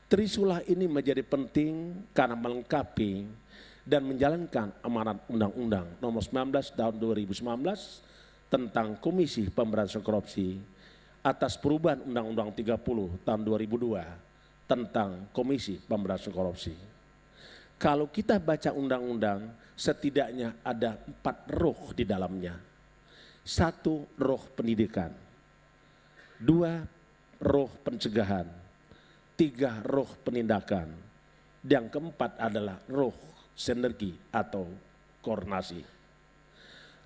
Trisula ini menjadi penting karena melengkapi dan menjalankan amanat Undang-Undang Nomor 19 Tahun 2019 tentang Komisi Pemberantasan Korupsi atas perubahan Undang-Undang 30 tahun 2002 tentang Komisi Pemberantasan Korupsi. Kalau kita baca undang-undang, setidaknya ada 4 roh di dalamnya. 1, roh pendidikan. 2, roh pencegahan. 3, roh penindakan. Yang keempat adalah roh sinergi atau koordinasi.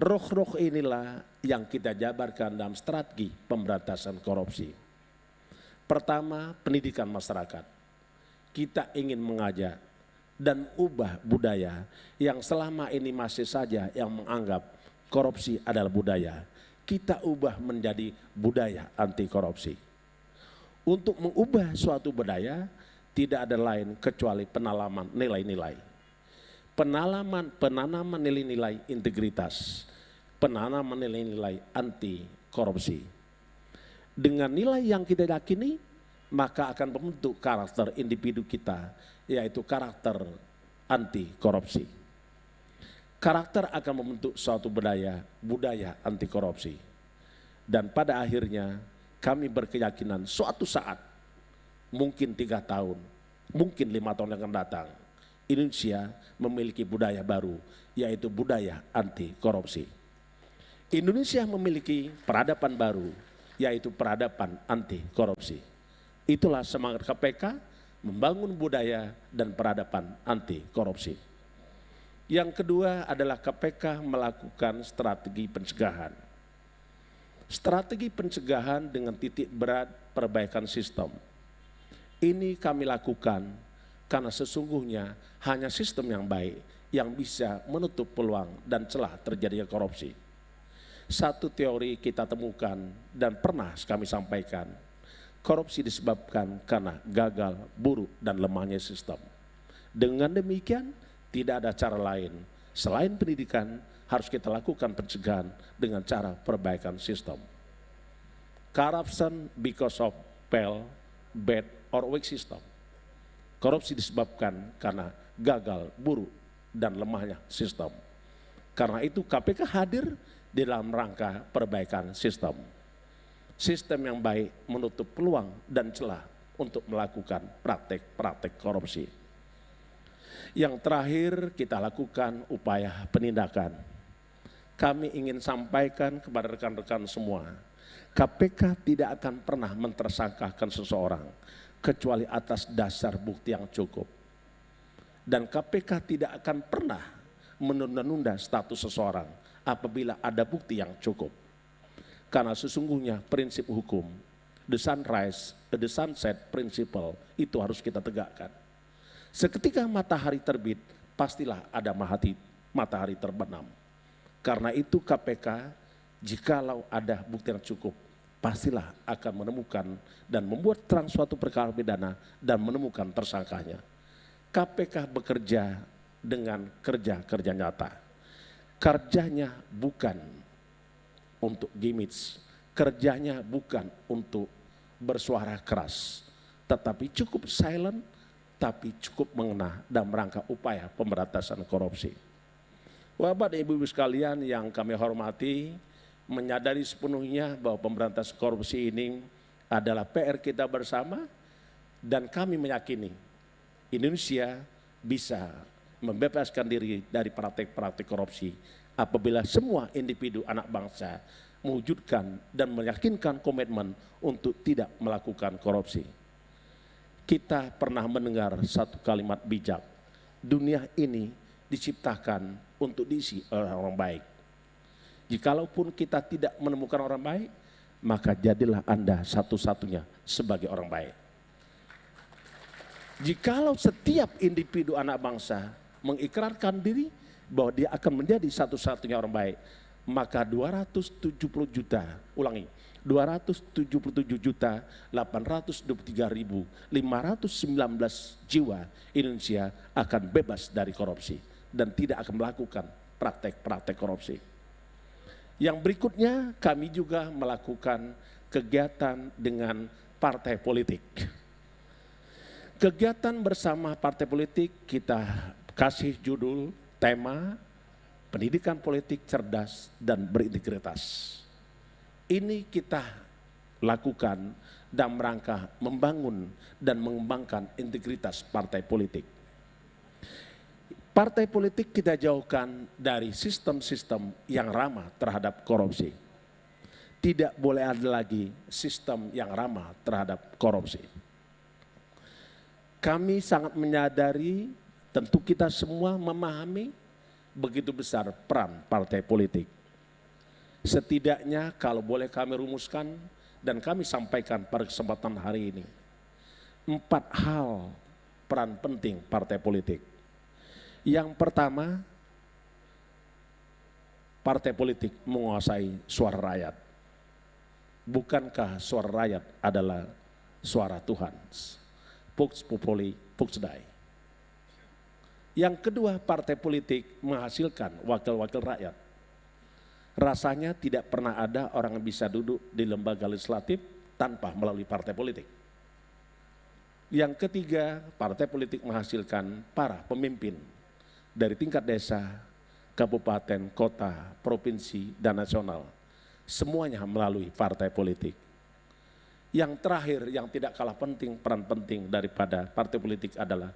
Roh-roh inilah yang kita jabarkan dalam strategi pemberantasan korupsi. Pertama, pendidikan masyarakat. Kita ingin mengajak dan ubah budaya yang selama ini masih saja yang menganggap korupsi adalah budaya. Kita ubah menjadi budaya anti korupsi. Untuk mengubah suatu budaya tidak ada lain kecuali penanaman nilai-nilai. Penanaman nilai-nilai integritas, penanaman nilai-nilai anti korupsi. Dengan nilai yang kita yakini, maka akan membentuk karakter individu kita, yaitu karakter anti korupsi. Karakter akan membentuk suatu budaya anti korupsi. Dan pada akhirnya kami berkeyakinan suatu saat, mungkin 3 tahun, mungkin 5 tahun yang akan datang, Indonesia memiliki budaya baru, yaitu budaya anti korupsi. Indonesia memiliki peradaban baru, yaitu peradaban anti korupsi. Itulah semangat KPK membangun budaya dan peradaban anti korupsi. Yang kedua adalah KPK melakukan strategi pencegahan. Strategi pencegahan dengan titik berat perbaikan sistem. Ini kami lakukan karena sesungguhnya hanya sistem yang baik yang bisa menutup peluang dan celah terjadinya korupsi. Satu teori kita temukan dan pernah kami sampaikan, korupsi disebabkan karena gagal, buruk, dan lemahnya sistem. Dengan demikian, tidak ada cara lain selain pendidikan, harus kita lakukan pencegahan dengan cara perbaikan sistem. Corruption because of fail, bad, or weak system. Korupsi disebabkan karena gagal, buruk, dan lemahnya sistem. Karena itu KPK hadir di dalam rangka perbaikan sistem. Sistem yang baik menutup peluang dan celah untuk melakukan praktek-praktek korupsi. Yang terakhir kita lakukan upaya penindakan. Kami ingin sampaikan kepada rekan-rekan semua, KPK tidak akan pernah mentersangkakan seseorang kecuali atas dasar bukti yang cukup. Dan KPK tidak akan pernah menunda-nunda status seseorang apabila ada bukti yang cukup. Karena sesungguhnya prinsip hukum, the sunset principle, itu harus kita tegakkan. Seketika matahari terbit, pastilah ada matahari terbenam. Karena itu KPK, jikalau ada bukti yang cukup, pastilah akan menemukan dan membuat terang suatu perkara pidana dan menemukan tersangkanya. KPK bekerja dengan kerja nyata. Kerjanya bukan untuk gimmicks, kerjanya bukan untuk bersuara keras, tetapi cukup silent, tapi cukup mengena dalam rangka upaya pemberantasan korupsi. Bapak dan Ibu-Ibu sekalian yang kami hormati, menyadari sepenuhnya bahwa pemberantasan korupsi ini adalah PR kita bersama, dan kami meyakini Indonesia bisa membebaskan diri dari praktek-praktek korupsi apabila semua individu anak bangsa mewujudkan dan meyakinkan komitmen untuk tidak melakukan korupsi. Kita pernah mendengar satu kalimat bijak, dunia ini diciptakan untuk diisi oleh orang baik. Jikalaupun kita tidak menemukan orang baik, maka jadilah Anda satu-satunya sebagai orang baik. Jikalau setiap individu anak bangsa mengikrarkan diri bahwa dia akan menjadi satu-satunya orang baik, maka 277.823.519 jiwa Indonesia akan bebas dari korupsi dan tidak akan melakukan praktek-praktek korupsi. Yang berikutnya, kami juga melakukan kegiatan dengan partai politik. Kegiatan bersama partai politik kita kasih judul, tema, pendidikan politik cerdas dan berintegritas. Ini kita lakukan dalam rangka membangun dan mengembangkan integritas partai politik. Partai politik kita jauhkan dari sistem-sistem yang ramah terhadap korupsi. Tidak boleh ada lagi sistem yang ramah terhadap korupsi. Kami sangat menyadari, tentu kita semua memahami begitu besar peran partai politik. Setidaknya kalau boleh kami rumuskan dan kami sampaikan pada kesempatan hari ini, 4 hal peran penting partai politik. Yang pertama, partai politik menguasai suara rakyat. Bukankah suara rakyat adalah suara Tuhan? Vox populi, vox Dei. Yang kedua, partai politik menghasilkan wakil-wakil rakyat. Rasanya tidak pernah ada orang yang bisa duduk di lembaga legislatif tanpa melalui partai politik. Yang ketiga, partai politik menghasilkan para pemimpin dari tingkat desa, kabupaten, kota, provinsi, dan nasional. Semuanya melalui partai politik. Yang terakhir, yang tidak kalah penting, peran penting daripada partai politik adalah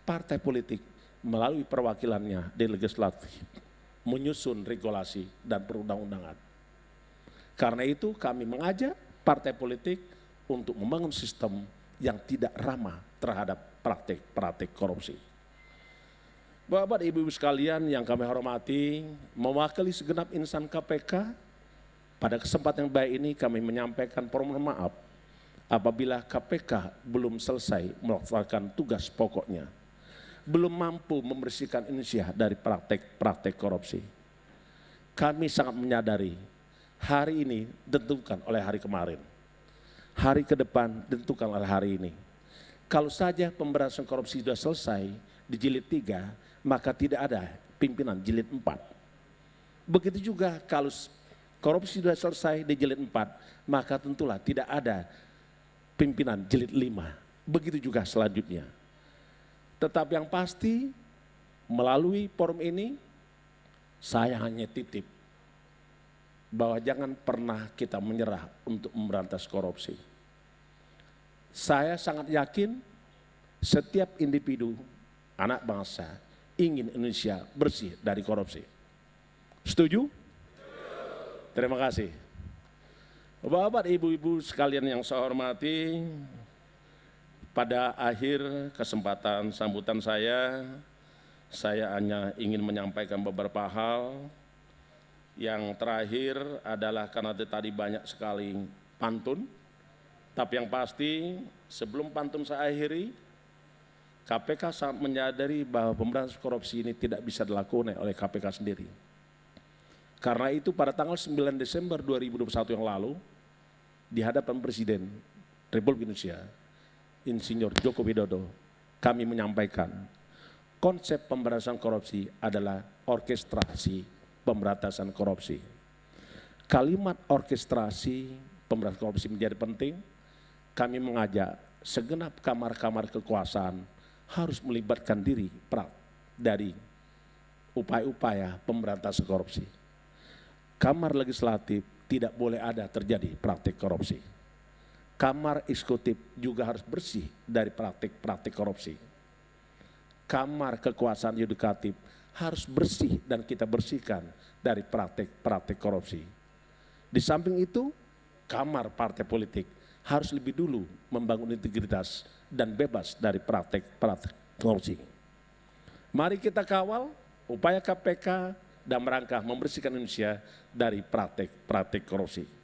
partai politik melalui perwakilannya di legislatif menyusun regulasi dan perundang-undangan. Karena itu kami mengajak partai politik untuk membangun sistem yang tidak ramah terhadap praktik-praktik korupsi. Bapak Ibu sekalian yang kami hormati, mewakili segenap insan KPK, pada kesempatan yang baik ini kami menyampaikan permohonan maaf apabila KPK belum selesai melaksanakan tugas pokoknya, belum mampu membersihkan Indonesia dari praktek-praktek korupsi. Kami sangat menyadari hari ini ditentukan oleh hari kemarin, hari ke depan ditentukan oleh hari ini. Kalau saja pemberantasan korupsi sudah selesai di jilid 3, maka tidak ada pimpinan jilid 4. Begitu juga kalau korupsi sudah selesai di jilid 4, maka tentulah tidak ada pimpinan jilid 5. Begitu juga selanjutnya. Tetapi yang pasti melalui forum ini saya hanya titip bahwa jangan pernah kita menyerah untuk memberantas korupsi. Saya sangat yakin setiap individu anak bangsa ingin Indonesia bersih dari korupsi. Setuju? Terima kasih. Bapak, Ibu-ibu sekalian yang saya hormati, pada akhir kesempatan sambutan saya hanya ingin menyampaikan beberapa hal. Yang terakhir adalah karena tadi banyak sekali pantun, tapi yang pasti sebelum pantun saya akhiri, KPK sangat menyadari bahwa pemberantasan korupsi ini tidak bisa dilakukan oleh KPK sendiri. Karena itu pada tanggal 9 Desember 2021 yang lalu, di hadapan Presiden Republik Indonesia, Insinyur Joko Widodo, kami menyampaikan konsep pemberantasan korupsi adalah orkestrasi pemberantasan korupsi. Kalimat orkestrasi pemberantasan korupsi menjadi penting. Kami mengajak segenap kamar-kamar kekuasaan harus melibatkan diri dari upaya-upaya pemberantasan korupsi. Kamar legislatif tidak boleh ada terjadi praktik korupsi. Kamar eksekutif juga harus bersih dari praktik-praktik korupsi. Kamar kekuasaan yudikatif harus bersih dan kita bersihkan dari praktik-praktik korupsi. Di samping itu, kamar partai politik harus lebih dulu membangun integritas dan bebas dari praktik-praktik korupsi. Mari kita kawal upaya KPK dalam rangka membersihkan Indonesia dari praktik-praktik korupsi.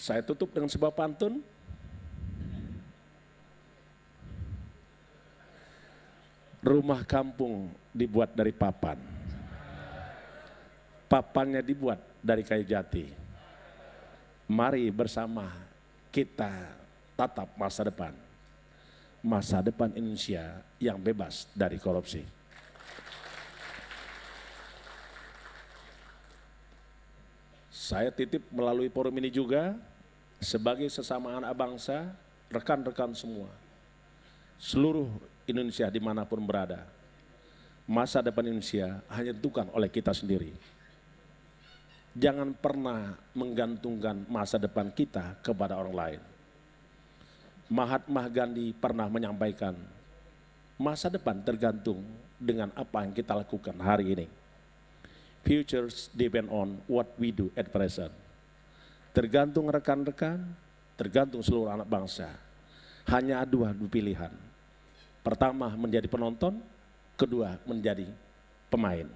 Saya tutup dengan sebuah pantun. Rumah kampung dibuat dari papan. Papannya dibuat dari kayu jati. Mari bersama kita tatap masa depan. Masa depan Indonesia yang bebas dari korupsi. Saya titip melalui forum ini juga sebagai sesama anak bangsa, rekan-rekan semua, seluruh Indonesia dimanapun berada, masa depan Indonesia hanya ditentukan oleh kita sendiri. Jangan pernah menggantungkan masa depan kita kepada orang lain. Mahatma Gandhi pernah menyampaikan, masa depan tergantung dengan apa yang kita lakukan hari ini. Futures depend on what we do at present. Tergantung rekan-rekan, tergantung seluruh anak bangsa. Hanya dua pilihan. Pertama menjadi penonton, kedua menjadi pemain.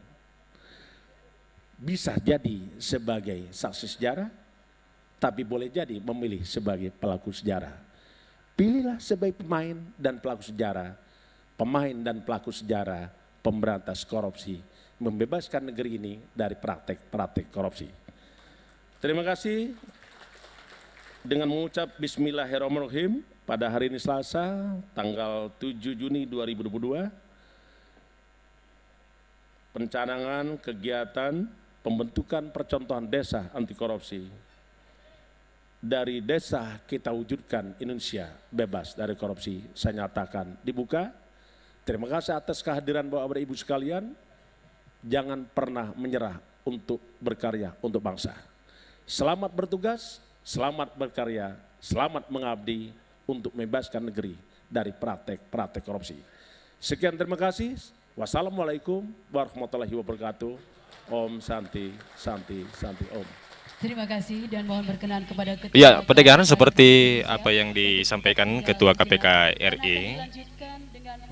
Bisa jadi sebagai saksi sejarah, tapi boleh jadi memilih sebagai pelaku sejarah. Pilihlah sebagai pemain dan pelaku sejarah, pemberantas korupsi, membebaskan negeri ini dari praktek-praktek korupsi. Terima kasih. Dengan mengucap Bismillahirrahmanirrahim, pada hari ini Selasa, tanggal 7 Juni 2022, pencanangan kegiatan pembentukan percontohan desa anti korupsi. Dari desa kita wujudkan Indonesia bebas dari korupsi. Saya nyatakan dibuka. Terima kasih atas kehadiran Bapak Ibu sekalian. Jangan pernah menyerah untuk berkarya untuk bangsa. Selamat bertugas, selamat berkarya, selamat mengabdi untuk membebaskan negeri dari praktek-praktek korupsi. Sekian, terima kasih. Wassalamualaikum warahmatullahi wabarakatuh. Om Santi, Santi, Santi Om. Terima kasih dan mohon berkenan kepada Ketua. Ya, pendengar, seperti apa yang disampaikan Ketua KPK RI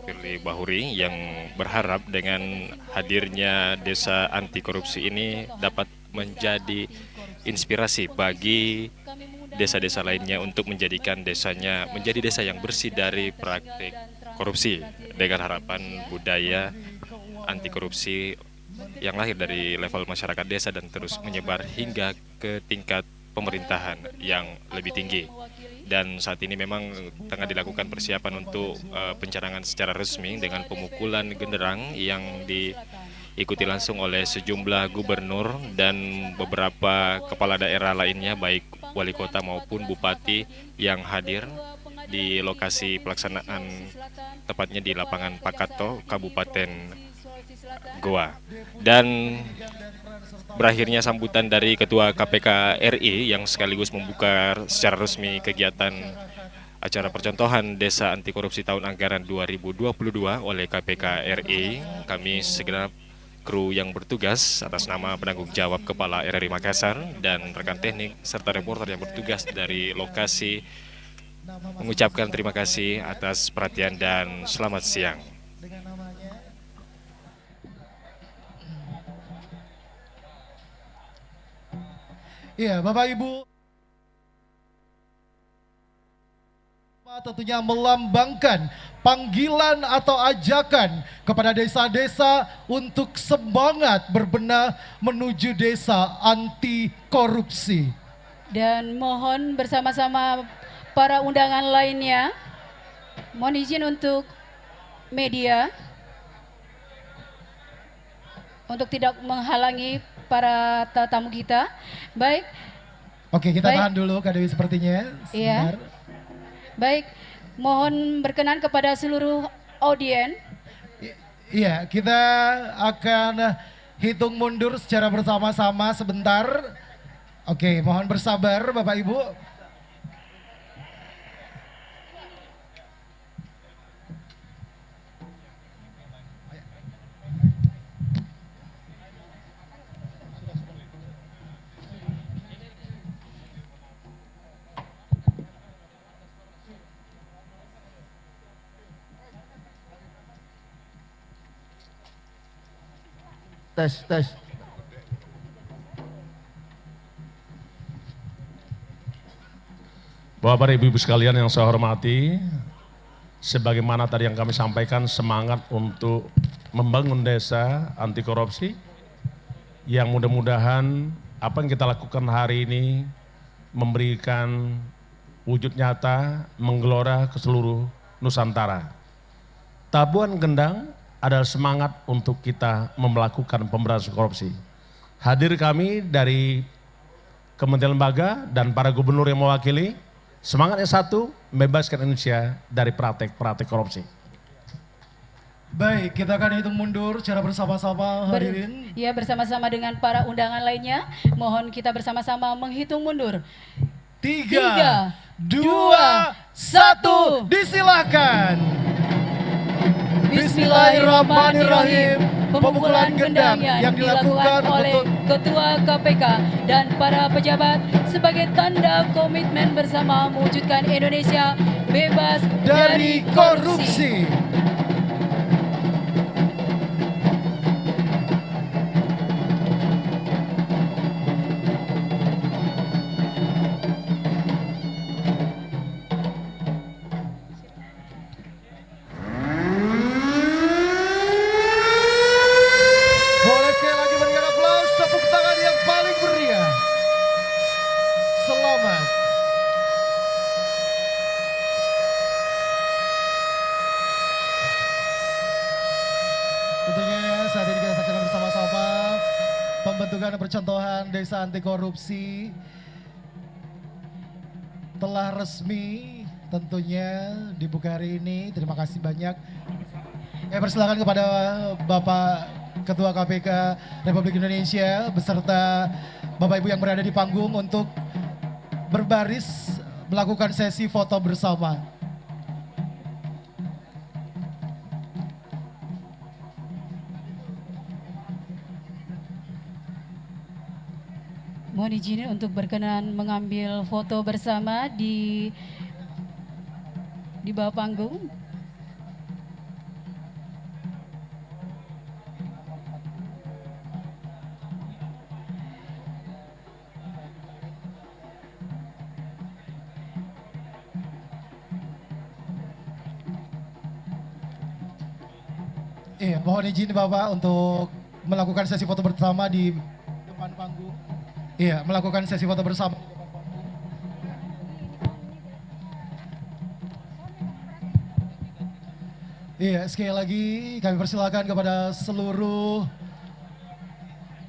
Firly Bahuri yang berharap dengan hadirnya desa anti korupsi ini dapat menjadi inspirasi bagi desa-desa lainnya untuk menjadikan desanya menjadi desa yang bersih dari praktik korupsi, dengan harapan budaya anti korupsi yang lahir dari level masyarakat desa dan terus menyebar hingga ke tingkat pemerintahan yang lebih tinggi. Dan saat ini memang tengah dilakukan persiapan untuk pencanangan secara resmi dengan pemukulan genderang yang diikuti langsung oleh sejumlah gubernur dan beberapa kepala daerah lainnya, baik wali kota maupun bupati yang hadir di lokasi pelaksanaan, tepatnya di lapangan Pakato, Kabupaten Goa. Dan berakhirnya sambutan dari Ketua KPK RI yang sekaligus membuka secara resmi kegiatan acara percontohan Desa Anti Korupsi tahun anggaran 2022 oleh KPK RI. Kami segenap kru yang bertugas atas nama penanggung jawab Kepala RRI Makassar dan rekan teknik serta reporter yang bertugas dari lokasi mengucapkan terima kasih atas perhatian dan selamat siang. Iya, Bapak Ibu, tentunya melambangkan panggilan atau ajakan kepada desa-desa untuk semangat berbenah menuju desa anti korupsi. Dan mohon bersama-sama para undangan lainnya, mohon izin untuk media untuk tidak menghalangi para tamu kita. Baik. Oke, kita tahan dulu Kak Dewi sepertinya. Iya. Baik, mohon berkenan kepada seluruh audien. Iya, kita akan hitung mundur secara bersama-sama sebentar. Oke, mohon bersabar Bapak Ibu. Tes. Bapak Ibu sekalian yang saya hormati, sebagaimana tadi yang kami sampaikan, semangat untuk membangun desa anti korupsi, yang mudah-mudahan apa yang kita lakukan hari ini memberikan wujud nyata, menggelora ke seluruh Nusantara. Tabuhan Gendang adalah semangat untuk kita melakukan pemberantasan korupsi. Hadir kami dari Kementerian Lembaga dan para gubernur yang mewakili, semangatnya satu, membebaskan Indonesia dari praktek-praktek korupsi. Baik, kita akan hitung mundur secara bersama-sama hadirin. Ya, bersama-sama dengan para undangan lainnya, mohon kita bersama-sama menghitung mundur. 3, 2, 1, disilakan. Bismillahirrahmanirrahim. Pemukulan gendang yang dilakukan oleh Ketua KPK dan para pejabat sebagai tanda komitmen bersama mewujudkan Indonesia bebas dari korupsi. Boleh sekali lagi berikan aplaus, tepuk tangan yang paling meriah. Selamat. Tentunya saat ini kita saksikan bersama-sama pembentukan dan percontohan desa anti korupsi telah resmi tentunya dibuka hari ini. Terima kasih banyak. Persilakan kepada Bapak Ketua KPK Republik Indonesia beserta Bapak Ibu yang berada di panggung untuk berbaris melakukan sesi foto bersama. Mohon izin untuk berkenan mengambil foto bersama di bawah panggung. Iya, mohon izin Bapak untuk melakukan sesi foto bersama di depan panggung. Iya, melakukan sesi foto bersama. Iya, sekali lagi kami persilakan kepada seluruh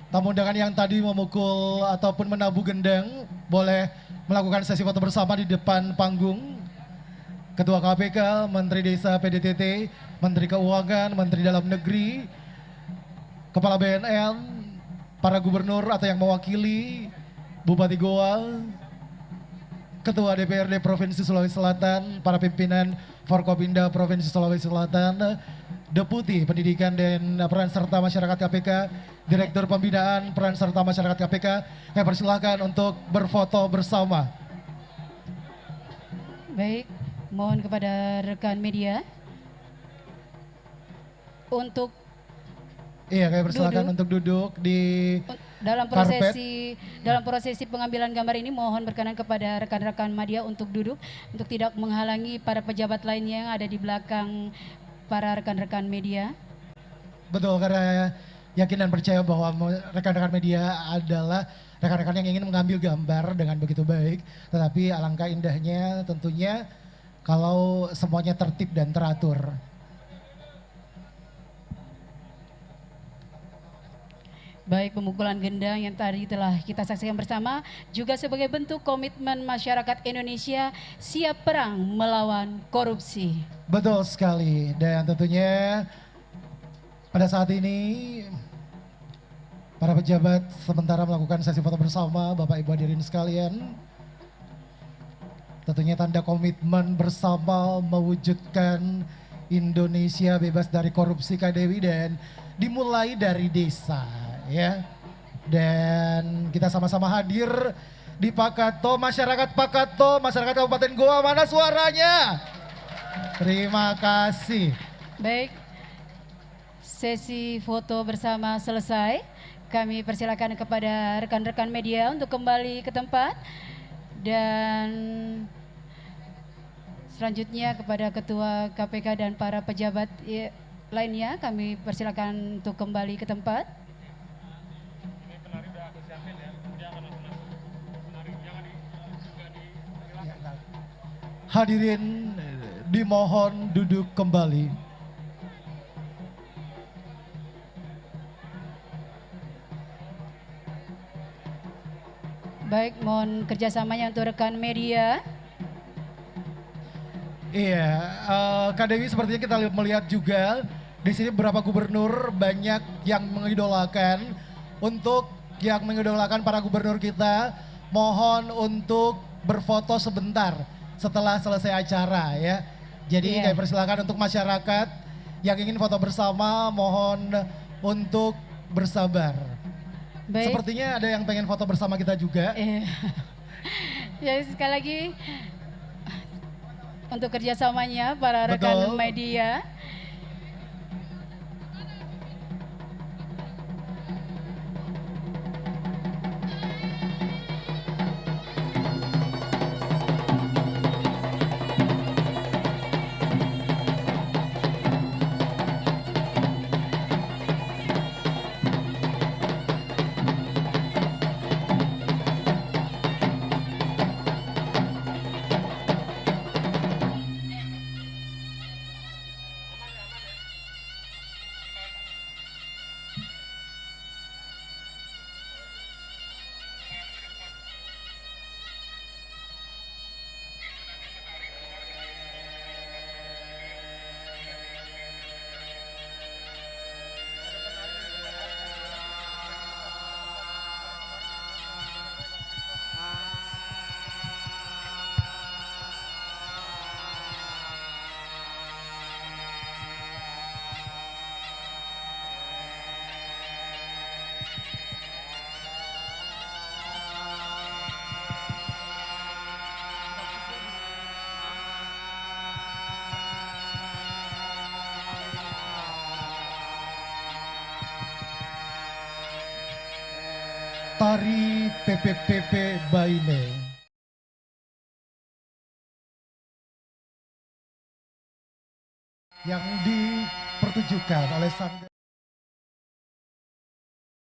tamu undangan yang tadi memukul ataupun menabuh gendang boleh melakukan sesi foto bersama di depan panggung. Ketua KPK, Menteri Desa PDTT, Menteri Keuangan, Menteri Dalam Negeri, Kepala BNN, para gubernur atau yang mewakili, Bupati Goa, Ketua DPRD Provinsi Sulawesi Selatan, para pimpinan Forkopimda Provinsi Sulawesi Selatan, Deputi Pendidikan dan Peran Serta Masyarakat KPK, Direktur Pembinaan Peran Serta Masyarakat KPK, saya persilakan untuk berfoto bersama. Baik, mohon kepada rekan media untuk kami persilakan untuk duduk di dalam prosesi pengambilan gambar ini. Mohon berkenan kepada rekan-rekan media untuk duduk untuk tidak menghalangi para pejabat lainnya yang ada di belakang para rekan-rekan media. Betul, karena yakin dan percaya bahwa rekan-rekan media adalah rekan-rekan yang ingin mengambil gambar dengan begitu baik. Tetapi alangkah indahnya tentunya kalau semuanya tertib dan teratur. Baik, pemukulan gendang yang tadi telah kita saksikan bersama juga sebagai bentuk komitmen masyarakat Indonesia siap perang melawan korupsi. Betul sekali, dan tentunya pada saat ini para pejabat sementara melakukan sesi foto bersama. Bapak Ibu hadirin sekalian, tentunya tanda komitmen bersama mewujudkan Indonesia bebas dari korupsi Kak Dewi, dan dimulai dari desa. Ya, dan kita sama-sama hadir di Pakato, masyarakat Pakato, masyarakat Kabupaten Goa, mana suaranya? Terima kasih. Baik, sesi foto bersama selesai. Kami persilakan kepada rekan-rekan media untuk kembali ke tempat, dan selanjutnya kepada Ketua KPK dan para pejabat lainnya kami persilakan untuk kembali ke tempat. Hadirin dimohon duduk kembali. Baik, mohon kerjasamanya untuk rekan media. Iya, Kak Dewi sepertinya kita melihat juga di sini beberapa gubernur banyak yang mengidolakan. Untuk yang mengidolakan para gubernur kita, mohon untuk berfoto sebentar setelah selesai acara ya. Jadi kami persilakan untuk masyarakat yang ingin foto bersama, mohon untuk bersabar. Baik. Sepertinya ada yang pengen foto bersama kita juga. Jadi sekali lagi untuk kerjasamanya para rekan media. Tari PPPP Baine yang dipertunjukkan oleh sang